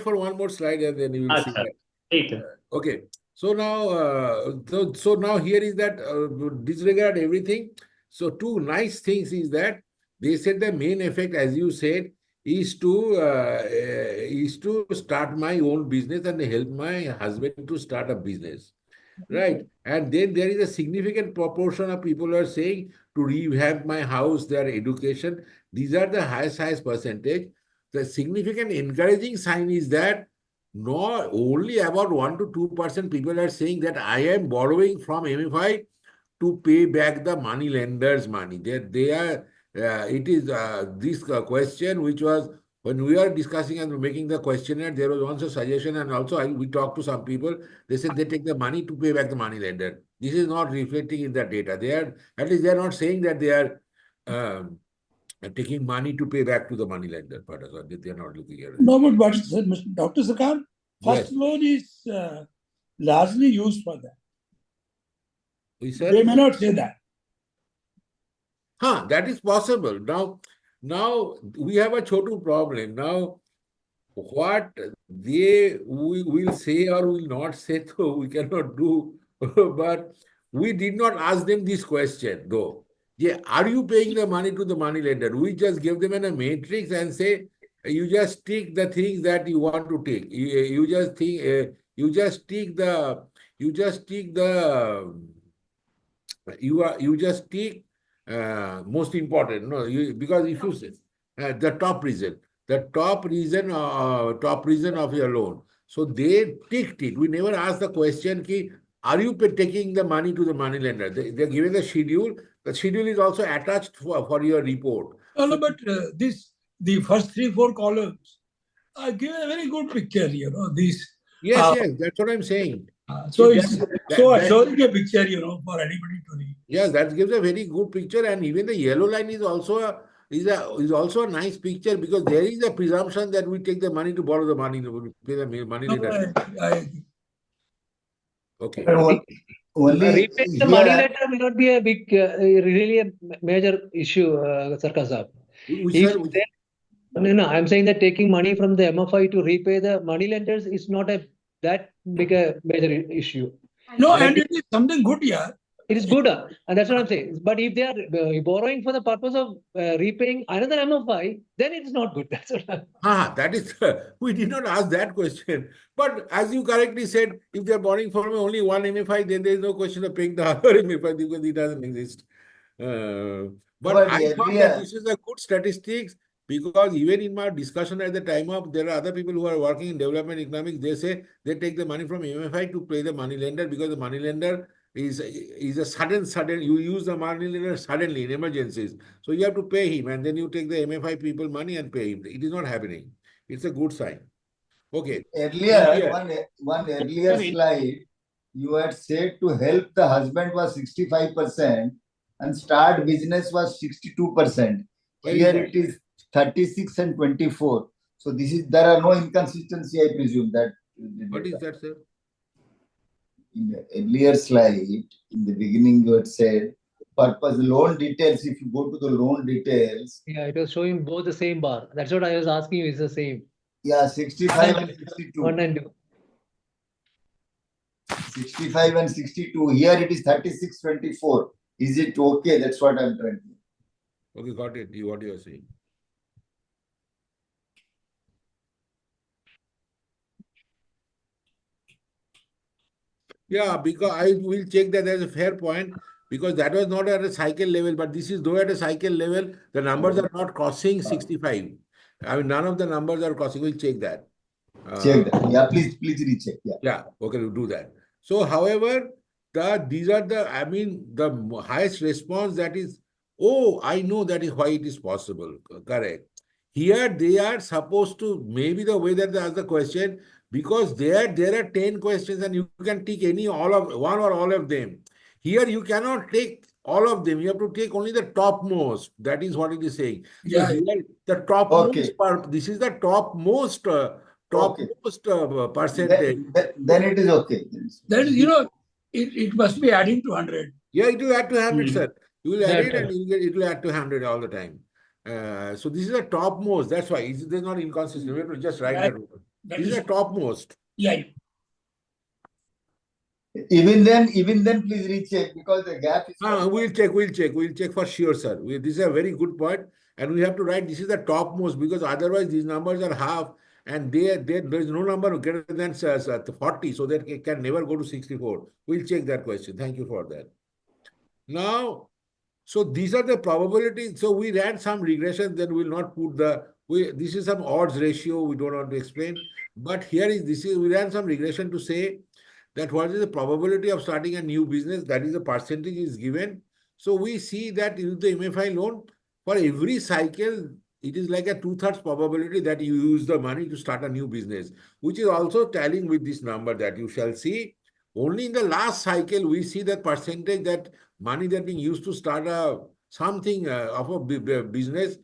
for one more slide and then you will see Acha, that. ठीक है. Okay. So now, so now here is that disregard everything. So two nice things is that they said the main effect, as you said, is to start my own business and help my husband to start a business, right? And then there is a significant proportion of people who are saying to revamp my house, their education. These are the highest percentage. The significant encouraging sign is that not only about 1 to 2% people are saying that I am borrowing from MFI to pay back the money lenders' money. They are, it is this question which was, when we are discussing and making the questionnaire, there was also a suggestion and also we talked to some people, they said they take the money to pay back the money lender. This is not reflecting in the data. They are, at least they are not saying that they are taking money to pay back to the money lender. But they are not looking at it. No, but what Dr. Sarkar, first Yes. loan is largely used for that. They may not say that. That is possible. Now we have a chotu problem. Now, what they will say or will not say, though we cannot do. But we did not ask them this question, though. Yeah, are you paying the money to the money lender? We just give them a matrix and say, you just take the things that you want to take. You just think, you just take the most important. No, because if you say the top reason of your loan. So they ticked it. We never asked the question, are you taking the money to the money lender? They're given the schedule. The schedule is also attached for your report. No, but the first 3-4 columns give a very good picture, Yes, that's what I'm saying. So it's assuring a picture, for anybody to read. Yes, that gives a very good picture, and even the yellow line is also a nice picture because there is a presumption that we take the money to borrow the money, pay the money later. I agree. Okay. Repaying the money letter will not be a big, really a major issue, Sarkar Saab. No, I'm saying that taking money from the MFI to repay the money lenders is not that big a major issue. No, and it is something good, yeah. It is good, and that's what I'm saying. But if they are borrowing for the purpose of repaying another MFI, then it is not good. That's what that is, we did not ask that question. But as you correctly said, if they are borrowing from only one MFI, then there is no question of paying the other MFI because it doesn't exist. But I thought that this is a good statistics because even in my discussion at the time of, there are other people who are working in development economics, they say they take the money from MFI to pay the money lender because the money lender is a sudden, you use the money lender suddenly in emergencies. So you have to pay him and then you take the MFI people money and pay him. It is not happening. It's a good sign. Okay. Earlier, one earlier slide, you had said to help the husband was 65% and start business was 62%. Here it is 36 and 24. So there are no inconsistency, I presume that. What is that, sir? In the earlier slide, in the beginning, you had said purpose loan details. If you go to the loan details, Yeah, it was showing both the same bar. That's what I was asking you. Is the same. yeah, 65 and 62. 1 and 2. 65 and 62. Here it is 3624. Is it okay? That's what I'm trying to. Okay, got it. What you are saying. Yeah, because I will check that as a fair point, because that was not at a cycle level, but this is though at a cycle level, the numbers are not crossing 65. I mean, none of the numbers are crossing. We'll check that. Check that. Yeah, please recheck. Yeah. Yeah, okay, we'll do that. So, however, these are the highest response that is, oh, I know that is why it is possible. Correct. Here they are supposed to, maybe the way that they ask the question, because there are 10 questions and you can take one or all of them. Here you cannot take all of them. You have to take only the topmost. That is what it is saying. So Yeah. here, the topmost Okay. part, this is the topmost percentage. Then it is okay. That is, it must be adding to 100. Yeah, it will add to 100, sir. You will add Yeah, it and it will add to 100 all the time. So this is the topmost. That's why there's not inconsistent. We have to just write that. This is the topmost. Yeah. Even then, please recheck, because the gap is. We'll check for sure, sir. This is a very good point. And we have to write this is the topmost, because otherwise these numbers are half and there is no number greater than 40, so that it can never go to 64. We'll check that question. Thank you for that. Now, so these are the probabilities. So we ran some regression, then we'll not put this is some odds ratio, we don't want to explain. But here we ran some regression to say that what is the probability of starting a new business, that is the percentage is given. So we see that in the MFI loan, for every cycle, it is like a 2/3 probability that you use the money to start a new business, which is also tallying with this number that you shall see. Only in the last cycle, we see that percentage, that money that being used to start something of a business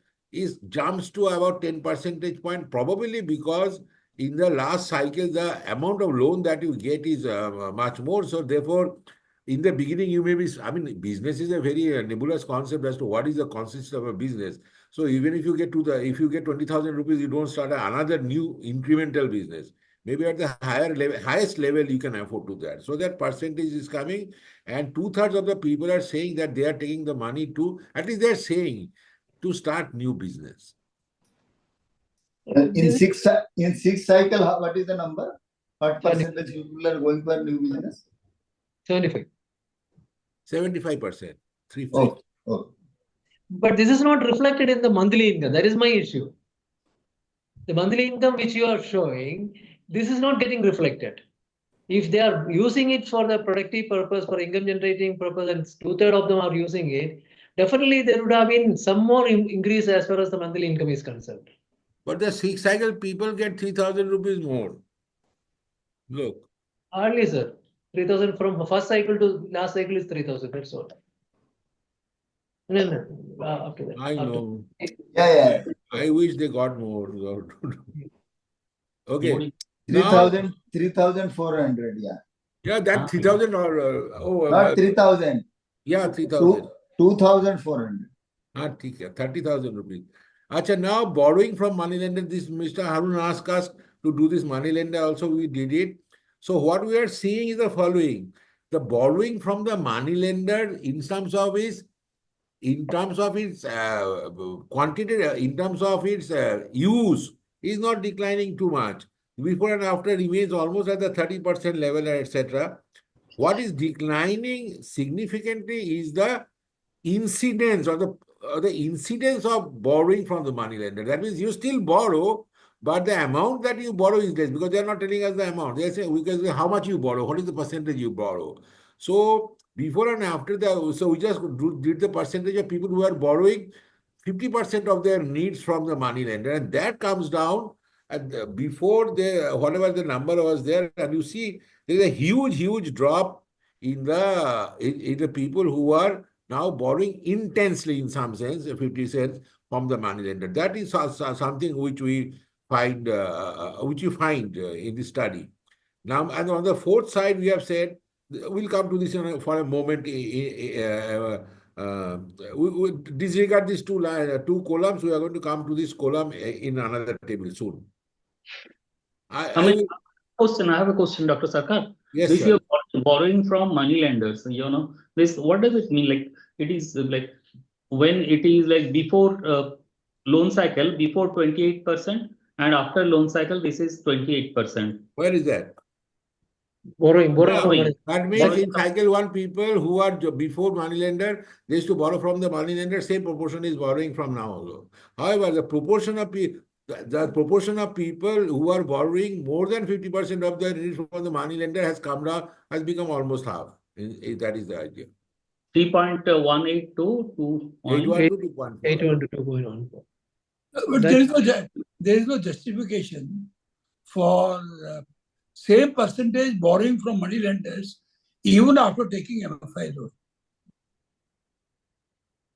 jumps to about 10 percentage point, probably because in the last cycle, the amount of loan that you get is much more. So therefore, in the beginning, you may be, business is a very nebulous concept as to what is the consist of a business. So even if you get if you get 20,000 rupees, you don't start another new incremental business. Maybe at the highest level, you can afford to that. So that percentage is coming, and 2/3 of the people are saying that they are taking the money to, at least they're saying, to start new business. In six cycle, what is the number? What percentage people are going for new business? 75. 75%. 3/4. Oh. But this is not reflected in the monthly income. That is my issue. The monthly income which you are showing, this is not getting reflected. If they are using it for the productive purpose, for income generating purpose, and 2/3 of them are using it, definitely there would have been some more increase as far as the monthly income is concerned. But the 6 cycle people get 3,000 rupees more. Look. Hardly, sir. 3,000 from first cycle to last cycle is 3,000. That's all. No. After that. I know. Yeah. I wish they got more. Okay. 3,400. Yeah. Yeah, that 3,000 or not 3,000. Yeah, 3,000. 2,400. 30,000 rupees. Acha, now borrowing from moneylender, this Mr. Harun asked us to do this moneylender also, we did it. So what we are seeing is the following. The borrowing from the moneylender in terms of its quantity, in terms of its use, is not declining too much. Before and after remains almost at the 30% level, etc. What is declining significantly is the incidence or the incidence of borrowing from the moneylender. That means you still borrow, but the amount that you borrow is less, because they are not telling us the amount. They say, because how much you borrow, what is the percentage you borrow. So before and after so we just did the percentage of people who are borrowing 50% of their needs from the moneylender, and that comes down before whatever the number was there, and you see there is a huge drop in the people who are now borrowing intensely, in some sense, 50 cents from the moneylender. That is something which we find, in the study. Now, and on the fourth side, we have said, we'll come to this for a moment. We disregard these two columns. We are going to come to this column in another table soon. I mean, I have a question, Dr. Sarkar. Yes, This sir. you're borrowing from money lenders, this, what does it mean? Like, it is like when it is like before loan cycle, before 28%, and after loan cycle, this is 28%. Where is that? Borrowing from money. That means in cycle one, people who are before money lender, they used to borrow from the money lender, same proportion is borrowing from now also. However, the proportion of people who are borrowing more than 50% of their needs from the money lender has come down, has become almost half. That is the idea. 3.18 to 2.1. 8.1 to 2.1. But there is no justification for same percentage borrowing from money lenders even after taking MFI loan.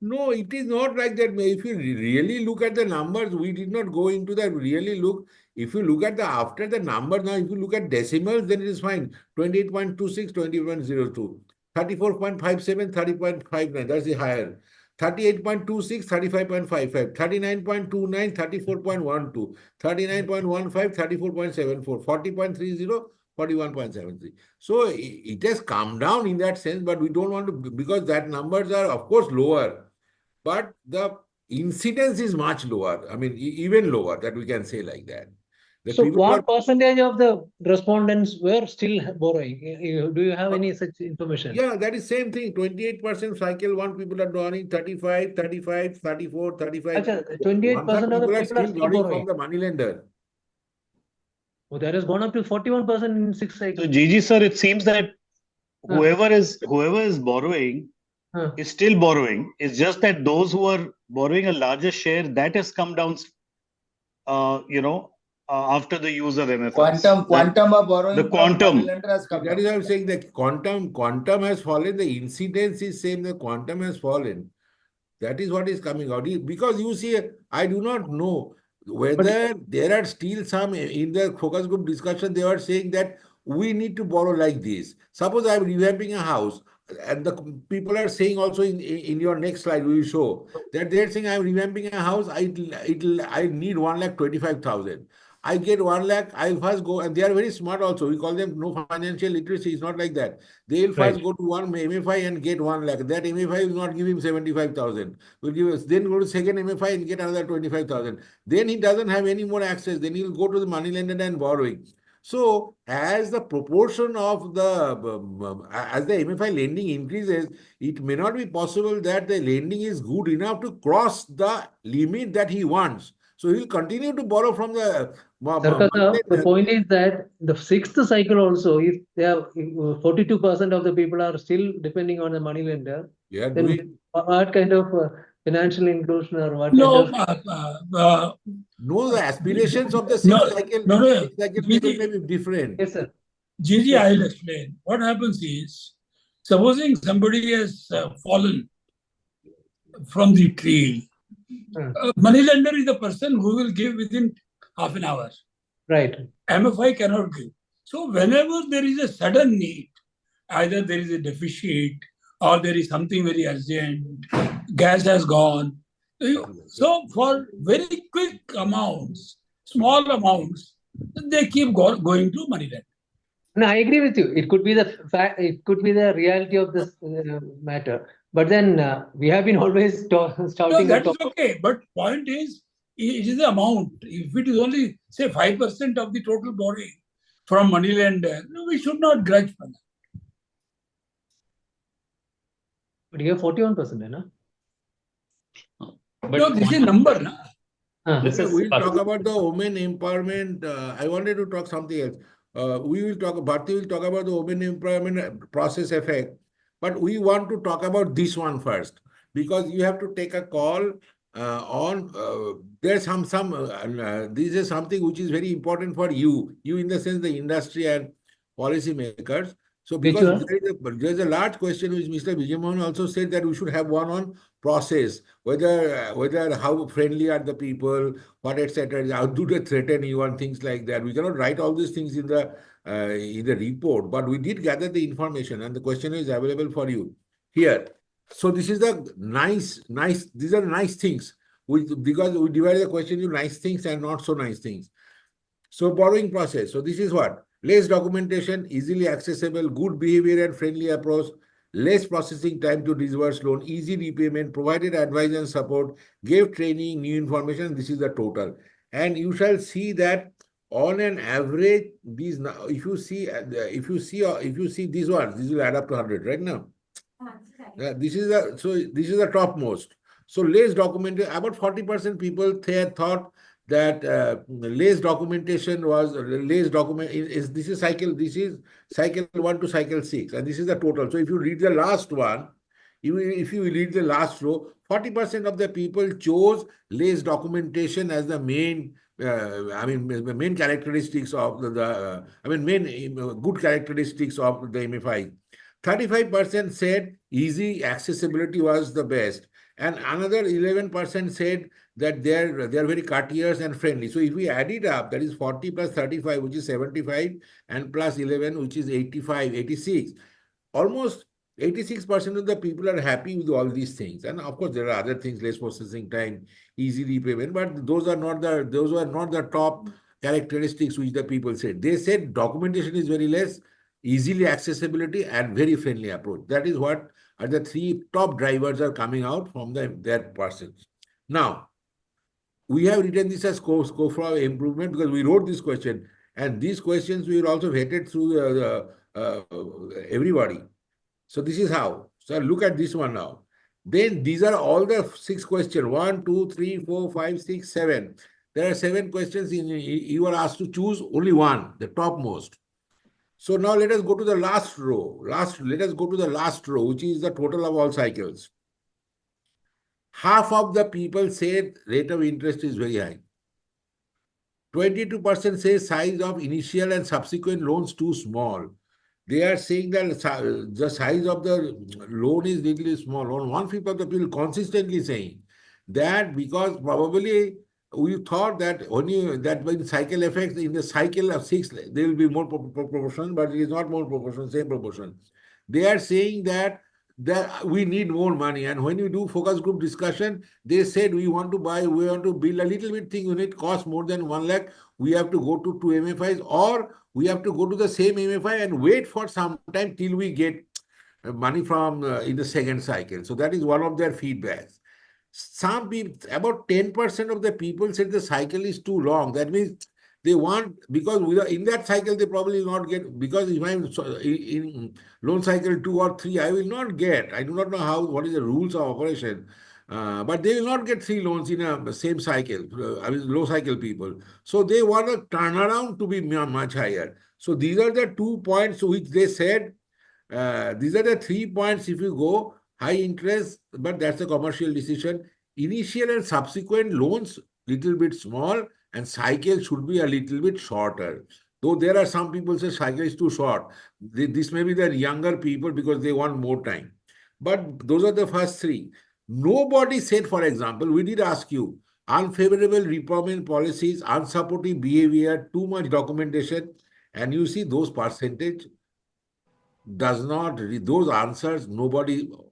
No, it is not like that. If you really look at the numbers, we did not go into that. Really look. If you look at the after the number now, if you look at decimals, then it is fine. 28.26, 20.02, 34.57, 30.59. That's the higher. 38.26, 35.55, 39.29, 34.12, 39.15, 34.74, 40.30, 41.73. So it has come down in that sense, but we don't want to, because that numbers are of course lower, but the incidence is much lower. I mean, even lower, that we can say like that. So what percentage of the respondents were still borrowing? Do you have any such information? Yeah, that is same thing. 28% cycle one people are borrowing, 35, 34, 35. 28% of the people are still borrowing from the money lender. Oh, that has gone up to 41% in 6 cycles. So, Gigi sir, it seems that whoever is borrowing is still borrowing. It's just that those who are borrowing a larger share, that has come down, after the use of MFIs. Quantum of borrowing. The quantum. Has come that is why I'm saying that quantum has fallen. The incidence is same. The quantum has fallen. That is what is coming out. Because you see, I do not know whether there are still some in the focus group discussion. They are saying that we need to borrow like this. Suppose I'm revamping a house, and the people are saying also in your next slide we will show that they're saying I'm revamping a house. I need 1,25,000. I get 1 lakh, I'll first go, and they are very smart also. We call them no financial literacy. It's not like that. They'll first go to one MFI and get 1 lakh. That MFI will not give him 75,000. Will give us, then go to second MFI and get another 25,000. Then he doesn't have any more access. Then he'll go to the money lender and borrowing. So as the proportion of as the MFI lending increases, it may not be possible that the lending is good enough to cross the limit that he wants. So he will continue to borrow from the. The point is that the 6th cycle also, if they have 42% of the people are still depending on the money lender, then what kind of financial inclusion or what? No, the aspirations of the 6th cycle people may be different. Yes, sir. Gigi, I'll explain. What happens is, supposing somebody has fallen from the tree. Money lender is the person who will give within half an hour. Right. MFI cannot give. So whenever there is a sudden need, either there is a deficit or there is something very urgent, gas has gone. So for very quick amounts, small amounts, they keep going to money lender. No, I agree with you. It could be the fact. It could be the reality of this matter. But then we have been always shouting. No, that is okay. But point is, it is the amount. If it is only say 5% of the total borrowing from money lender, we should not grudge for that. But you have 41%, no? But no, this is a number, no? We'll talk about the women empowerment. I wanted to talk something else. Bharti will talk about the women empowerment process effect. But we want to talk about this one first, because you have to take a call there's this is something which is very important for you in the sense the industry and policy makers. So because there is a large question which Mr. Vijay Mohan also said that we should have one on process, whether how friendly are the people, what etc. How do they threaten you and things like that. We cannot write all these things in the in the report, but we did gather the information, and the question is available for you here. So this is the these are nice things, because we divide the question into nice things and not so nice things. So borrowing process. So this is what? Less documentation, easily accessible, good behavior and friendly approach, less processing time to disburse loan, easy repayment, provided advice and support, gave training, new information. This is the total. And you shall see that on an average, these, if you see these ones, this will add up to 100 right now. This is the topmost. So less documentation. About 40% people thought that less documentation was less document is this is cycle 1 to cycle 6, and this is the total. So if you read the last one, if you read the last row, 40% of the people chose less documentation as the main main characteristics of main good characteristics of the MFI. 35% said easy accessibility was the best, and another 11% said that they are very courteous and friendly. So if we add it up, that is 40 plus 35, which is 75, and plus 11, which is 85, 86. Almost 86% of the people are happy with all these things. And of course, there are other things, less processing time, easy repayment, but those are not the top characteristics which the people said. They said documentation is very less, easily accessibility, and very friendly approach. That is what are the three top drivers are coming out from their persons. Now, we have written this as scope for improvement because we wrote this question, and these questions we will also vetted through everybody. So this is how. So look at this one now. Then these are all the 6 questions. 1, 2, 3, 4, 5, 6, 7. There are 7 questions. You are asked to choose only one, the topmost. So now let us go to the last row. Let us go to the last row, which is the total of all cycles. Half of the people said rate of interest is very high. 22% say size of initial and subsequent loans too small. They are saying that the size of the loan is little small. On 1/5 of the people consistently saying that, because probably we thought that when cycle effects in the cycle of 6 there will be more proportion, but it is not more proportion, same proportion. They are saying that we need more money, and when you do focus group discussion, they said we want to build a little bit thing unit, cost more than 1 lakh. We have to go to 2 MFIs, or we have to go to the same MFI and wait for some time till we get money from in the second cycle. So that is one of their feedbacks. Some people, about 10% of the people said the cycle is too long. That means they want, because in that cycle they probably will not get, because if I'm in loan cycle 2 or 3, I will not get. I do not know what is the rules of operation. But they will not get 3 loans in a same cycle, low cycle people. So they want a turnaround to be much higher. So these are the 2 points which they said. These are the 3 points. If you go high interest, but that's a commercial decision. Initial and subsequent loans little bit small, and cycle should be a little bit shorter. Though there are some people say cycle is too short. This may be the younger people because they want more time. But those are the first 3. Nobody said, for example, we did ask you, unfavorable repayment policies, unsupportive behavior, too much documentation, and you see those percentage does not, those answers,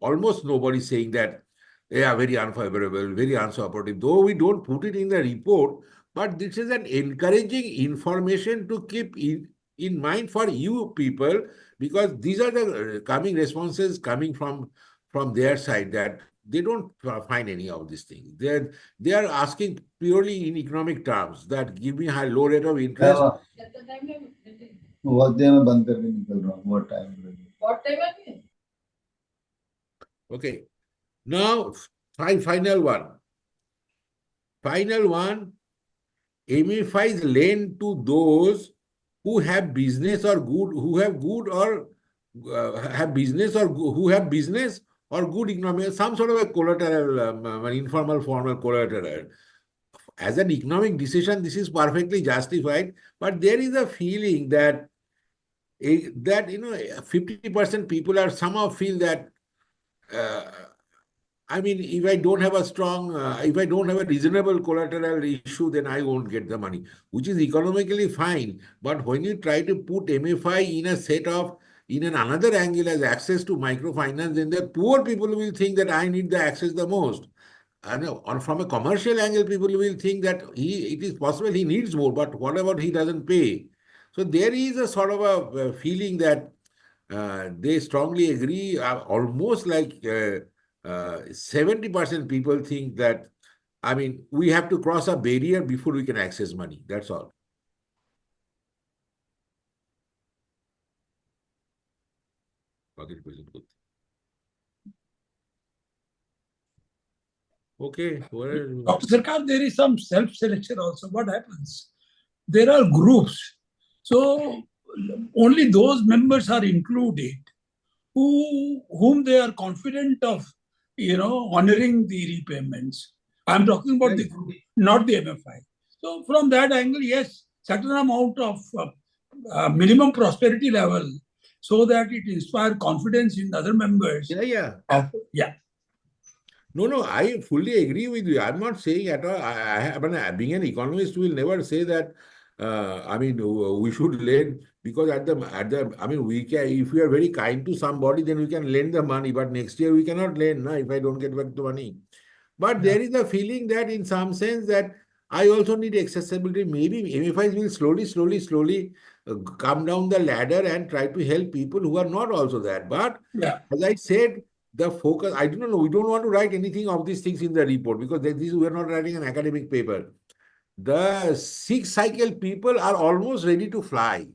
almost nobody saying that they are very unfavorable, very unsupportive, though we don't put it in the report, but this is an encouraging information to keep in mind for you people, because these are the coming responses coming from their side, that they don't find any of these things. They are asking purely in economic terms, that give me high low rate of interest. What time? Okay. Now, final one. Final one, MFIs lend to those who have business or good, who have good or have business, or who have business or good economic, some sort of a collateral, an informal, formal collateral. As an economic decision, this is perfectly justified, but there is a feeling that 50% people are somehow feel that I mean, if I don't have a strong, if I don't have a reasonable collateral issue, then I won't get the money, which is economically fine. But when you try to put MFI in a set of, in another angle as access to microfinance, then the poor people will think that I need the access the most. And from a commercial angle, people will think that it is possible he needs more, but what about he doesn't pay? So there is a sort of a feeling that they strongly agree, almost like 70% people think that, I mean, we have to cross a barrier before we can access money. That's all. Okay. Dr. Sarkar, there is some self-selection also. What happens? There are groups. So only those members are included whom they are confident of, honoring the repayments. I'm talking about the group, not the MFI. So from that angle, yes, certain amount of minimum prosperity level so that it inspires confidence in other members. Yeah. Yeah. No, I fully agree with you. I'm not saying at all. I mean, being an economist, will never say that. I mean, we should lend because I mean, we can. If we are very kind to somebody, then we can lend the money. But next year we cannot lend, if I don't get back the money. But there is a feeling that, in some sense, that I also need accessibility. Maybe MFIs will slowly come down the ladder and try to help people who are not also there. But as I said, the focus, I don't know, we don't want to write anything of these things in the report because we are not writing an academic paper. The 6-cycle people are almost ready to fly.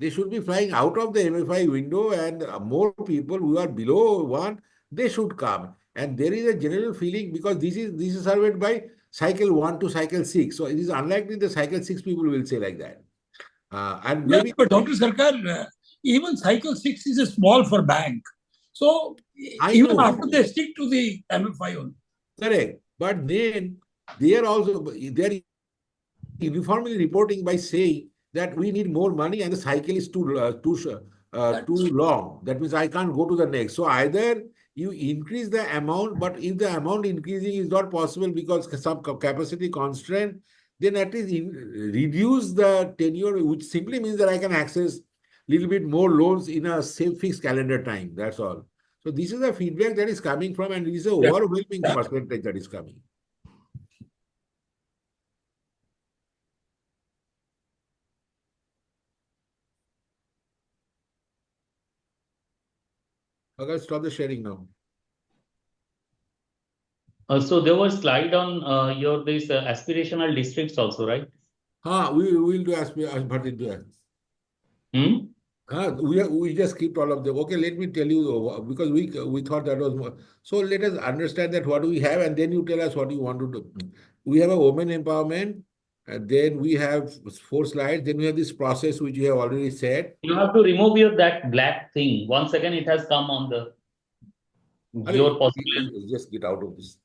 They should be flying out of the MFI window, and more people who are below 1, they should come. And there is a general feeling, because this is surveyed by cycle 1 to cycle 6. So it is unlikely the cycle 6 people will say like that. And maybe, but Dr. Sarkar, even cycle 6 is a small for bank. So even after they stick to the MFI only. Correct. But then they are uniformly reporting by saying that we need more money and the cycle is too long. That means I can't go to the next. So either you increase the amount, but if the amount increasing is not possible because some capacity constraint, then at least reduce the tenure, which simply means that I can access little bit more loans in a same fixed calendar time. That's all. So this is the feedback that is coming from, and this is an overwhelming percentage that is coming. Okay, stop the sharing now. So there was slide on your this aspirational districts also, right? We will do aspirational. We just skipped all of them. Okay, let me tell you, because we thought that was more. So let us understand that what we have, and then you tell us what you want to do. We have a women empowerment, and then we have 4 slides. Then we have this process which you have already said. You have to remove that black thing. Once again, it has come on your possible. Just get out of this.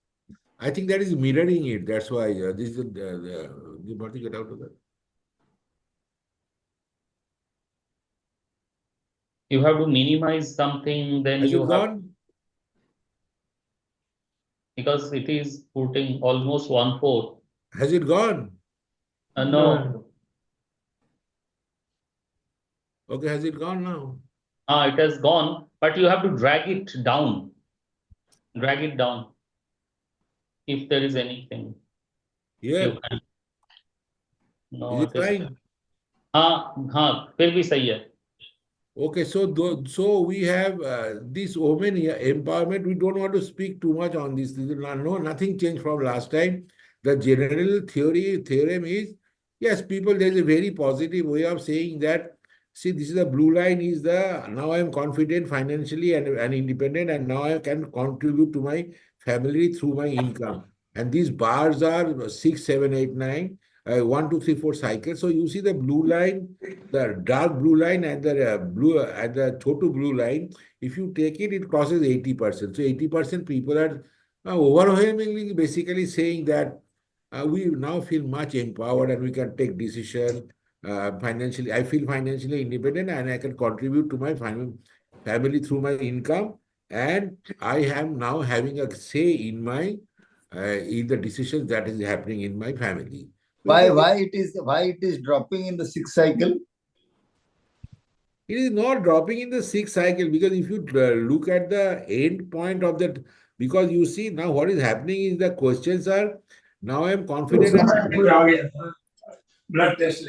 I think that is mirroring it. That's why this is you want to get out of that. You have to minimize something, then Has you it have gone? Because it is putting almost 1/4. Has it gone? No. Okay, has it gone now? It has gone, but you have to drag it down. Drag it down. If there is anything. Yeah. No, is it fine? फिर भी सही है. Okay, so we have this women empowerment. We don't want to speak too much on this. Nothing changed from last time. The general theorem is, yes, people, there is a very positive way of saying that, see, this is the blue line is now I am confident financially and independent, and now I can contribute to my family through my income. And these bars are 6, 7, 8, 9. 1, 2, 3, 4 cycles. So you see the blue line, the dark blue line, and the total blue line. If you take it, it crosses 80%. So 80% people are overwhelmingly basically saying that we now feel much empowered and we can take decision financially. I feel financially independent and I can contribute to my family through my income. and I am now having a say in my in the decisions that is happening in my family. Why it is dropping in the sixth cycle? It is not dropping in the sixth cycle, because if you look at the end point of that, because you see now what is happening is the questions are, now I am confident. Blood test.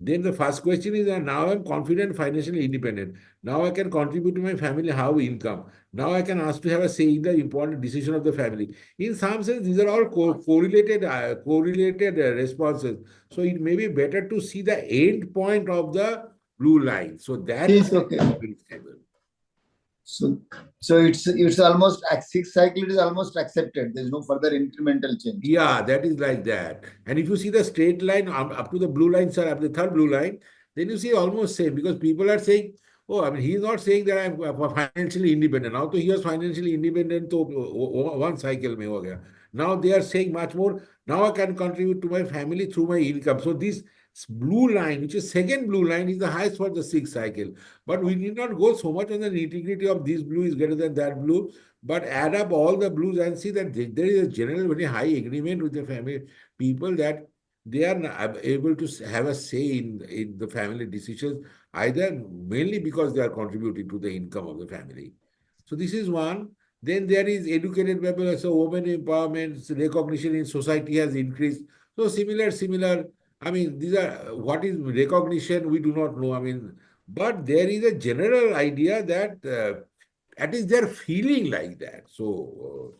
Then the first question is that now I'm confident, financially independent. Now I can contribute to my family, how income. Now I can ask to have a say in the important decision of the family. In some sense, these are all correlated responses. So it may be better to see the end point of the blue line. So that is okay. Very stable. So it's almost sixth cycle. It is almost accepted. There is no further incremental change. Yeah, that is like that. And if you see the straight line up to the blue line, sir, up to the third blue line, then you see almost same, because people are saying, oh, I mean, he's not saying that I'm financially independent. Now, he was financially independent, so one cycle mein ho gaya. Now they are saying much more. Now I can contribute to my family through my income. So this blue line, which is second blue line, is the highest for the sixth cycle. But we need not go so much on the nitty-gritty of this blue is greater than that blue, but add up all the blues and see that there is a general very high agreement with the family people that they are able to have a say in the family decisions, either mainly because they are contributing to the income of the family. So this is one. Then there is educated people, so women empowerment, recognition in society has increased. So similar. I mean, these are what is recognition, we do not know. I mean, but there is a general idea that at least they're feeling like that. So,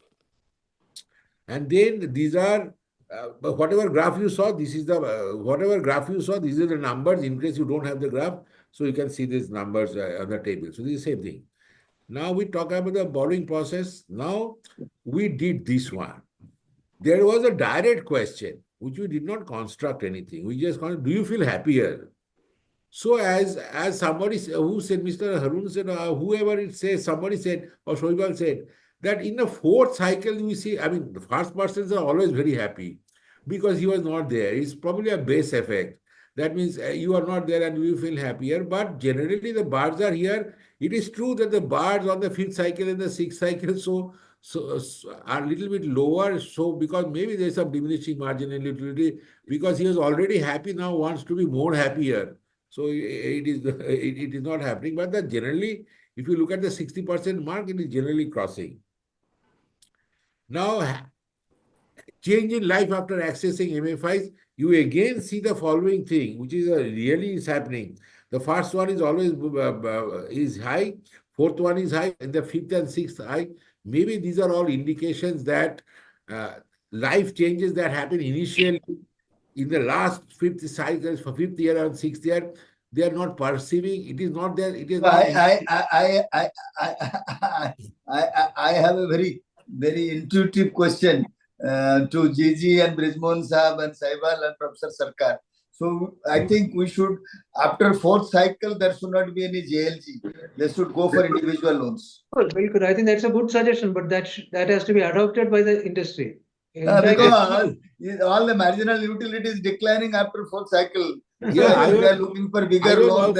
and then these are whatever graph you saw. This is the whatever graph you saw. These are the numbers. In case you don't have the graph, so you can see these numbers on the table. So this is the same thing. Now we talk about the borrowing process. Now we did this one. There was a direct question which we did not construct anything. We just do you feel happier? So as somebody who said, Mr. Harun said, whoever it says, somebody said, or Shoibal said, that in the fourth cycle, we see, I mean, the first persons are always very happy because he was not there. It's probably a base effect. That means you are not there and you feel happier. But generally, the birds are here. It is true that the birds on the fifth cycle and the sixth cycle so are a little bit lower. So because maybe there's some diminishing margin in utility, because he was already happy, now wants to be more happier. So it is not happening, but that generally, if you look at the 60% mark, it is generally crossing. Now, change in life after accessing MFIs, you again see the following thing, which is really is happening. The first one is always is high, fourth one is high, and the fifth and sixth high. Maybe these are all indications that life changes that happen initially in the last fifth cycle, for fifth year and sixth year, they are not perceiving. It is not there. It is not. I have a very intuitive question to Gigi and Brijmohan Saab and Saibal and Professor Sarkar. So I think we should, after fourth cycle, there should not be any JLG. They should go for individual loans. Well, very good. I think that's a good suggestion, but that has to be adopted by the industry. Because all the marginal utility is declining after fourth cycle. Yeah, so they are looking for bigger loans.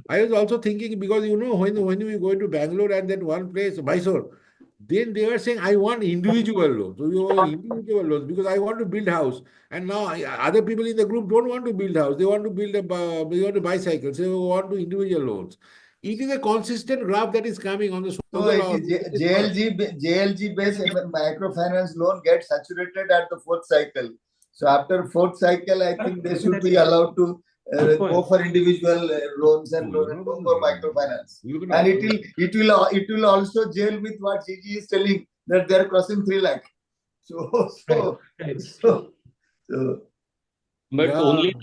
I was also thinking, because you know, when we go to Bangalore and then one place, Mysore, then they were saying, I want individual loans. So you want individual loans because I want to build house. And now other people in the group don't want to build house. They want to build they want to bicycle. So they want to individual loans. It is a consistent graph that is coming on the. So it is JLG based microfinance loan gets saturated at the fourth cycle. So after fourth cycle, I think they should be allowed to go for individual loans and go for microfinance. And it will also jail with what Gigi is telling, that they are crossing 3 lakh. But only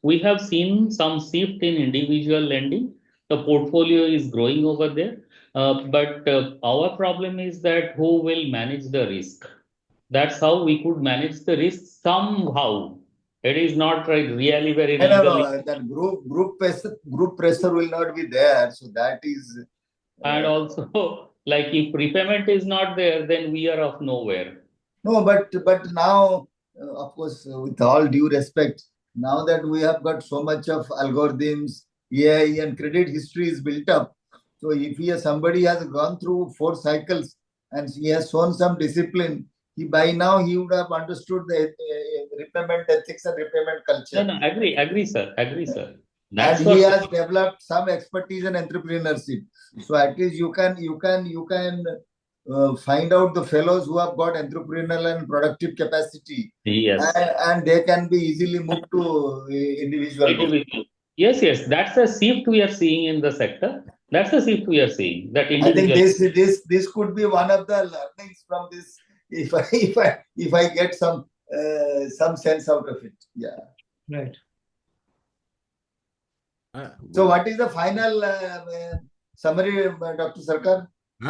we have seen some shift in individual lending. The portfolio is growing over there. But our problem is that who will manage the risk? That's how we could manage the risk somehow. It is not really very legally. That group pressure will not be there. So that is. And also, like if repayment is not there, then we are of nowhere. No, but now, of course, with all due respect, now that we have got so much of algorithms, AI and credit history is built up, So if somebody has gone through 4 cycles and he has shown some discipline, by now he would have understood the repayment ethics and repayment culture. No, agree, sir. And he has developed some expertise in entrepreneurship. So at least you can find out the fellows who have got entrepreneurial and productive capacity. Yes. And they can be easily moved to individual. Yes. That's a shift we are seeing in the sector. That's the shift we are seeing. That individual. I think this could be one of the learnings from this. If I get some sense out of it, yeah. Right. So what is the final summary, Dr. Sarkar?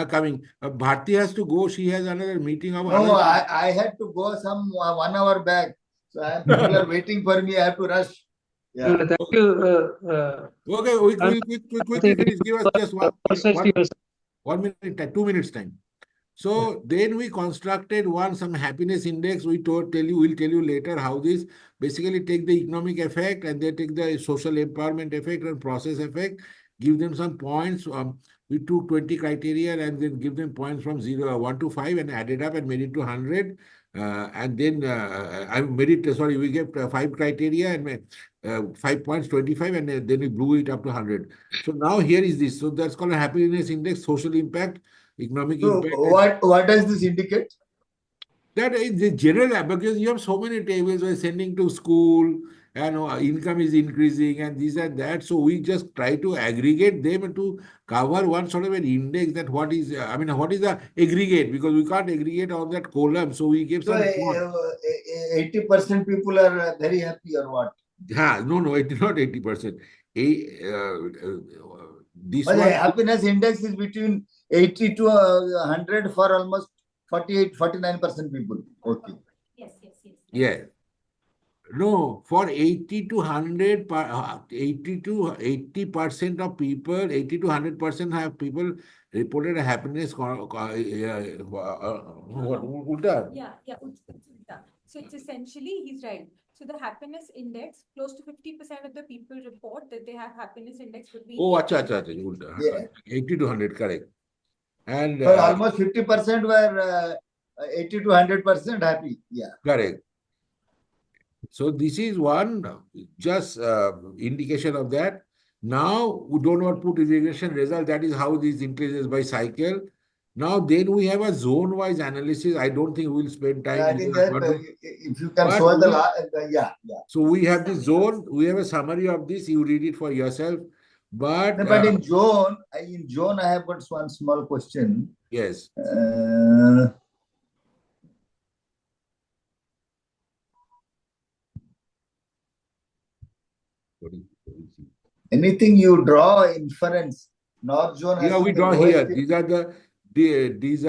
Coming. Bharti has to go. She has another meeting. No, I had to go some 1 hour back. So people are waiting for me. I have to rush. Yeah. Thank you. Okay, we quickly finish. Give us just 1 minute, 2 minutes time. So then we constructed some happiness index. We'll tell you later how this basically take the economic effect and they take the social empowerment effect and process effect, give them some points. We took 20 criteria and then give them points from 1 to 5 and added up and made it to 100. And then we gave 5 criteria and 5 points, 25, and then we blew it up to 100. So now here is this. So that's called a happiness index, social impact, economic impact. What does this indicate? That is the general, because you have so many tables where sending to school and income is increasing and this and that. So we just try to aggregate them to cover one sort of an index that what is the aggregate, because we can't aggregate all that column. So we give some. 80% people are very happy or what? Yeah, no, it is not 80%. This happiness index is between 80 to 100 for almost 49% people. Okay. Yes. Yeah. No, for 80 to 100, 80 to 80% of people, 80 to 100% have people reported a happiness. So it's essentially, he's right. So the happiness index, close to 50% of the people report that they have happiness index between. Oh, acha. 80 to 100, correct. And almost 50% were 80 to 100% happy. Yeah. Correct. So this is one just indication of that. Now we do not put regression result. That is how this increases by cycle. Now then we have a zone-wise analysis. I don't think we'll spend time. I think that if you can show yeah. So we have this zone. We have a summary of this. You read it for yourself. But in zone, I have got one small question. Yes. Anything you draw inference, North zone. Yeah, we draw here. These are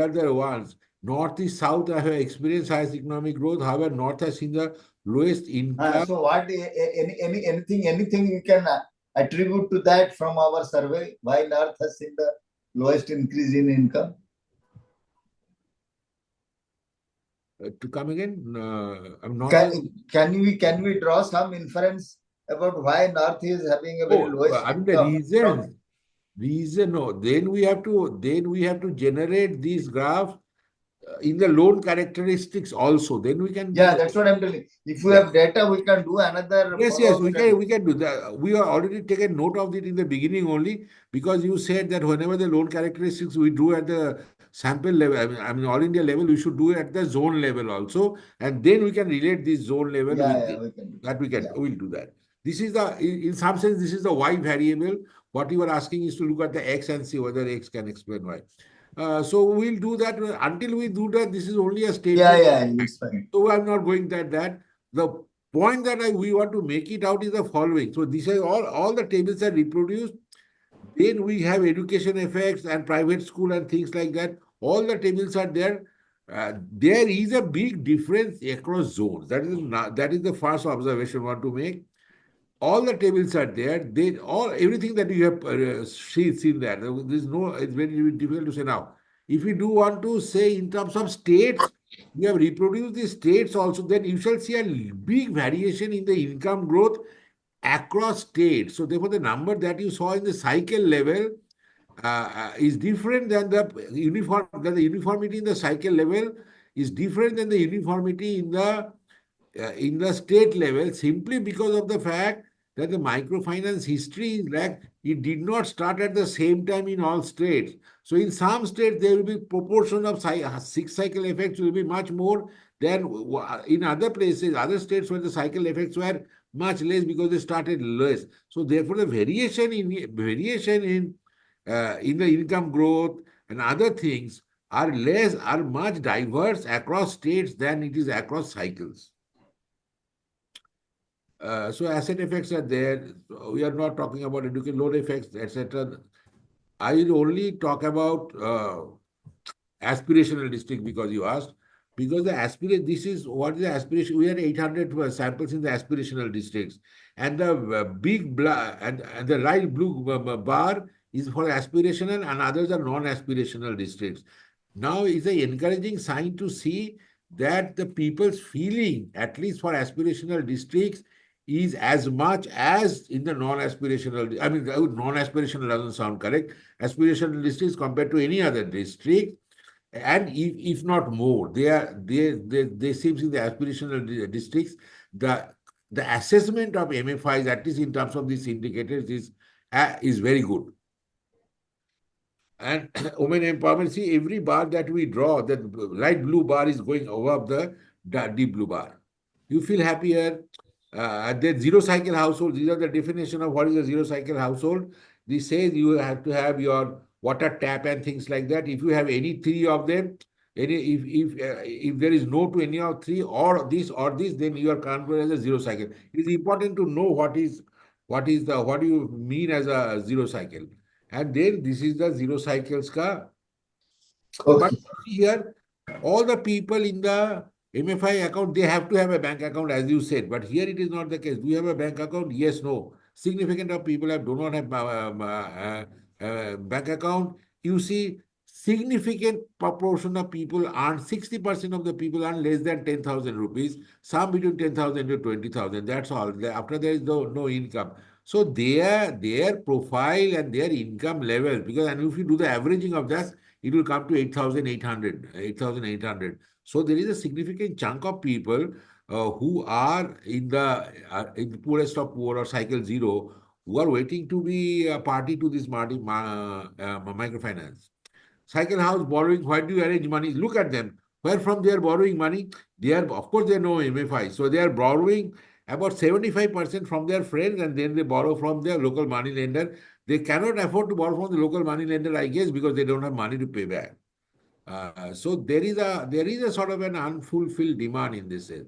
the ones. North is south have experienced highest economic growth. However, North has seen the lowest income. So what anything you can attribute to that from our survey? Why North has seen the lowest increase in income? To come again, I'm not. Can we draw some inference about why North is having a very lowest income? The reason. No. Then we have to generate these graphs in the loan characteristics also. Then we can. Yeah, that's what I'm telling. If we have data, we can do another. Yes, we can do that. We have already taken note of it in the beginning only, because you said that whenever the loan characteristics we do at the sample level, I mean all India level, we should do it at the zone level also, and then we can relate this zone level. We'll do that. This is in some sense, this is the Y variable. What you are asking is to look at the X and see whether X can explain Y. So we'll do that. Until we do that, this is only a statement. Yeah, it's fine. So I'm not going that. The point that we want to make it out is the following. So this is all the tables are reproduced. Then we have education effects and private school and things like that. All the tables are there. There is a big difference across zones. That is the first observation I want to make. All the tables are there. Everything that you have seen there. It's very difficult to say now. If you do want to say in terms of states, you have reproduced the states also, then you shall see a big variation in the income growth across states. So therefore, the number that you saw in the cycle level is different than the uniformity in the cycle level is different than the uniformity in the state level, simply because of the fact that the microfinance history is like it did not start at the same time in all states. So in some states there will be proportion of 6 cycle effects will be much more than in other places, other states where the cycle effects were much less because they started less. So therefore the variation in the income growth and other things are much diverse across states than it is across cycles. So asset effects are there. We are not talking about education load effects, etc. I will only talk about aspirational district because you asked. Because this is what is the aspiration. We had 800 samples in the aspirational districts, and the and the light blue bar is for aspirational, and others are non-aspirational districts. Now is an encouraging sign to see that the people's feeling, at least for aspirational districts, is as much as in the non-aspirational. I mean, non-aspirational doesn't sound correct. Aspirational districts compared to any other district, and if not more, they seems in the aspirational districts, the assessment of MFIs, at least in terms of these indicators, is very good. And women empowerment, see, every bar that we draw, that light blue bar is going above the deep blue bar. You feel happier. The zero cycle household, these are the definition of what is a zero cycle household. This says you have to have your water tap and things like that. If you have any three of them, if there is no to any of three or this, then you are considered as a zero cycle. It is important to know what do you mean as a zero cycle. And then this is the zero cycles ka. But here, all the people in the MFI account, they have to have a bank account, as you said. But here it is not the case. Do you have a bank account? Yes, no. Significant of people do not have bank account. You see, significant proportion of people earn, 60% of the people earn less than 10,000 rupees, some between 10,000 to 20,000. That's all. After there is no income. So their profile and their income level, because and if you do the averaging of that, it will come to 8,800. So there is a significant chunk of people who are in the poorest of poor or cycle zero, who are waiting to be a party to this microfinance. Cycle house borrowing, why do you arrange money? Look at them. Where from they are borrowing money? Of course, they know MFI. So they are borrowing about 75% from their friends, and then they borrow from their local money lender. They cannot afford to borrow from the local money lender, I guess, because they don't have money to pay back. So there is a sort of an unfulfilled demand in this sense.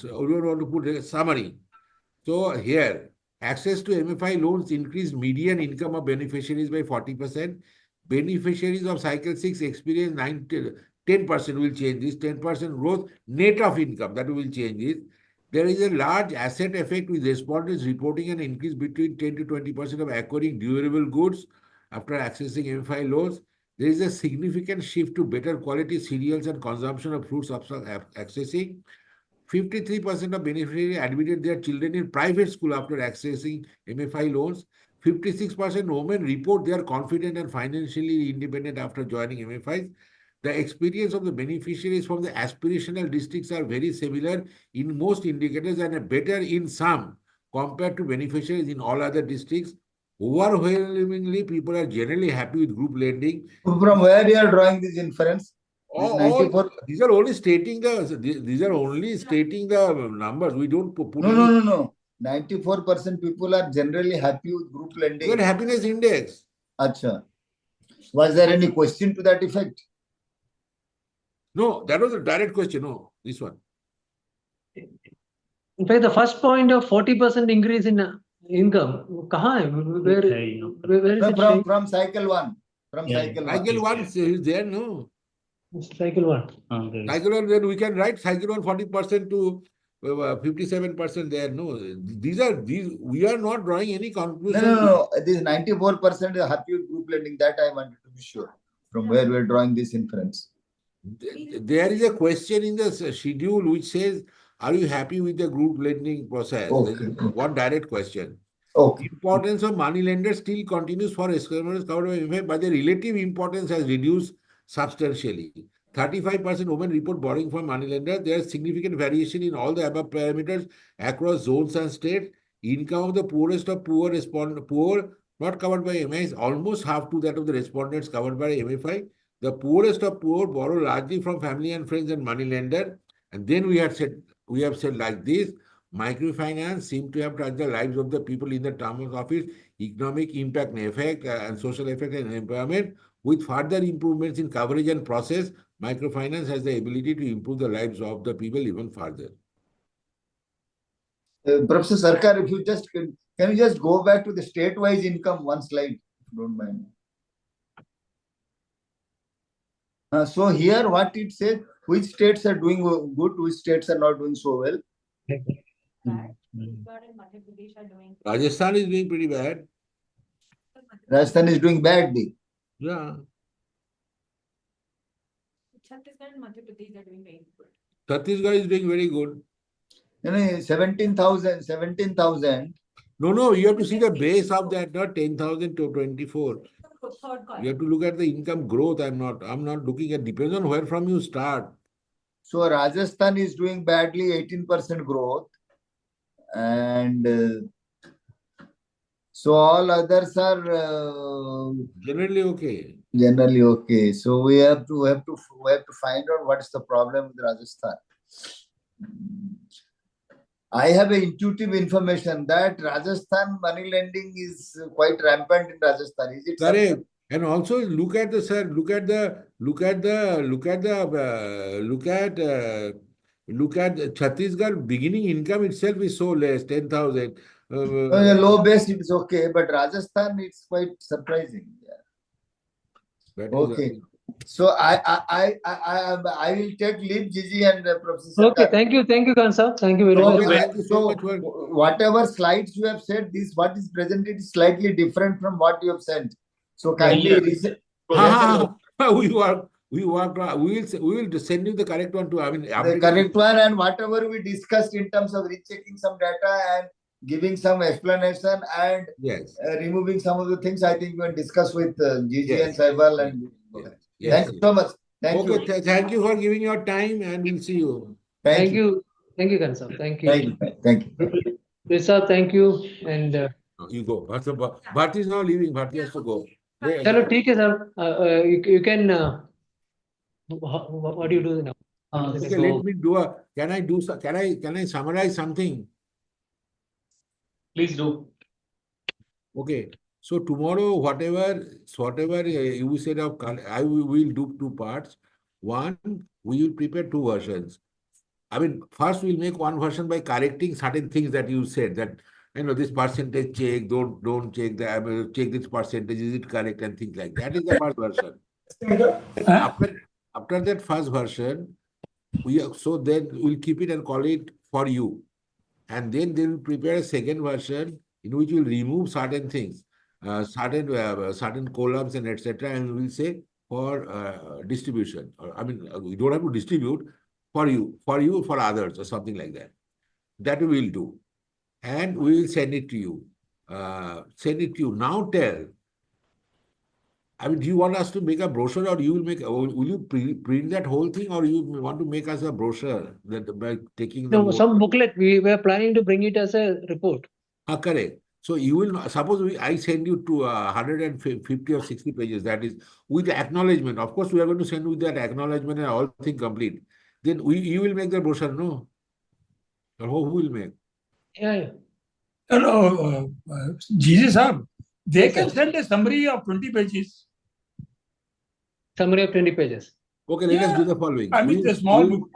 So we want to put a summary. So here, access to MFI loans increased median income of beneficiaries by 40%. Beneficiaries of Cycle 6 experience 10% will change this, 10% growth net of income, that will change this. There is a large asset effect with respondents reporting an increase between 10 to 20% of acquiring durable goods after accessing MFI loans. There is a significant shift to better quality cereals and consumption of fruits after accessing. 53% of beneficiaries admitted their children in private school after accessing MFI loans. 56% women report they are confident and financially independent after joining MFIs. The experience of the beneficiaries from the aspirational districts are very similar in most indicators and better in some compared to beneficiaries in all other districts. Overwhelmingly, people are generally happy with group lending. From where you are drawing this inference? These are only stating the numbers. We don't put No. 94% people are generally happy with group lending. Even happiness index. Acha. Was there any question to that effect? No, that was a direct question. No, this one. In fact, the first point of 40% increase in income, where is it? From cycle 1. Cycle 1 is there, no? Cycle 1. Cycle 1, then we can write cycle 1 40% to 57% there. No, we are not drawing any conclusion. No. This 94% is happy with group lending. That I wanted to be sure. From where we are drawing this inference. There is a question in the schedule which says, are you happy with the group lending process? Okay. One direct question. Okay. Importance of money lenders still continues for customers covered by MFI, but the relative importance has reduced substantially. 35% women report borrowing from money lenders. There is significant variation in all the above parameters across zones and states. Income of the poorest of poor not covered by MFI is almost half to that of the respondents covered by MFI. The poorest of poor borrow largely from family and friends and money lender. And then we have said like this: microfinance seem to have touched the lives of the people in the terms of office, economic impact and effect, and social effect and empowerment. With further improvements in coverage and process, microfinance has the ability to improve the lives of the people even further. Professor Sarkar, if you just can you just go back to the state-wise income one slide, if you don't mind. So here what it says, which states are doing good, which states are not doing so well. Rajasthan is doing pretty bad. Rajasthan is doing badly. Yeah. Chhattisgarh and Madhya Pradesh are doing very good. Chhattisgarh is doing very good. 17,000. No, you have to see the base of that, not 10,000 to 24. Third column. You have to look at the income growth. I'm not looking at, depends on where from you start. So Rajasthan is doing badly, 18% growth. And so all others are generally okay. Generally okay. So we have to find out what is the problem with Rajasthan. I have an intuitive information that Rajasthan money lending is quite rampant in Rajasthan. Is it correct? something? And also look at Chhattisgarh beginning income itself is so less, 10,000. Low base it is okay, but Rajasthan it's quite surprising. Yeah. Okay. So I will take leave, Gigi and Professor. Okay, thank you, Kansa. Thank you very much. Thank you so much. Whatever slides you have said, what is presented is slightly different from what you have sent. So kindly we will send you the correct one too. I mean, the correct one, and whatever we discussed in terms of rechecking some data and giving some explanation and removing some of the things, I think we will discuss with Gigi and Saibal. And thank you so much. Thank you. Thank you for giving your time, and we'll see you. Thank you, Kansa. Thank you. Thank you. Risa, thank you. And you go. Bharti is now leaving. Bharti has to go. Chalo, theek hai, sir. You can. What do you do now? Okay, let me do a. Can I summarize something? Please do. Okay. So tomorrow, whatever you said of, will do two parts. One, we will prepare two versions. I mean, first we'll make one version by correcting certain things that you said, that this percentage check, don't check that, check this percentage, is it correct, and things like that. Is the first version. After that first version, then we'll keep it and call it for you. And then they will prepare a second version in which we'll remove certain things, certain columns and etc. And we'll say for distribution. We don't have to distribute, for you, for others, or something like that. That we will do. And we will send it to you. Now tell. Do you want us to make a brochure, or will you print that whole thing, or you want to make us a brochure by taking the some booklet? We were planning to bring it as a report. Correct. So you will, suppose I send you to 150 or 60 pages, that is with the acknowledgement. Of course, we are going to send you that acknowledgement and all things complete. Then you will make the brochure, no? Or who will make? Yeah. Gigi sir, they can send a summary of 20 pages. Summary of 20 pages. Okay, let us do the following. I mean, the small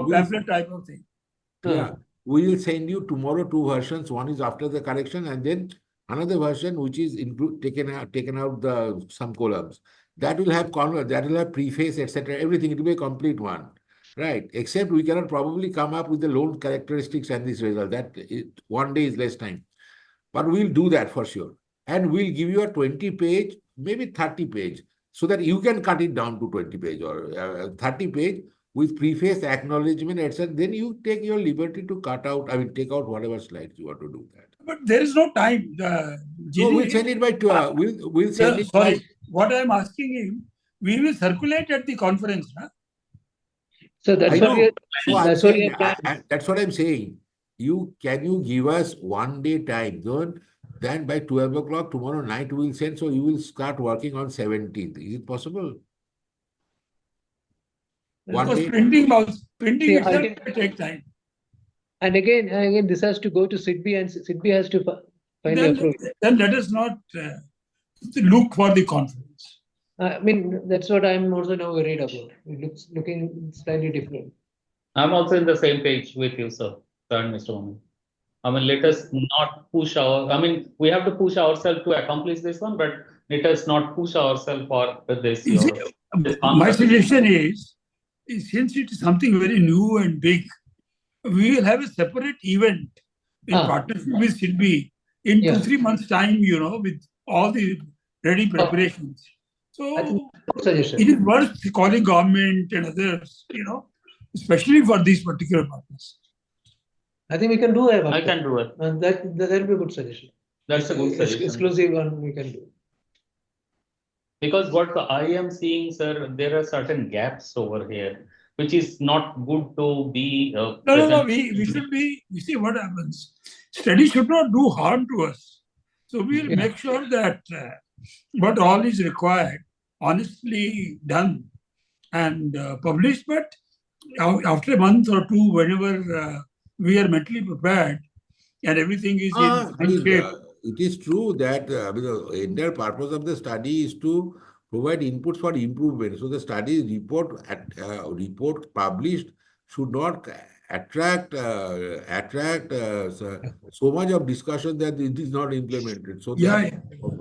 pamphlet type of thing. Yeah. We will send you tomorrow two versions. One is after the correction, and then another version which is taken out some columns. That will have preface, etc. Everything. It will be a complete one. Right, except we cannot probably come up with the loan characteristics and this result. One day is less time. But we'll do that for sure. And we'll give you a 20-page, maybe 30-page, so that you can cut it down to 20-page or 30-page. with preface, acknowledgement, etc., then you take your liberty to take out whatever slides you want to do that. But there is no time. No, we'll send it by we'll send it sorry, by. what I am asking him, we will circulate at the conference, huh? So that's what we are, that's what we are that's what I'm saying. Can you give us 1 day time zone? Then by 12 o'clock tomorrow night we will send, so you will start working on 17th. Is it possible? Because printing itself will take time. And again, this has to go to SIDBI, and SIDBI has to finally approve it. Then let us not look for the conference. I mean, that's what I'm also now worried about. It looks looking slightly different. I'm also in the same page with you, sir, Mr. Mohan. I mean, let us not push we have to push ourselves to accomplish this one, but let us not push ourselves for this. My suggestion is, since it is something very new and big, we will have a separate event in partnership with SIDBI in 2-3 months' time, with all the ready preparations. So it is worth calling government and others, especially for these particular purposes. I think we can do it. I can do it. And that will be a good suggestion. That's a good suggestion. Exclusive one we can do. Because what I am seeing, sir, there are certain gaps over here, which is not good to be. No. We should be. You see what happens. Study should not do harm to us. So we will make sure that what all is required, honestly done and published. But after a month or two, whenever we are mentally prepared and everything is in shape. It is true that the entire purpose of the study is to provide inputs for improvement. So the study report published should not attract so much of discussion that it is not implemented. So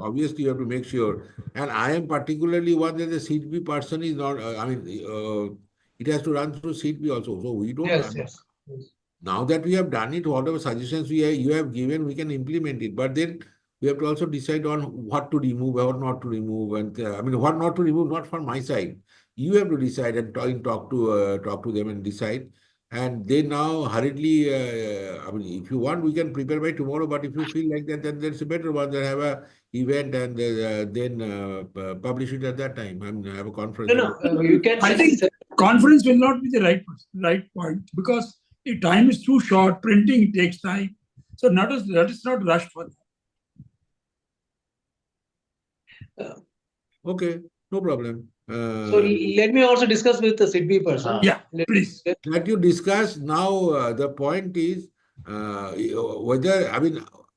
obviously you have to make sure. And I am particularly one that the SIDBI person is not. It has to run through SIDBI also. So we don't. Yes. Now that we have done it, whatever suggestions you have given, we can implement it. But then we have to also decide on what to remove, what not to remove, and what not to remove, not from my side. You have to decide and talk to them and decide. And they now hurriedly, if you want, we can prepare by tomorrow. But if you feel like that, then there's a better one. Then have a event and then publish it at that time and have a conference. No, you can. I think conference will not be the right point because the time is too short. Printing takes time, so let us not rush for that. Okay, no problem. So let me also discuss with the SIDBI person. Please. Let you discuss now. The point is whether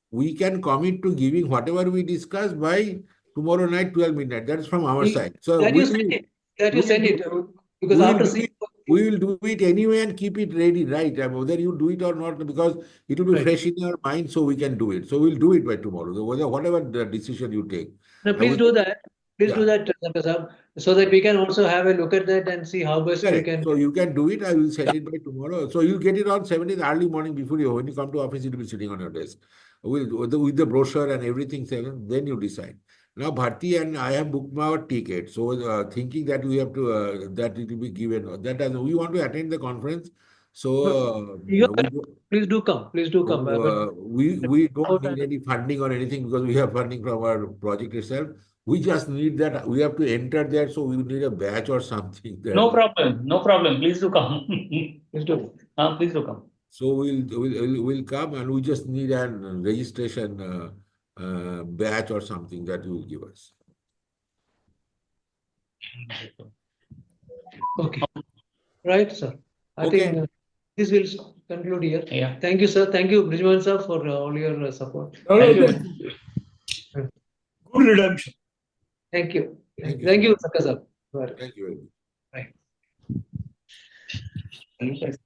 we can commit to giving whatever we discuss by tomorrow night 12 midnight. That's from our side. So you send it because after we will do it anyway and keep it ready, right? Whether you do it or not, because it will be fresh in your mind, so we can do it. So we'll do it by tomorrow, whatever the decision you take. No, please do that. Please do that, so that we can also have a look at that and see how best we can. So you can do it. I will send it by tomorrow. So you'll get it on 17th early morning when you come to office. It will be sitting on your desk with the brochure and everything. Then you decide. Now Bharti and I have booked our ticket. So thinking that we have to that it will be given. That we want to attend the conference. So please do come. Please do come. We don't need any funding or anything because we have funding from our project itself. We just need that. We have to enter there, so we need a badge or something. No problem. No problem. Please do come. Please do. Please do come. So we'll come, and we just need a registration badge or something that you will give us. Okay. Right, sir. I think this will conclude here. Yeah. Thank you, sir. Thank you, Brijman sir, for all your support. Thank you. Good redemption. Thank you. Thank you, Sakka sir. Thank you very much. Right.